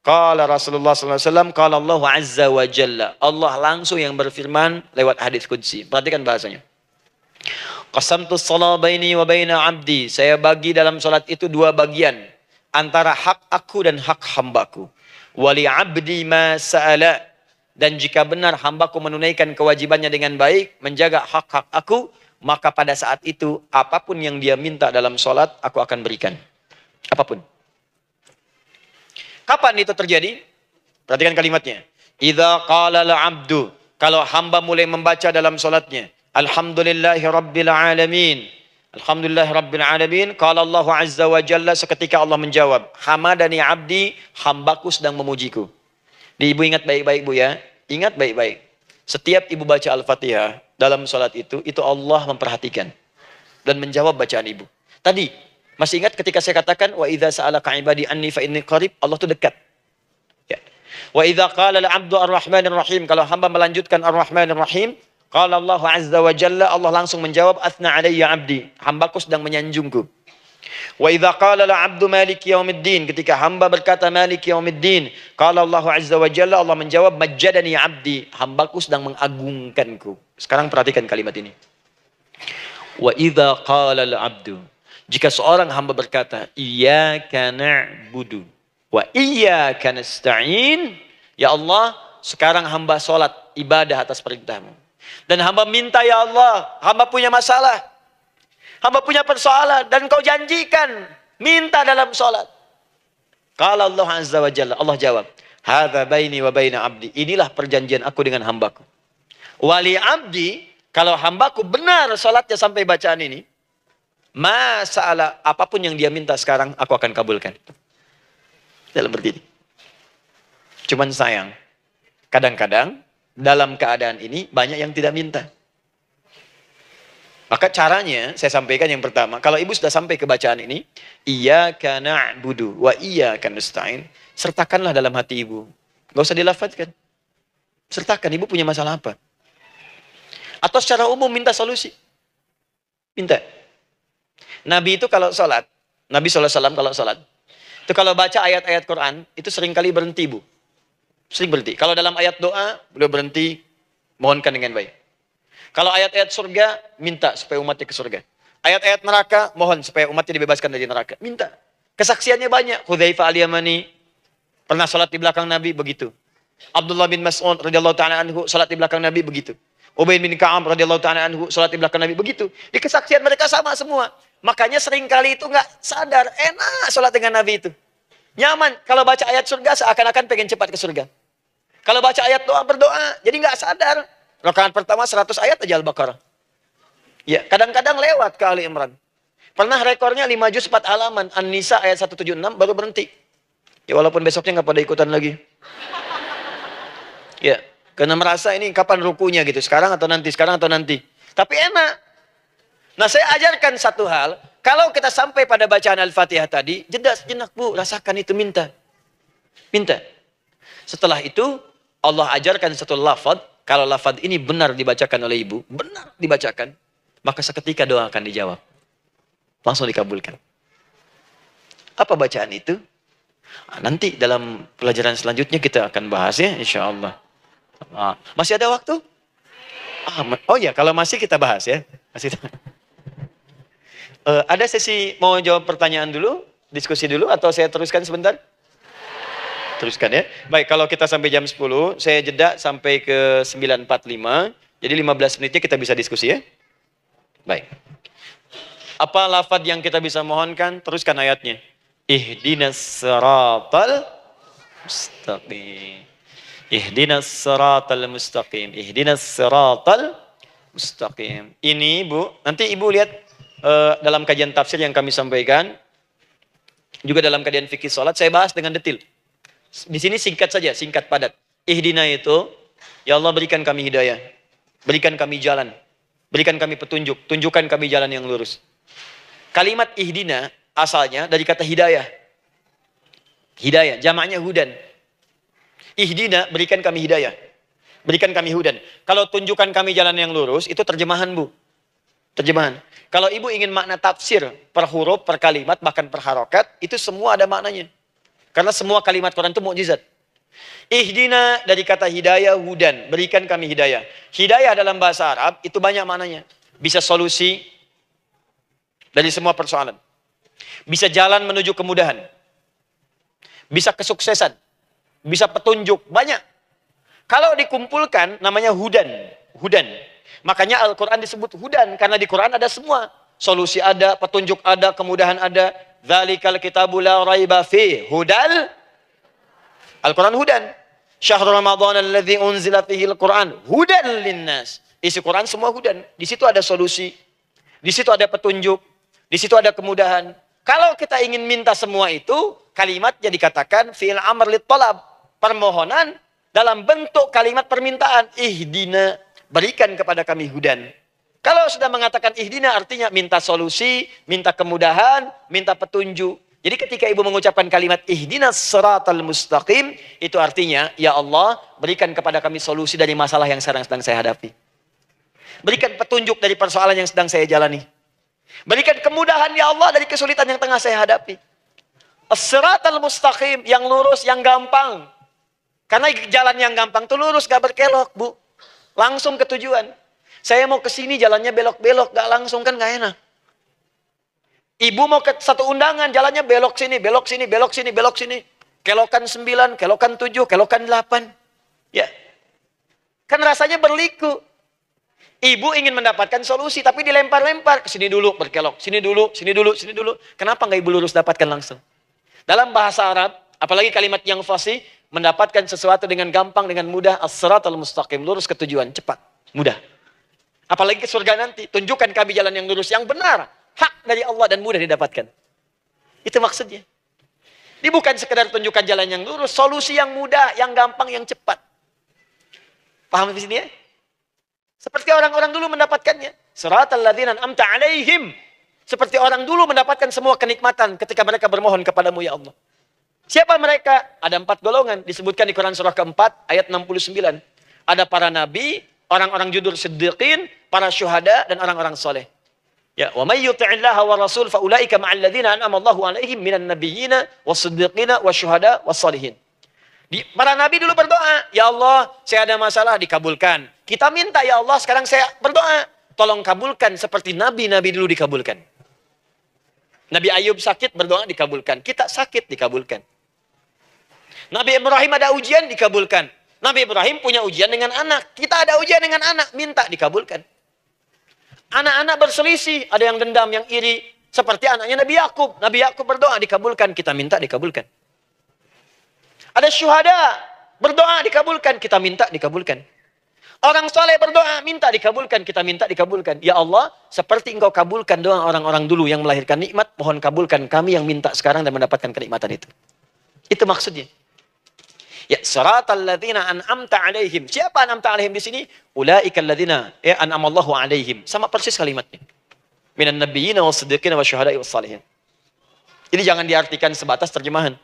Qala Rasulullah sallallahu alaihi wasallam, qala Allah azza wa jalla. Allah langsung yang berfirman lewat hadis qudsi. Perhatikan bahasanya. Qasamtus shalah baini wa baina 'abdi. Saya bagi dalam salat itu dua bagian, antara hak aku dan hak hambaku. Wali 'abdi ma sa'ala. Dan jika benar hambaku menunaikan kewajibannya dengan baik, menjaga hak-hak aku, maka pada saat itu, apapun yang dia minta dalam sholat, aku akan berikan. Apapun. Kapan itu terjadi? Perhatikan kalimatnya. Idza qala al-'abdu. Kalau hamba mulai membaca dalam sholatnya. Alhamdulillahi rabbil alamin. Alhamdulillahi rabbil alamin. Qala Allah azza wa jalla, seketika Allah menjawab. Hamadani abdi, hambaku sedang memujiku. Ibu ingat baik-baik Bu ya. Ingat baik-baik. Setiap ibu baca Al-Fatihah dalam sholat itu Allah memperhatikan. Dan menjawab bacaan ibu. Tadi, masih ingat ketika saya katakan, wa idza sa'alaka ibadi anni fa inni qarib, Allah itu dekat. Ya. Wa idza qala al-'abdu ar-rahmanir rahim, kalau hamba melanjutkan ar-rahmanir rahim, qala Allah azza wa jalla, Allah langsung menjawab, athna alayya 'abdi, hambaku sedang menyanjungku. Wa idza qala al-'abdu maliki yaumiddin, ketika hamba berkata maliki yaumiddin, qala Allah azza wa jalla, Allah menjawab majjadani 'abdi, hambaku sedang mengagungkanku. Sekarang perhatikan kalimat ini. Wa idza qala al-'abdu, jika seorang hamba berkata iyyaka na'budu wa iyyaka nasta'in, ya Allah, sekarang hamba salat ibadah atas perintahmu. Dan hamba minta ya Allah, hamba punya masalah. Hamba punya persoalan dan kau janjikan minta dalam sholat. Qala Allah azza wa jalla, Allah jawab, hadza baini wa baina abdi. Inilah perjanjian aku dengan hambaku. Wali abdi, kalau hambaku benar sholatnya sampai bacaan ini, masalah apapun yang dia minta sekarang aku akan kabulkan. Dalam berdiri. Cuman sayang, kadang-kadang dalam keadaan ini banyak yang tidak minta. Maka caranya saya sampaikan yang pertama, kalau ibu sudah sampai ke bacaan ini, iyyaka na'budu wa iyyaka nasta'in, sertakanlah dalam hati ibu. Gak usah dilafadzkan. Sertakan, ibu punya masalah apa? Atau secara umum minta solusi. Minta. Nabi itu kalau sholat, Nabi SAW kalau sholat, itu kalau baca ayat-ayat Quran, itu seringkali berhenti bu. Sering berhenti. Kalau dalam ayat doa, beliau berhenti, mohonkan dengan baik. Kalau ayat-ayat surga, minta supaya umatnya ke surga. Ayat-ayat neraka, mohon supaya umatnya dibebaskan dari neraka. Minta. Kesaksiannya banyak. Hudzaifah al-Yamani pernah salat di belakang Nabi, begitu. Abdullah bin Mas'ud radhiyallahu ta'ala anhu salat di belakang Nabi, begitu. Ubay bin Ka'ab radhiyallahu ta'ala anhu salat di belakang Nabi begitu. Di kesaksian mereka sama semua. Makanya seringkali itu nggak sadar, enak salat dengan Nabi itu. Nyaman. Kalau baca ayat surga seakan-akan pengen cepat ke surga. Kalau baca ayat doa berdoa, jadi nggak sadar. Rakaat pertama 100 ayat aja Al-Baqarah. Ya, kadang-kadang lewat ke Ali Imran. Pernah rekornya 5 juz 4 halaman. An-Nisa ayat 176 baru berhenti. Ya walaupun besoknya nggak pada ikutan lagi. Ya, karena merasa ini kapan rukunya gitu. Sekarang atau nanti, sekarang atau nanti. Tapi enak. Nah saya ajarkan satu hal. Kalau kita sampai pada bacaan Al-Fatihah tadi, jeda sejenak Bu, rasakan itu, minta. Minta. Setelah itu, Allah ajarkan satu lafaz. Kalau lafaz ini benar dibacakan oleh ibu, benar dibacakan, maka seketika doa akan dijawab. Langsung dikabulkan. Apa bacaan itu? Nanti dalam pelajaran selanjutnya kita akan bahas ya, insya Allah. Masih ada waktu? Oh ya, kalau masih kita bahas ya. Masih. Ada sesi mau jawab pertanyaan dulu, diskusi dulu, atau saya teruskan sebentar? Teruskan ya. Baik, kalau kita sampai jam 10, saya jeda sampai ke 9.45. Jadi 15 menitnya kita bisa diskusi ya. Baik. Apa lafaz yang kita bisa mohonkan? Teruskan ayatnya. Ihdinas siratal mustaqim. Ihdinas siratal mustaqim. Ihdinas siratal mustaqim. Ini Bu, nanti Ibu lihat dalam kajian tafsir yang kami sampaikan, juga dalam kajian fikih salat, saya bahas dengan detail. Di sini singkat saja, singkat padat. Ihdina itu, ya Allah berikan kami hidayah. Berikan kami jalan. Berikan kami petunjuk. Tunjukkan kami jalan yang lurus. Kalimat ihdina asalnya dari kata hidayah. Hidayah, jamaknya hudan. Ihdina, berikan kami hidayah. Berikan kami hudan. Kalau tunjukkan kami jalan yang lurus, itu terjemahan Bu. Terjemahan. Kalau ibu ingin makna tafsir per huruf, per kalimat, bahkan per harokat, itu semua ada maknanya. Karena semua kalimat Quran itu mukjizat. Ihdina dari kata hidayah, hudan. Berikan kami hidayah. Hidayah dalam bahasa Arab itu banyak maknanya. Bisa solusi dari semua persoalan. Bisa jalan menuju kemudahan. Bisa kesuksesan. Bisa petunjuk. Banyak. Kalau dikumpulkan namanya hudan. Hudan. Makanya Al-Quran disebut hudan. Karena di Quran ada semua. Solusi ada, petunjuk ada, kemudahan ada. Dzalikal kitabu la raiba fi hudal. Al-Quran hudan. Syahrul Ramadan alladzi unzila fihi al-Quran hudan linnas. Isi Quran semua hudan. Di situ ada solusi. Di situ ada petunjuk. Di situ ada kemudahan. Kalau kita ingin minta semua itu, kalimatnya dikatakan fi'il amr lit talab. Permohonan dalam bentuk kalimat permintaan. Ihdina, berikan kepada kami hudan. Kalau sudah mengatakan ihdina artinya minta solusi, minta kemudahan, minta petunjuk. Jadi ketika ibu mengucapkan kalimat ihdinas siratal mustaqim, itu artinya, ya Allah, berikan kepada kami solusi dari masalah yang sedang saya hadapi. Berikan petunjuk dari persoalan yang sedang saya jalani. Berikan kemudahan ya Allah dari kesulitan yang tengah saya hadapi. As-siratal mustaqim, yang lurus, yang gampang. Karena jalan yang gampang itu lurus, gak berkelok Bu. Langsung ke tujuan. Saya mau ke sini jalannya belok-belok, gak langsung kan gak enak. Ibu mau ke satu undangan, jalannya belok sini, belok sini, belok sini, belok sini. Kelokan 9, kelokan 7, kelokan 8. Ya. Kan rasanya berliku. Ibu ingin mendapatkan solusi, tapi dilempar-lempar. Ke sini dulu, berkelok. Sini dulu, sini dulu, sini dulu. Kenapa nggak ibu lurus dapatkan langsung? Dalam bahasa Arab, apalagi kalimat yang fasih, mendapatkan sesuatu dengan gampang, dengan mudah. As-siratal mustaqim, lurus ke tujuan, cepat, mudah. Apalagi ke surga nanti, tunjukkan kami jalan yang lurus, yang benar. Hak dari Allah dan mudah didapatkan. Itu maksudnya. Ini bukan sekedar tunjukkan jalan yang lurus, solusi yang mudah, yang gampang, yang cepat. Paham di sini ya? Seperti orang-orang dulu mendapatkannya. Siratal ladzina an'amta 'alaihim. Seperti orang dulu mendapatkan semua kenikmatan ketika mereka bermohon kepadamu ya Allah. Siapa mereka? Ada 4 golongan disebutkan di Quran surah keempat ayat 69. Ada para nabi, orang-orang jujur siddiqin, para syuhada dan orang-orang soleh. Ya, wa may yuti'illaha wa rasul fa ulaika ma'al ladzina an'ama Allahu 'alaihim minan nabiyyina was-siddiqina wasyuhada was-shalihin. Para nabi dulu berdoa, ya Allah, saya ada masalah, dikabulkan. Kita minta, ya Allah, sekarang saya berdoa, tolong kabulkan seperti nabi-nabi dulu dikabulkan. Nabi Ayub sakit, berdoa dikabulkan. Kita sakit, dikabulkan. Nabi Ibrahim ada ujian, dikabulkan. Nabi Ibrahim punya ujian dengan anak. Kita ada ujian dengan anak, minta dikabulkan. Anak-anak berselisih, ada yang dendam, yang iri. Seperti anaknya Nabi Yakub. Nabi Yakub berdoa dikabulkan, kita minta dikabulkan. Ada syuhada, berdoa dikabulkan, kita minta dikabulkan. Orang soleh berdoa, minta dikabulkan, kita minta dikabulkan. Ya Allah, seperti engkau kabulkan doa orang-orang dulu yang melahirkan nikmat, mohon kabulkan kami yang minta sekarang dan mendapatkan kenikmatan itu. Itu maksudnya. Ya, siratal ladzina an'amta alaihim. Siapa an'amta alaihim di sini? Ulaikal ladzina an'amallahu alaihim. Sama persis kalimatnya. Minan nabiyyin was-siddiqin wasyuhada'i was-shalihin. Ini jangan diartikan sebatas terjemahan.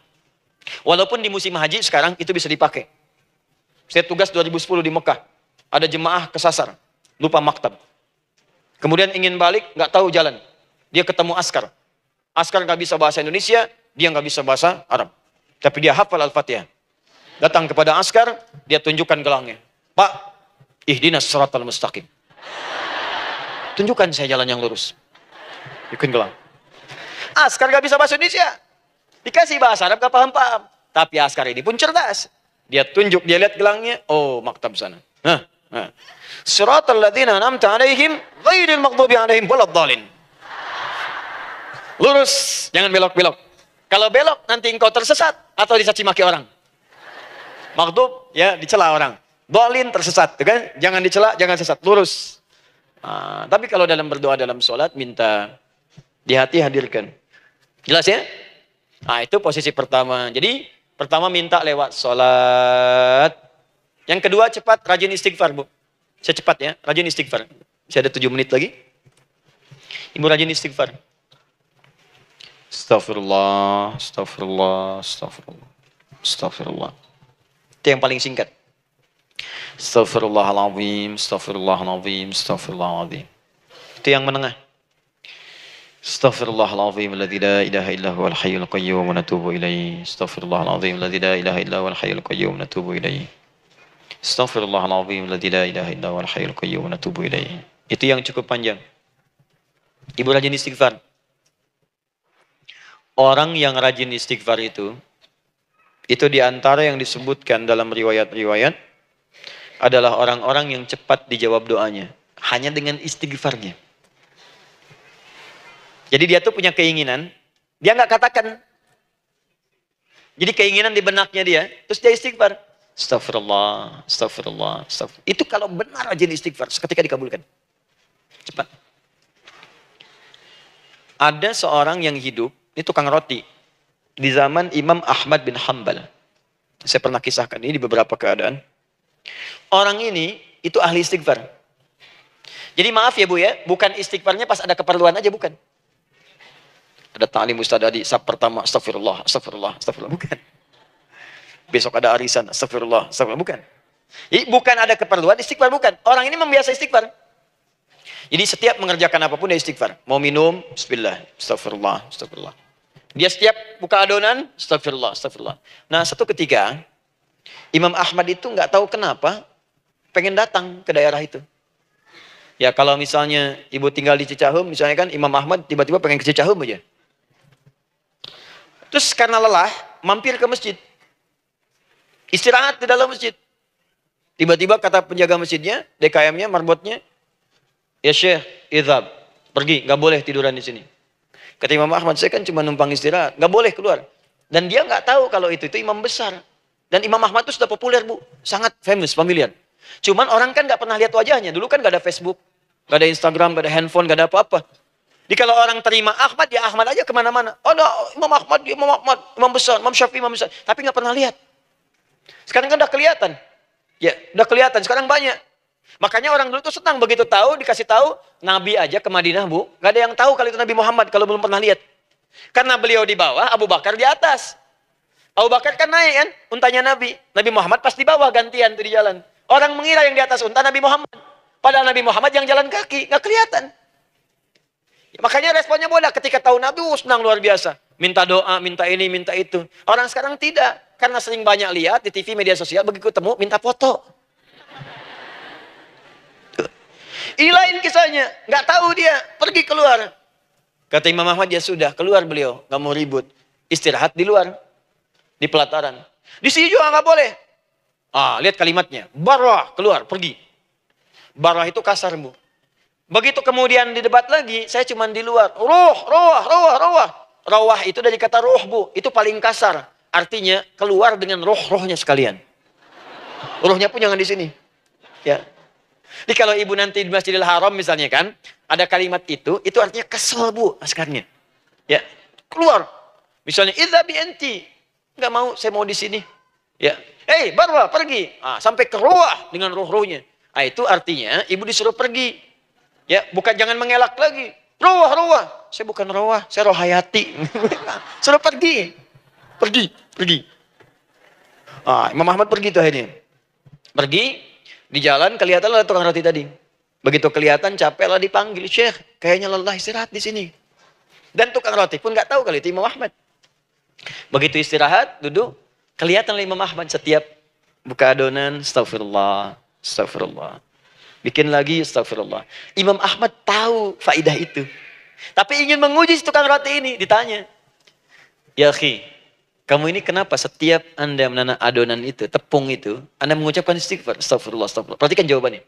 Walaupun di musim haji sekarang itu bisa dipakai. Saya tugas 2010 di Mekah. Ada jemaah kesasar, lupa maktab. Kemudian ingin balik, nggak tahu jalan. Dia ketemu askar. Askar nggak bisa bahasa Indonesia, dia nggak bisa bahasa Arab. Tapi dia hafal Al-Fatihah. Datang kepada askar, dia tunjukkan gelangnya. Pak, ihdinas siratal mustaqim. Tunjukkan saya jalan yang lurus. Bikin gelang. Askar nggak bisa bahasa Indonesia. Dikasih bahasa Arab nggak paham-paham. Tapi askar ini pun cerdas. Dia tunjuk, dia lihat gelangnya. Oh, maktab sana. Siratal ladzina an'amta alaihim ghairil maghdubi alaihim waladdallin. Lurus, jangan belok-belok. Kalau belok nanti engkau tersesat atau dicaci maki orang. Maghdub ya dicela orang. Dhalin tersesat, kan? Jangan dicela, jangan sesat, lurus. Tapi kalau dalam berdoa dalam sholat minta di hati hadirkan. Jelas ya? Itu posisi pertama. Jadi pertama minta lewat sholat. Yang kedua cepat rajin istighfar, Bu. Saya cepat ya, rajin istighfar. Masih ada 7 menit lagi. Ibu rajin istighfar. Astagfirullah, astagfirullah, astagfirullah, astagfirullah. Itu yang paling singkat. Astaghfirullahaladzim, astaghfirullahaladzim, astaghfirullahaladzim. Itu yang menengah. Astaghfirullahaladzim, alladzi la ilaha illa huwal hayyul qayyum wa natubu ilaihi. Astaghfirullahaladzim, alladzi la ilaha illa huwal hayyul qayyum wa natubu ilaihi. Astaghfirullahaladzim, alladzi la ilaha illa huwal hayyul qayyum wa natubu ilaihi. Itu yang cukup panjang. Ibu rajin istighfar. Orang yang rajin istighfar itu diantara yang disebutkan dalam riwayat-riwayat adalah orang-orang yang cepat dijawab doanya. Hanya dengan istighfarnya. Jadi dia tuh punya keinginan, dia nggak katakan. Jadi keinginan di benaknya dia, terus dia istighfar. Astagfirullah, astagfirullah, astagfirullah. Itu kalau benar rajin istighfar, seketika dikabulkan. Cepat. Ada seorang yang hidup, ini tukang roti. Di zaman Imam Ahmad bin Hanbal. Saya pernah kisahkan ini di beberapa keadaan. Orang ini itu ahli istighfar. Jadi maaf ya Bu ya, bukan istighfarnya pas ada keperluan aja, bukan. Ada ta'lim ustaz Adi, sab pertama astagfirullah, astagfirullah, astagfirullah, bukan. Besok ada arisan, astagfirullah, astagfirullah, bukan. Jadi bukan ada keperluan, istighfar bukan. Orang ini membiasa istighfar. Jadi setiap mengerjakan apapun dia istighfar. Mau minum, bismillah, astagfirullah, astagfirullah. Dia setiap buka adonan, astagfirullah, astagfirullah. Nah, satu ketika, Imam Ahmad itu nggak tahu kenapa, pengen datang ke daerah itu. Ya kalau misalnya ibu tinggal di Cicahem, misalnya kan Imam Ahmad tiba-tiba pengen ke Cicahem aja. Terus karena lelah, mampir ke masjid. Istirahat di dalam masjid. Tiba-tiba kata penjaga masjidnya, DKM-nya, marbotnya, ya Syekh, idhab, pergi, nggak boleh tiduran di sini. Kata Imam Ahmad, saya kan cuma numpang istirahat, nggak boleh keluar. Dan dia nggak tahu kalau itu imam besar. Dan Imam Ahmad itu sudah populer Bu, sangat famous, familiar. Cuman orang kan nggak pernah lihat wajahnya. Dulu kan nggak ada Facebook, nggak ada Instagram, nggak ada handphone, nggak ada apa-apa. Jadi kalau orang terima Ahmad, ya Ahmad aja kemana-mana. Oh no, Imam Ahmad, Imam besar, Imam Syafi'i, Imam besar. Tapi nggak pernah lihat. Sekarang kan udah kelihatan. Ya, udah kelihatan. Sekarang banyak. Makanya orang dulu tuh senang begitu tahu, dikasih tahu, Nabi aja ke Madinah Bu, nggak ada yang tahu kalau itu Nabi Muhammad kalau belum pernah lihat. Karena beliau di bawah, Abu Bakar di atas. Abu Bakar kan naik kan, untanya Nabi. Nabi Muhammad pas di bawah gantian tuh di jalan. Orang mengira yang di atas unta Nabi Muhammad. Padahal Nabi Muhammad yang jalan kaki, nggak kelihatan. Ya, makanya responnya bola ketika tahu Nabi, senang luar biasa. Minta doa, minta ini, minta itu. Orang sekarang tidak, karena sering banyak lihat di TV media sosial, begitu ketemu minta foto. Lain kisahnya, nggak tahu dia, pergi keluar. Kata Imam Ahmad, ya sudah, keluar beliau, nggak mau ribut. Istirahat di luar, di pelataran. Di sini juga nggak boleh. Lihat kalimatnya. Barwah, keluar, pergi. Barwah itu kasar, Bu. Begitu kemudian di debat lagi, saya cuma di luar. Rawah. Rawah itu dari kata roh, Bu. Itu paling kasar. Artinya keluar dengan roh-rohnya sekalian. Rohnya pun jangan di sini. Ya. Jadi kalau ibu nanti di Masjidil Haram misalnya kan, ada kalimat itu artinya kesel, Bu, askarnya. Ya. Keluar. Misalnya, idza bi anti. Enggak mau, saya mau di sini. Ya. Barwa, pergi. Sampai ke rawah dengan roh-rohnya. Itu artinya ibu disuruh pergi. Ya, bukan jangan mengelak lagi. Rawah. Saya bukan rawah, saya rohayati. Suruh pergi. Pergi. Imam Ahmad pergi tuh akhirnya. Pergi, di jalan kelihatan ada tukang roti tadi. Begitu kelihatan capek lah dipanggil, Syekh, kayaknya lelah istirahat di sini. Dan tukang roti pun nggak tahu kali itu Imam Ahmad. Begitu istirahat, duduk, kelihatan Imam Ahmad setiap buka adonan, astagfirullah. Bikin lagi, astagfirullah. Imam Ahmad tahu faidah itu. Tapi ingin menguji tukang roti ini, ditanya. Ya akhi, kamu ini kenapa setiap Anda menanak adonan itu, tepung itu, Anda mengucapkan istighfar, astagfirullah. Perhatikan jawabannya.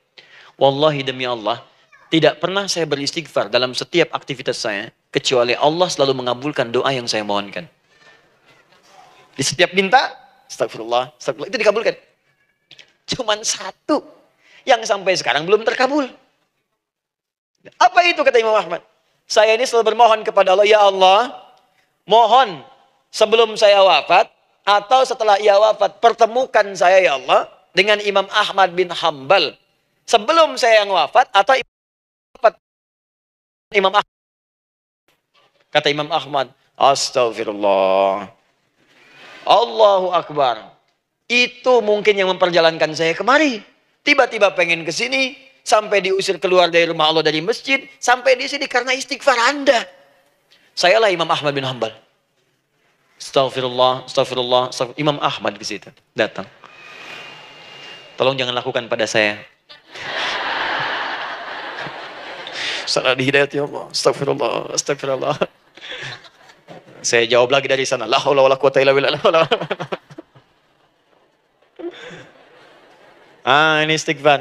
Wallahi demi Allah, tidak pernah saya beristighfar dalam setiap aktivitas saya, kecuali Allah selalu mengabulkan doa yang saya mohonkan. Di setiap minta, astagfirullah, itu dikabulkan. Cuman satu yang sampai sekarang belum terkabul. Apa itu kata Imam Ahmad? Saya ini selalu bermohon kepada Allah, ya Allah, mohon sebelum saya wafat atau setelah ia wafat, pertemukan saya ya Allah dengan Imam Ahmad bin Hambal. Sebelum saya yang wafat atau Imam Ahmad. Kata Imam Ahmad, astagfirullah. Allahu Akbar. Itu mungkin yang memperjalankan saya kemari. Tiba-tiba pengen ke sini, sampai diusir keluar dari rumah Allah dari masjid, sampai di sini karena istighfar Anda. Sayalah Imam Ahmad bin Hambal. Astagfirullah. Imam Ahmad ke situ datang. Tolong jangan lakukan pada saya. Salah di hidayat ya Allah. Astagfirullah. Saya jawab lagi dari sana. La haula wala quwata illa billah. Ini istighfar.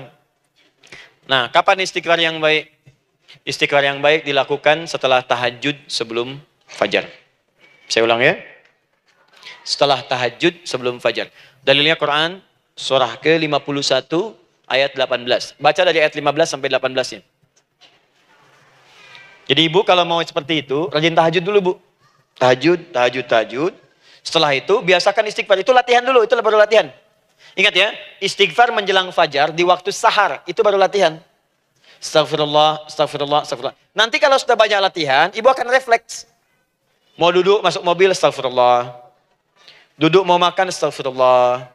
Nah, kapan istighfar yang baik? Istighfar yang baik dilakukan setelah tahajud sebelum fajar. Saya ulang ya. Setelah tahajud sebelum fajar. Dalilnya Quran surah ke-51 ayat 18. Baca dari ayat 15 sampai 18-nya. Jadi ibu kalau mau seperti itu, rajin tahajud dulu, Bu. Tahajud. Setelah itu biasakan istighfar. Itu latihan dulu, itu baru latihan. Ingat ya, istighfar menjelang fajar di waktu sahar, itu baru latihan. Astagfirullah. Nanti kalau sudah banyak latihan, ibu akan refleks. Mau duduk, masuk mobil, astagfirullah. Duduk mau makan, astagfirullah.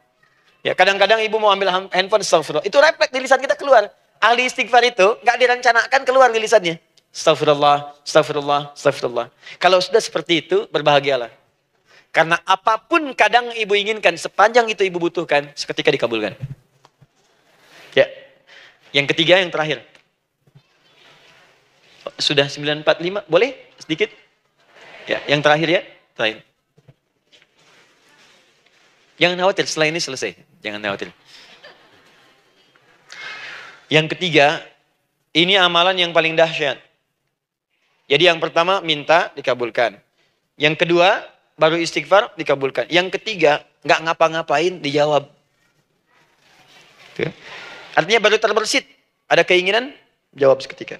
Ya, kadang-kadang ibu mau ambil handphone, astagfirullah. Itu refleks di lisan kita keluar. Ahli istighfar itu nggak direncanakan keluar di lisannya. Astagfirullah. Kalau sudah seperti itu, berbahagialah. Karena apapun kadang ibu inginkan, sepanjang itu ibu butuhkan, seketika dikabulkan. Ya. Yang ketiga, yang terakhir. Sudah 9:45, boleh sedikit? Ya, yang terakhir ya. Terakhir. Jangan khawatir, setelah ini selesai. Jangan khawatir. Yang ketiga, ini amalan yang paling dahsyat. Jadi yang pertama, minta, dikabulkan. Yang kedua, baru istighfar, dikabulkan. Yang ketiga, nggak ngapa-ngapain, dijawab. Tuh. Artinya baru terbersit. Ada keinginan, jawab seketika.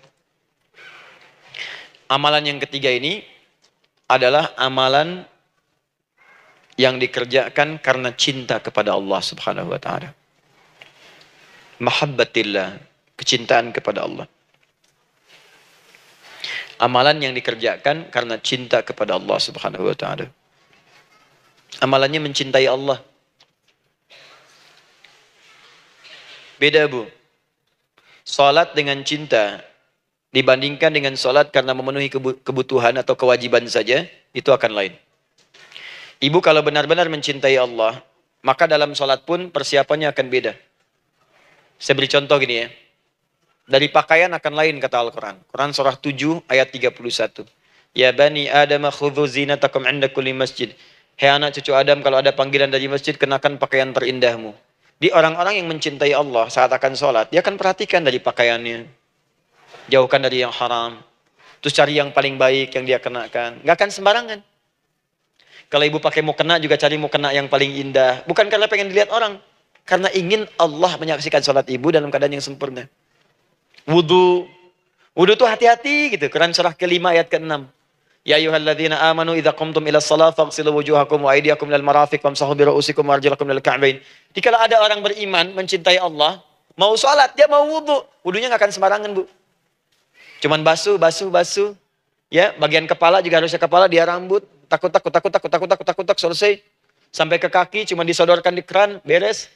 Amalan yang ketiga ini adalah amalan yang dikerjakan karena cinta kepada Allah Subhanahu wa Ta'ala. Mahabbatillah, kecintaan kepada Allah. Amalan yang dikerjakan karena cinta kepada Allah Subhanahu wa Ta'ala. Amalannya mencintai Allah. Beda, Bu. Salat dengan cinta dibandingkan dengan salat karena memenuhi kebutuhan atau kewajiban saja, itu akan lain. Ibu kalau benar-benar mencintai Allah, maka dalam salat pun persiapannya akan beda. Saya beri contoh gini ya. Dari pakaian akan lain kata Al-Quran. Quran surah 7 ayat 31. Ya bani Adam khudhu zinatakum 'inda kulli masjid. Hei anak cucu Adam, kalau ada panggilan dari masjid, kenakan pakaian terindahmu. Di orang-orang yang mencintai Allah saat akan sholat, dia akan perhatikan dari pakaiannya. Jauhkan dari yang haram. Terus cari yang paling baik yang dia kenakan. Nggak akan sembarangan. Kalau ibu pakai mukena juga cari mukena yang paling indah. Bukan karena pengen dilihat orang. Karena ingin Allah menyaksikan sholat ibu dalam keadaan yang sempurna. Wudu. Wudu itu hati-hati gitu. Quran surah ke-5 ayat ke-6. Ya ayyuhalladzina amanu idza qumtum ila shalah faghsilu wujuhakum wa aydiyakum ilal marafiq wamsahu bi ru'usikum wa arjulakum ilal ka'bain. Jika ada orang beriman mencintai Allah, mau sholat, dia mau wudu. Wudunya nggak akan sembarangan, Bu. Cuman basuh. Ya, bagian kepala juga harusnya kepala, dia rambut. Takut, selesai. Sampai ke kaki, cuma disodorkan di keran, beres.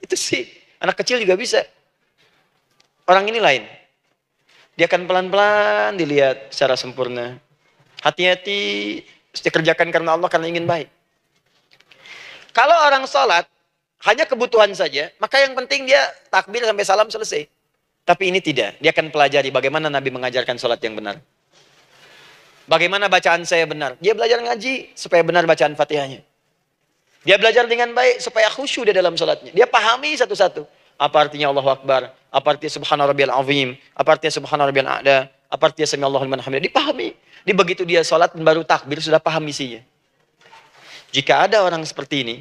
Itu sih, anak kecil juga bisa. Orang ini lain. Dia akan pelan-pelan dilihat secara sempurna. Hati-hati, dikerjakan karena Allah, karena ingin baik. Kalau orang sholat, hanya kebutuhan saja, maka yang penting dia takbir sampai salam selesai. Tapi ini tidak, dia akan pelajari bagaimana Nabi mengajarkan sholat yang benar. Bagaimana bacaan saya benar. Dia belajar ngaji supaya benar bacaan Fatihahnya. Dia belajar dengan baik supaya khusyuk di dalam sholatnya. Dia pahami satu-satu. Apa artinya Allahu Akbar, apa artinya Subhana Rabbiyal Azim, apa artinya Subhana Rabbiyal A'la, apa artinya Sami Allahu liman hamidah. Dipahami. Di begitu dia sholat dan baru takbir sudah paham isinya. Jika ada orang seperti ini,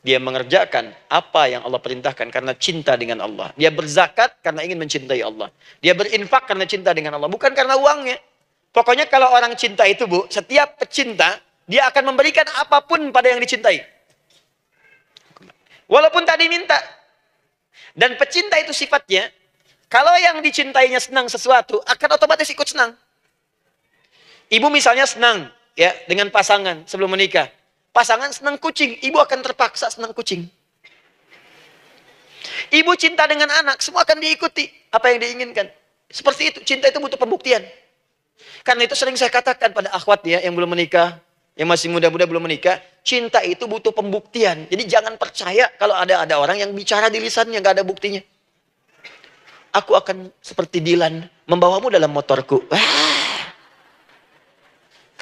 dia mengerjakan apa yang Allah perintahkan karena cinta dengan Allah. Dia berzakat karena ingin mencintai Allah. Dia berinfak karena cinta dengan Allah, bukan karena uangnya. Pokoknya kalau orang cinta itu, Bu, setiap pecinta, dia akan memberikan apapun pada yang dicintai. Walaupun tadi minta. Dan pecinta itu sifatnya, kalau yang dicintainya senang sesuatu, akan otomatis ikut senang. Ibu misalnya senang ya dengan pasangan sebelum menikah. Pasangan senang kucing, ibu akan terpaksa senang kucing. Ibu cinta dengan anak, semua akan diikuti apa yang diinginkan. Seperti itu, cinta itu butuh pembuktian. Karena itu sering saya katakan pada akhwat ya yang belum menikah, yang masih muda-muda belum menikah, cinta itu butuh pembuktian. Jadi jangan percaya kalau ada orang yang bicara di lisannya nggak ada buktinya. Aku akan seperti Dilan membawamu dalam motorku.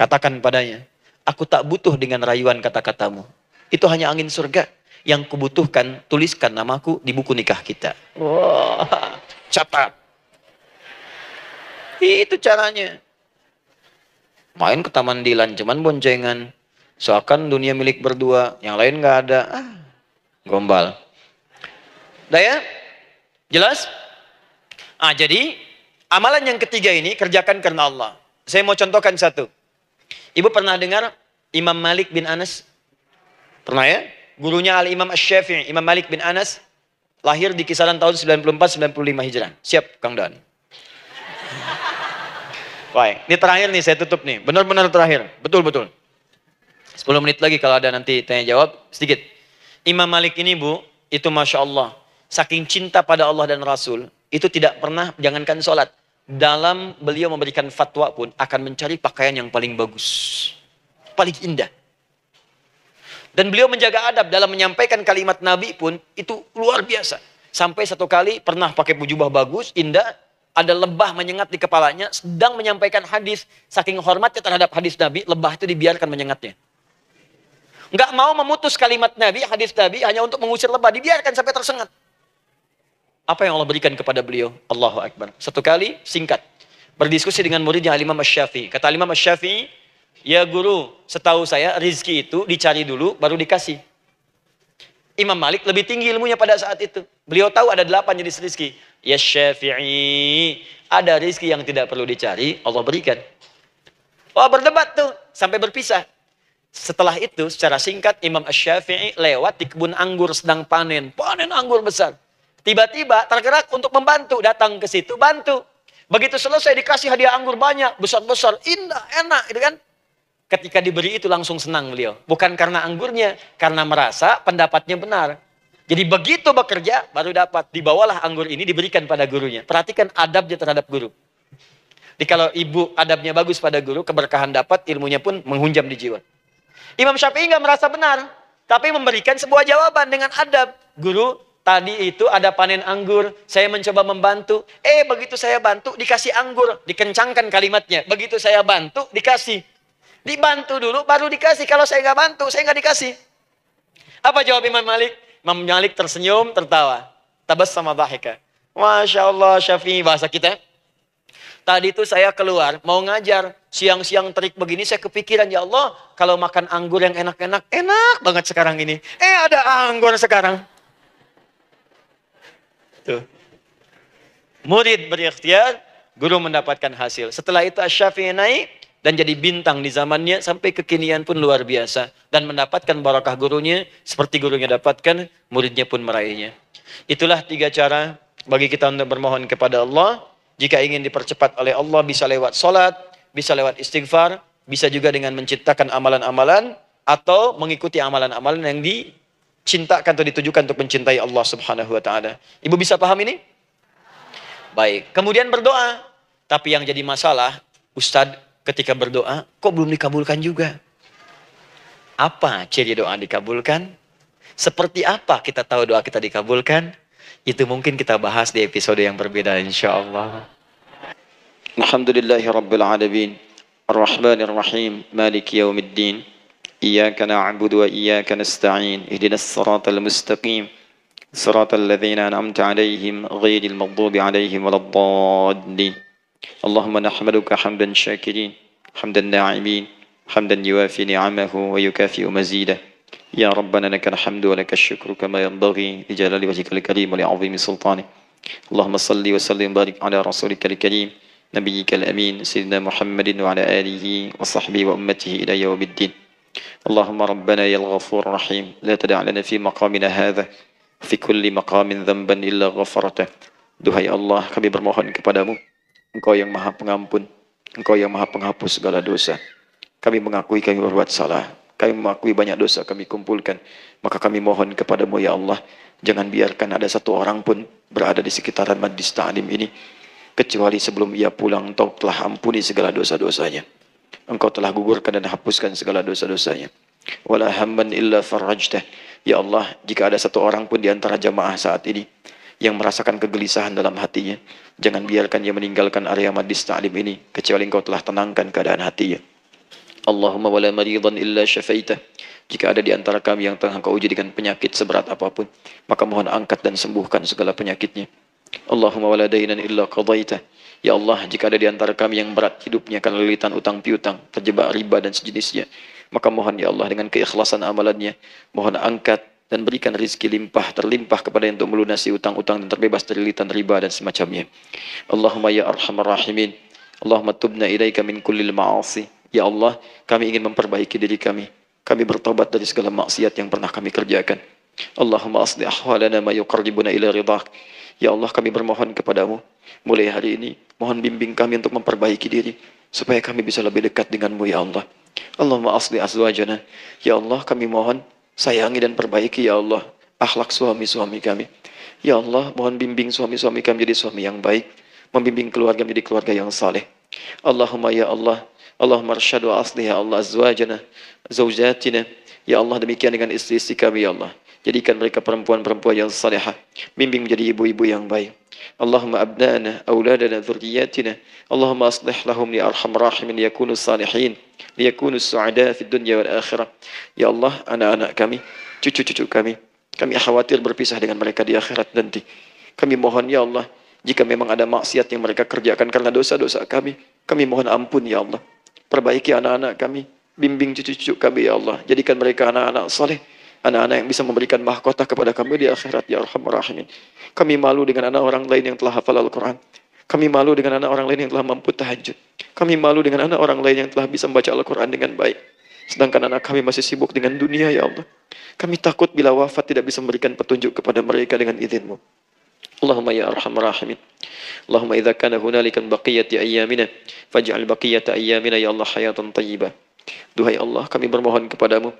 Katakan padanya, aku tak butuh dengan rayuan kata-katamu. Itu hanya angin surga. Yang kubutuhkan, tuliskan namaku di buku nikah kita. Wah, catat. Itu caranya. Main ke Taman Dilan, cuman boncengan. Seakan dunia milik berdua, yang lain nggak ada. Gombal. Udah ya? Jelas? Jadi, amalan yang ketiga ini kerjakan karena Allah. Saya mau contohkan satu. Ibu pernah dengar Imam Malik bin Anas? Pernah ya? Gurunya Al-Imam Asy-Syafi'i, Imam Malik bin Anas, lahir di kisaran tahun 94-95 Hijrah. Siap, Kang Dan. Baik, ini terakhir nih, saya tutup nih. Benar-benar terakhir. Betul-betul. 10 menit lagi kalau ada nanti tanya jawab, sedikit. Imam Malik ini, Bu, itu Masya Allah. Saking cinta pada Allah dan Rasul, itu tidak pernah, jangankan sholat. Dalam beliau memberikan fatwa pun akan mencari pakaian yang paling bagus. Paling indah. Dan beliau menjaga adab dalam menyampaikan kalimat Nabi pun itu luar biasa. Sampai satu kali pernah pakai jubah bagus, indah. Ada lebah menyengat di kepalanya, sedang menyampaikan hadis. Saking hormatnya terhadap hadis Nabi, lebah itu dibiarkan menyengatnya. Nggak mau memutus kalimat Nabi, hadis Nabi, hanya untuk mengusir lebah. Dibiarkan sampai tersengat. Apa yang Allah berikan kepada beliau? Allahu Akbar. Satu kali, singkat. Berdiskusi dengan muridnya Imam Asy-Syafi'i. Kata Imam Asy-Syafi'i, ya guru, setahu saya rizki itu dicari dulu, baru dikasih. Imam Malik lebih tinggi ilmunya pada saat itu. Beliau tahu ada 8 jenis rizki. Ya Syafi'i, ada rizki yang tidak perlu dicari, Allah berikan. Oh, berdebat tuh, sampai berpisah. Setelah itu, secara singkat, Imam Asy-Syafi'i lewat di kebun anggur sedang panen. Panen anggur besar. Tiba-tiba tergerak untuk membantu, datang ke situ, bantu. Begitu selesai dikasih hadiah anggur banyak, besar-besar, indah, enak, gitu kan. Ketika diberi itu langsung senang beliau. Bukan karena anggurnya, karena merasa pendapatnya benar. Jadi begitu bekerja, baru dapat. Dibawalah anggur ini, diberikan pada gurunya. Perhatikan adabnya terhadap guru. Jadi kalau ibu adabnya bagus pada guru, keberkahan dapat, ilmunya pun menghunjam di jiwa. Imam Syafi'i nggak merasa benar, tapi memberikan sebuah jawaban dengan adab. Guru, tadi itu ada panen anggur, saya mencoba membantu. Begitu saya bantu, dikasih anggur. Dikencangkan kalimatnya. Begitu saya bantu, dikasih. Dibantu dulu, baru dikasih. Kalau saya nggak bantu, saya nggak dikasih. Apa jawab Imam Malik? Imam Malik tersenyum, tertawa. Tabassama dhahika. Masya Allah Syafi'i, bahasa kita. Tadi itu saya keluar, mau ngajar. Siang-siang terik begini, saya kepikiran, ya Allah, kalau makan anggur yang enak-enak, enak banget sekarang ini. Ada anggur sekarang. Tuh. Murid berikhtiar, guru mendapatkan hasil. Setelah itu Asy-Syafi'i naik dan jadi bintang di zamannya, sampai kekinian pun luar biasa. Dan mendapatkan barakah gurunya, seperti gurunya dapatkan, muridnya pun meraihnya. Itulah 3 cara bagi kita untuk bermohon kepada Allah. Jika ingin dipercepat oleh Allah, bisa lewat salat, bisa lewat istighfar, bisa juga dengan menciptakan amalan-amalan, atau mengikuti amalan-amalan yang dicintakan atau ditujukan untuk mencintai Allah Subhanahu wa taala. Ibu bisa paham ini? Baik. Kemudian berdoa. Tapi yang jadi masalah, Ustadz ketika berdoa, kok belum dikabulkan juga? Apa ciri doa dikabulkan? Seperti apa kita tahu doa kita dikabulkan? Itu mungkin kita bahas di episode yang berbeda insyaallah. Alhamdulillahi Rabbil Alamin Ar-Rahmanir Rahim Maliki Yawmiddin Iyyaka na'budu wa iyyaka nasta'in Ihdinas siratal mustaqim Siratal ladzina an'amta 'alaihim ghairil maghdubi 'alaihim waladdallin Allahumma nahmaduka hamdan syakirin hamdan na'imin hamdan yuwafi ni'amahu wa yukafi'u mazidah Ya Rabbana lakal hamdu wa lakal syukru kama yanbaghi li jalali wajhikal karim wa li 'azimi sultanik Allahumma salli wa sallim barik ala rasulikal karim nabiyyikal amin sayyidina Muhammadin wa ala alihi wa sahbihi wa ummatihi ila yaumiddin Allahumma rabbana yal ghafur rahim la tada' lana fi maqamina hadha fi kulli maqamin dhanban illa ghafartah Duhai Allah, kami bermohon kepadamu, Engkau yang maha pengampun, Engkau yang maha penghapus segala dosa. Kami mengakui kami berbuat salah, kami mengakui banyak dosa kami kumpulkan, maka kami mohon kepadamu ya Allah, jangan biarkan ada satu orang pun berada di sekitaran majlis ta'lim ini, kecuali sebelum ia pulang Engkau telah ampuni segala dosa-dosanya. Engkau telah gugurkan dan hapuskan segala dosa-dosanya. Wala hamman illa farajtah. Ya Allah, jika ada satu orang pun di antara jamaah saat ini yang merasakan kegelisahan dalam hatinya, jangan biarkan dia meninggalkan area majlis ta'lim ini, kecuali Engkau telah tenangkan keadaan hatinya. Allahumma wala maridan illa syafaitah. Jika ada di antara kami yang tengah Engkau uji dengan penyakit seberat apapun, maka mohon angkat dan sembuhkan segala penyakitnya. Allahumma wala dainan illa qadaitah. Ya Allah, jika ada di antara kami yang berat hidupnya karena lilitan utang piutang, terjebak riba dan sejenisnya, maka mohon ya Allah dengan keikhlasan amalannya, mohon angkat dan berikan rizki limpah terlimpah kepada yang untuk melunasi utang-utang dan terbebas dari lilitan riba dan semacamnya. Allahumma ya arhamar rahimin, Allahumma tubna ilaika min kullil ma'asi. Ya Allah, kami ingin memperbaiki diri kami. Kami bertobat dari segala maksiat yang pernah kami kerjakan. Allahumma asli ahwalana ma yuqarribuna ila ridhak. Ya Allah, kami bermohon kepadamu, mulai hari ini, mohon bimbing kami untuk memperbaiki diri, supaya kami bisa lebih dekat denganmu ya Allah. Allahumma asli azwajana. Ya Allah, kami mohon, sayangi dan perbaiki ya Allah, akhlak suami-suami kami. Ya Allah, mohon bimbing suami-suami kami jadi suami yang baik, membimbing keluarga menjadi keluarga yang saleh. Allahumma ya Allah, Allahumma arsyad wa asli ya Allah azwajana, zawjatina. Ya Allah, demikian dengan istri-istri kami ya Allah. Jadikan mereka perempuan-perempuan yang salihah, bimbing menjadi ibu-ibu yang baik. Allahumma abnana, auladana, dzurriyyatina. Allahumma aslih lahum li arhamar rahimin liyakunu salihin, liyakunu su'ada fid dunya wal akhirah. Ya Allah, anak-anak kami, cucu-cucu kami khawatir berpisah dengan mereka di akhirat nanti. Kami mohon ya Allah, jika memang ada maksiat yang mereka kerjakan karena dosa-dosa kami mohon ampun ya Allah. Perbaiki anak-anak kami, bimbing cucu-cucu kami ya Allah. Jadikan mereka anak-anak saleh, anak-anak yang bisa memberikan mahkota kepada kami di akhirat ya arhamar rahimin. Kami malu dengan anak orang lain yang telah hafal Al-Quran. Kami malu dengan anak orang lain yang telah mampu tahajud. Kami malu dengan anak orang lain yang telah bisa membaca Al-Quran dengan baik. Sedangkan anak kami masih sibuk dengan dunia ya Allah. Kami takut bila wafat tidak bisa memberikan petunjuk kepada mereka dengan izin-Mu. Allahumma ya arhamar rahimin. Allahumma idza kana hunalika baqiyati ayyamina faj'al baqiyata ayyamina ya Allah hayatan thayyibah. Duhai Allah, kami bermohon kepadamu,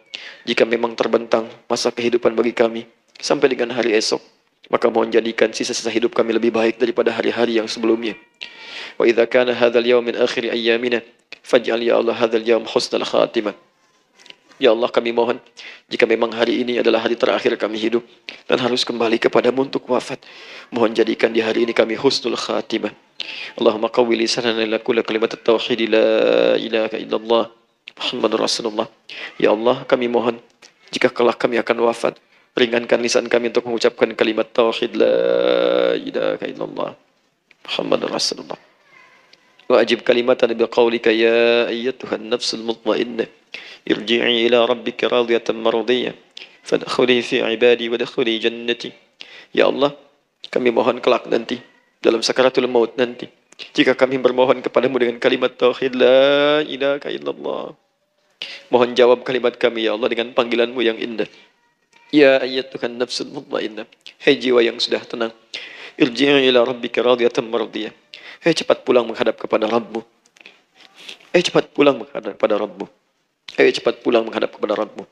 jika memang terbentang masa kehidupan bagi kami sampai dengan hari esok, maka mohon jadikan sisa-sisa hidup kami lebih baik daripada hari-hari yang sebelumnya. Wa idza kana hadzal yaum min akhir ayyamina faj'al ya Allah hadzal yaum husnal khatimah. Ya Allah, kami mohon, jika memang hari ini adalah hari terakhir kami hidup dan harus kembali kepadamu untuk wafat, mohon jadikan di hari ini kami husnul khatimah. Allahumma qawwi lisanana ila kulli kalimat at-tauhid la ilaha illallah Muhammadur Rasulullah. Ya Allah, kami mohon, jika kelak kami akan wafat, Ringankan lisan kami untuk mengucapkan kalimat tauhid la ilaha illallah Muhammadur Rasulullah. Wa ajib kalimatan biqaulika ya ayyatuhan nafsul mutmainnah irji'i ila rabbika radiyatan mardiyah fadkhuli fi ibadi wadkhuli jannati. Ya Allah, kami mohon kelak nanti dalam sakaratul maut nanti, jika kami bermohon kepadamu dengan kalimat tauhid la ilaha illallah, mohon jawab kalimat kami ya Allah dengan panggilanmu yang indah. Ya ayyatuhan nafsul mutmainnah, hai jiwa yang sudah tenang, irji'i ila rabbika radiyatan mardiyah, hai cepat pulang menghadap kepada Rabbmu. Hai cepat pulang menghadap kepada Rabbmu. Hai cepat pulang menghadap kepada Rabbmu.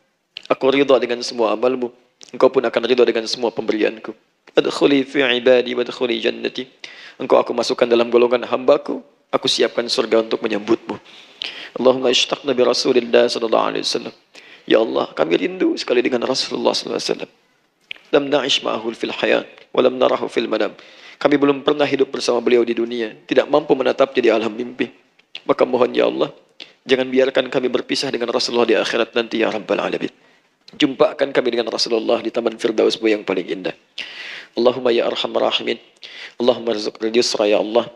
Aku ridha dengan semua amalmu, engkau pun akan ridha dengan semua pemberianku. Adkhuli fi ibadi wadkhuli jannati. Engkau aku masukkan dalam golongan hambaku, aku siapkan surga untuk menyambutmu. Allahumma ishtaqna bi Rasulillah sallallahu alaihi wasallam. Ya Allah, kami rindu sekali dengan Rasulullah sallallahu alaihi wasallam. Lam na'ish ma'ahu fil hayat wa lam narahu fil manam. Kami belum pernah hidup bersama beliau di dunia, tidak mampu menatapnya di alam mimpi. Maka mohon ya Allah, jangan biarkan kami berpisah dengan Rasulullah di akhirat nanti ya Rabbal Alamin. Jumpakan kami dengan Rasulullah di Taman Firdaus yang paling indah. Allahumma ya arhamar rahimin. Allahumma rizqna yusra ya Allah.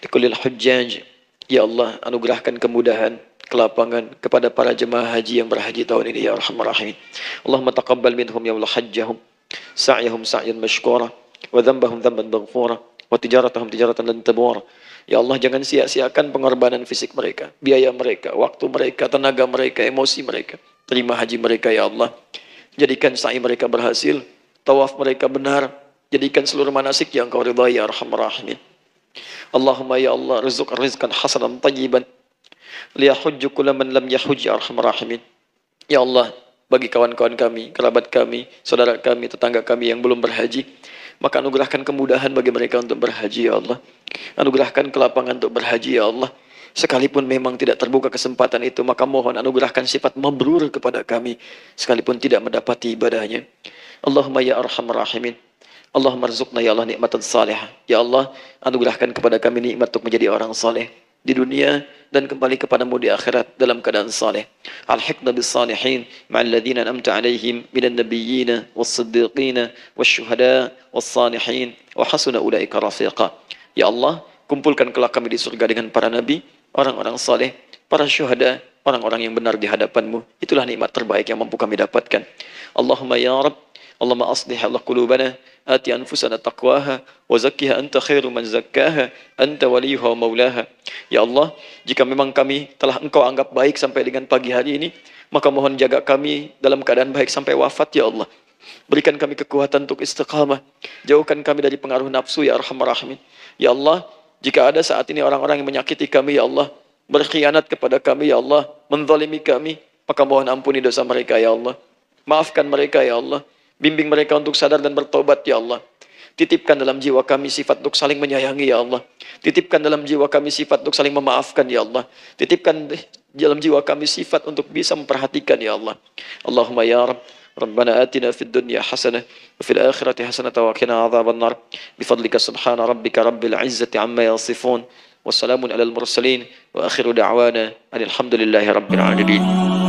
Likullil hujjaj. Ya Allah, anugerahkan kemudahan, kelapangan kepada para jemaah haji yang berhaji tahun ini ya arhamar rahimin. Allahumma taqabbal minhum ya Allah hajjahum, sa'yahum sa'yan mashkura, wa dhanbahum dhanban maghfura, wa tijaratahum tijaratan lan tabur. Ya Allah, jangan sia-siakan pengorbanan fisik mereka, biaya mereka, waktu mereka, tenaga mereka, emosi mereka. Terima haji mereka ya Allah. Jadikan sa'i mereka berhasil, tawaf mereka benar. Jadikan seluruh manasik yang Engkau ridhai ya arhamar rahimin. Allahumma ya Allah, rizqan hasanan tayyiban liyahujju kulla man lam yahujj ya arhamar rahimin. Ya Allah, bagi kawan-kawan kami, kerabat kami, saudara kami, tetangga kami yang belum berhaji, maka anugerahkan kemudahan bagi mereka untuk berhaji ya Allah. Anugerahkan kelapangan untuk berhaji ya Allah. Sekalipun memang tidak terbuka kesempatan itu, maka mohon anugerahkan sifat mabrur kepada kami, sekalipun tidak mendapati ibadahnya. Allahumma ya arhamar rahimin. Allahumma rizqna ya Allah nikmatan salihah. Ya Allah, anugerahkan kepada kami nikmat untuk menjadi orang saleh di dunia dan kembali kepadamu di akhirat dalam keadaan saleh. Alhiqna bis salihin ma'al ladzina an'amta 'alaihim minan nabiyyina was-siddiqina wasyuhada was-salihin wa hasuna ulaika rafiqa. Ya Allah, kumpulkan kelak kami di surga dengan para nabi, orang-orang saleh, para syuhada, orang-orang yang benar di hadapanmu. Itulah nikmat terbaik yang mampu kami dapatkan. Allahumma ya Rabb, Allahumma aslih Allah qulubana, ati anfusana taqwaha, wa zakkiha anta khairu man zakkaha, anta waliyuha wa maulaha. Ya Allah, jika memang kami telah Engkau anggap baik sampai dengan pagi hari ini, maka mohon jaga kami dalam keadaan baik sampai wafat ya Allah. Berikan kami kekuatan untuk istiqamah, jauhkan kami dari pengaruh nafsu ya arhamar rahimin. Ya Allah, jika ada saat ini orang-orang yang menyakiti kami ya Allah, berkhianat kepada kami ya Allah, menzalimi kami, maka mohon ampuni dosa mereka ya Allah. Maafkan mereka ya Allah. Bimbing mereka untuk sadar dan bertobat ya Allah. Titipkan dalam jiwa kami sifat untuk saling menyayangi ya Allah. Titipkan dalam jiwa kami sifat untuk saling memaafkan ya Allah. Titipkan dalam jiwa kami sifat untuk bisa memperhatikan ya Allah. Allahumma ya Rabb, Rabbana atina fid dunya hasanah wa fil akhirati hasanah wa qina adzabannar. Bifadlika subhana rabbika rabbil izzati amma yasifun. Wassalamun alal mursalin wa akhiru da'wana alhamdulillahi rabbil alamin.